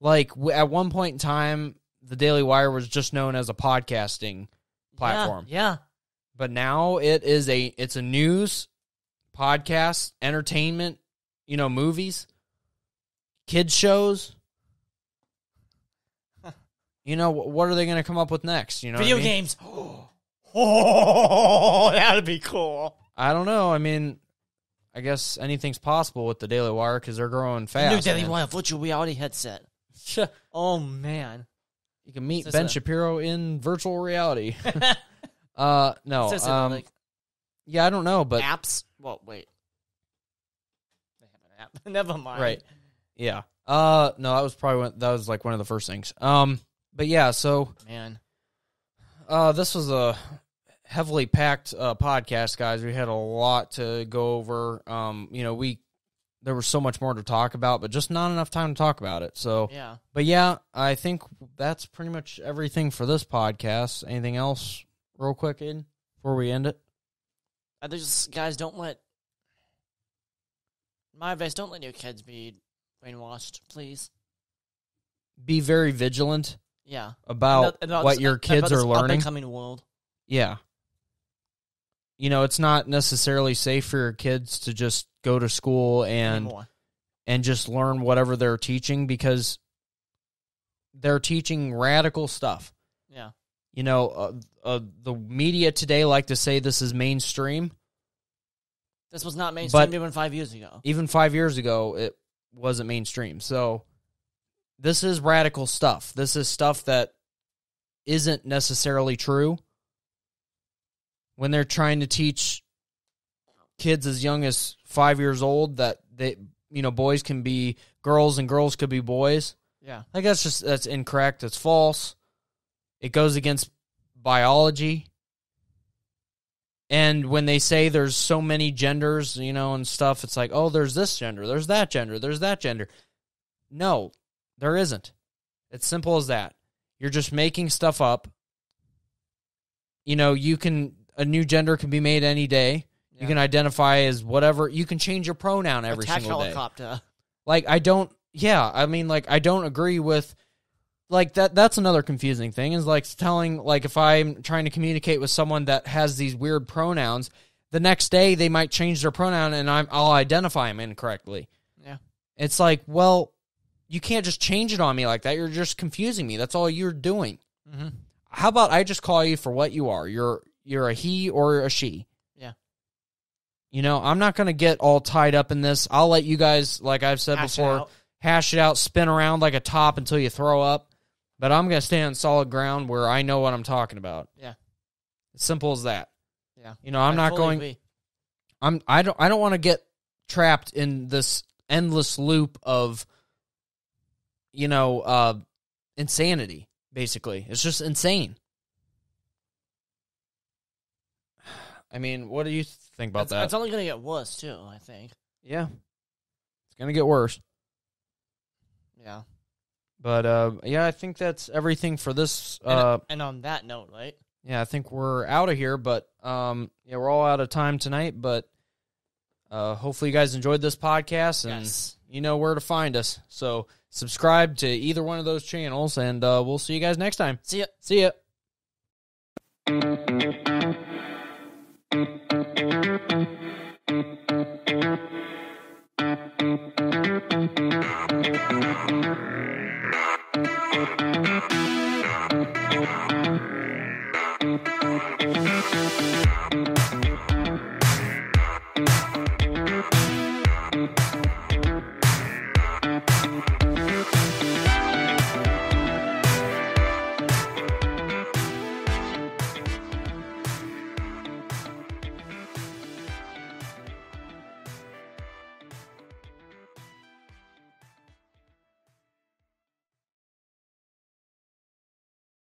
Like at one point in time, the Daily Wire was just known as a podcasting platform. Yeah. But now it's a news podcast, entertainment, movies, kids shows. What are they going to come up with next? Video games. Oh, that'd be cool. I don't know. I mean, I guess anything's possible with the Daily Wire because they're growing fast. New Daily Wire virtual reality headset. Oh, man. You can meet Ben Shapiro in virtual reality. No. Yeah, I don't know, but... Apps? Well, wait. They have an app. Never mind. Right. Yeah. No, that was probably one of the first things. But yeah, so... Man. This was a heavily packed podcast, guys. We had a lot to go over. There was so much more to talk about, but just not enough time to talk about it. So, yeah. But yeah, I think that's pretty much everything for this podcast. Anything else, real quick, Aiden, before we end it? Guys, my advice, don't let your kids be brainwashed, please. Be very vigilant. Yeah. About what your kids are learning. Up-and-coming world. Yeah. It's not necessarily safe for your kids to just go to school and just learn whatever they're teaching because they're teaching radical stuff. Yeah. The media today like to say this is mainstream. This was not mainstream even 5 years ago. Even 5 years ago, it wasn't mainstream. So this is radical stuff. This is stuff that isn't necessarily true. When they're trying to teach kids as young as 5 years old that boys can be girls and girls could be boys. Yeah. I think that's incorrect. It's false. It goes against biology. And when they say there's so many genders, and stuff, it's like, oh, there's this gender, there's that gender, there's that gender. No, there isn't. It's simple as that. You're just making stuff up. A new gender can be made any day. Yeah. You can identify as whatever. You can change your pronoun every single day. Helicopter. I don't agree with, that's another confusing thing, is telling, if I'm trying to communicate with someone that has these weird pronouns, the next day they might change their pronoun and I'll identify them incorrectly. Yeah. It's like, well, you can't just change it on me like that. You're just confusing me. That's all you're doing. Mm-hmm. How about I just call you for what you are? You're a he or a she. Yeah. I'm not going to get all tied up in this. I'll let you guys, like I've said before, hash it out, spin around like a top until you throw up. But I'm going to stay on solid ground where I know what I'm talking about. Yeah. It's simple as that. Yeah. I'm not going... Agree. I don't want to get trapped in this endless loop of, insanity, basically. It's just insane. I mean, what do you think about that? It's only going to get worse, too, I think. Yeah. It's going to get worse. Yeah. But, yeah, I think that's everything for this. And on that note, right? Yeah, I think we're out of here, but, yeah, we're all out of time tonight, but hopefully you guys enjoyed this podcast, and you know where to find us. So subscribe to either one of those channels, and we'll see you guys next time. See ya. See ya.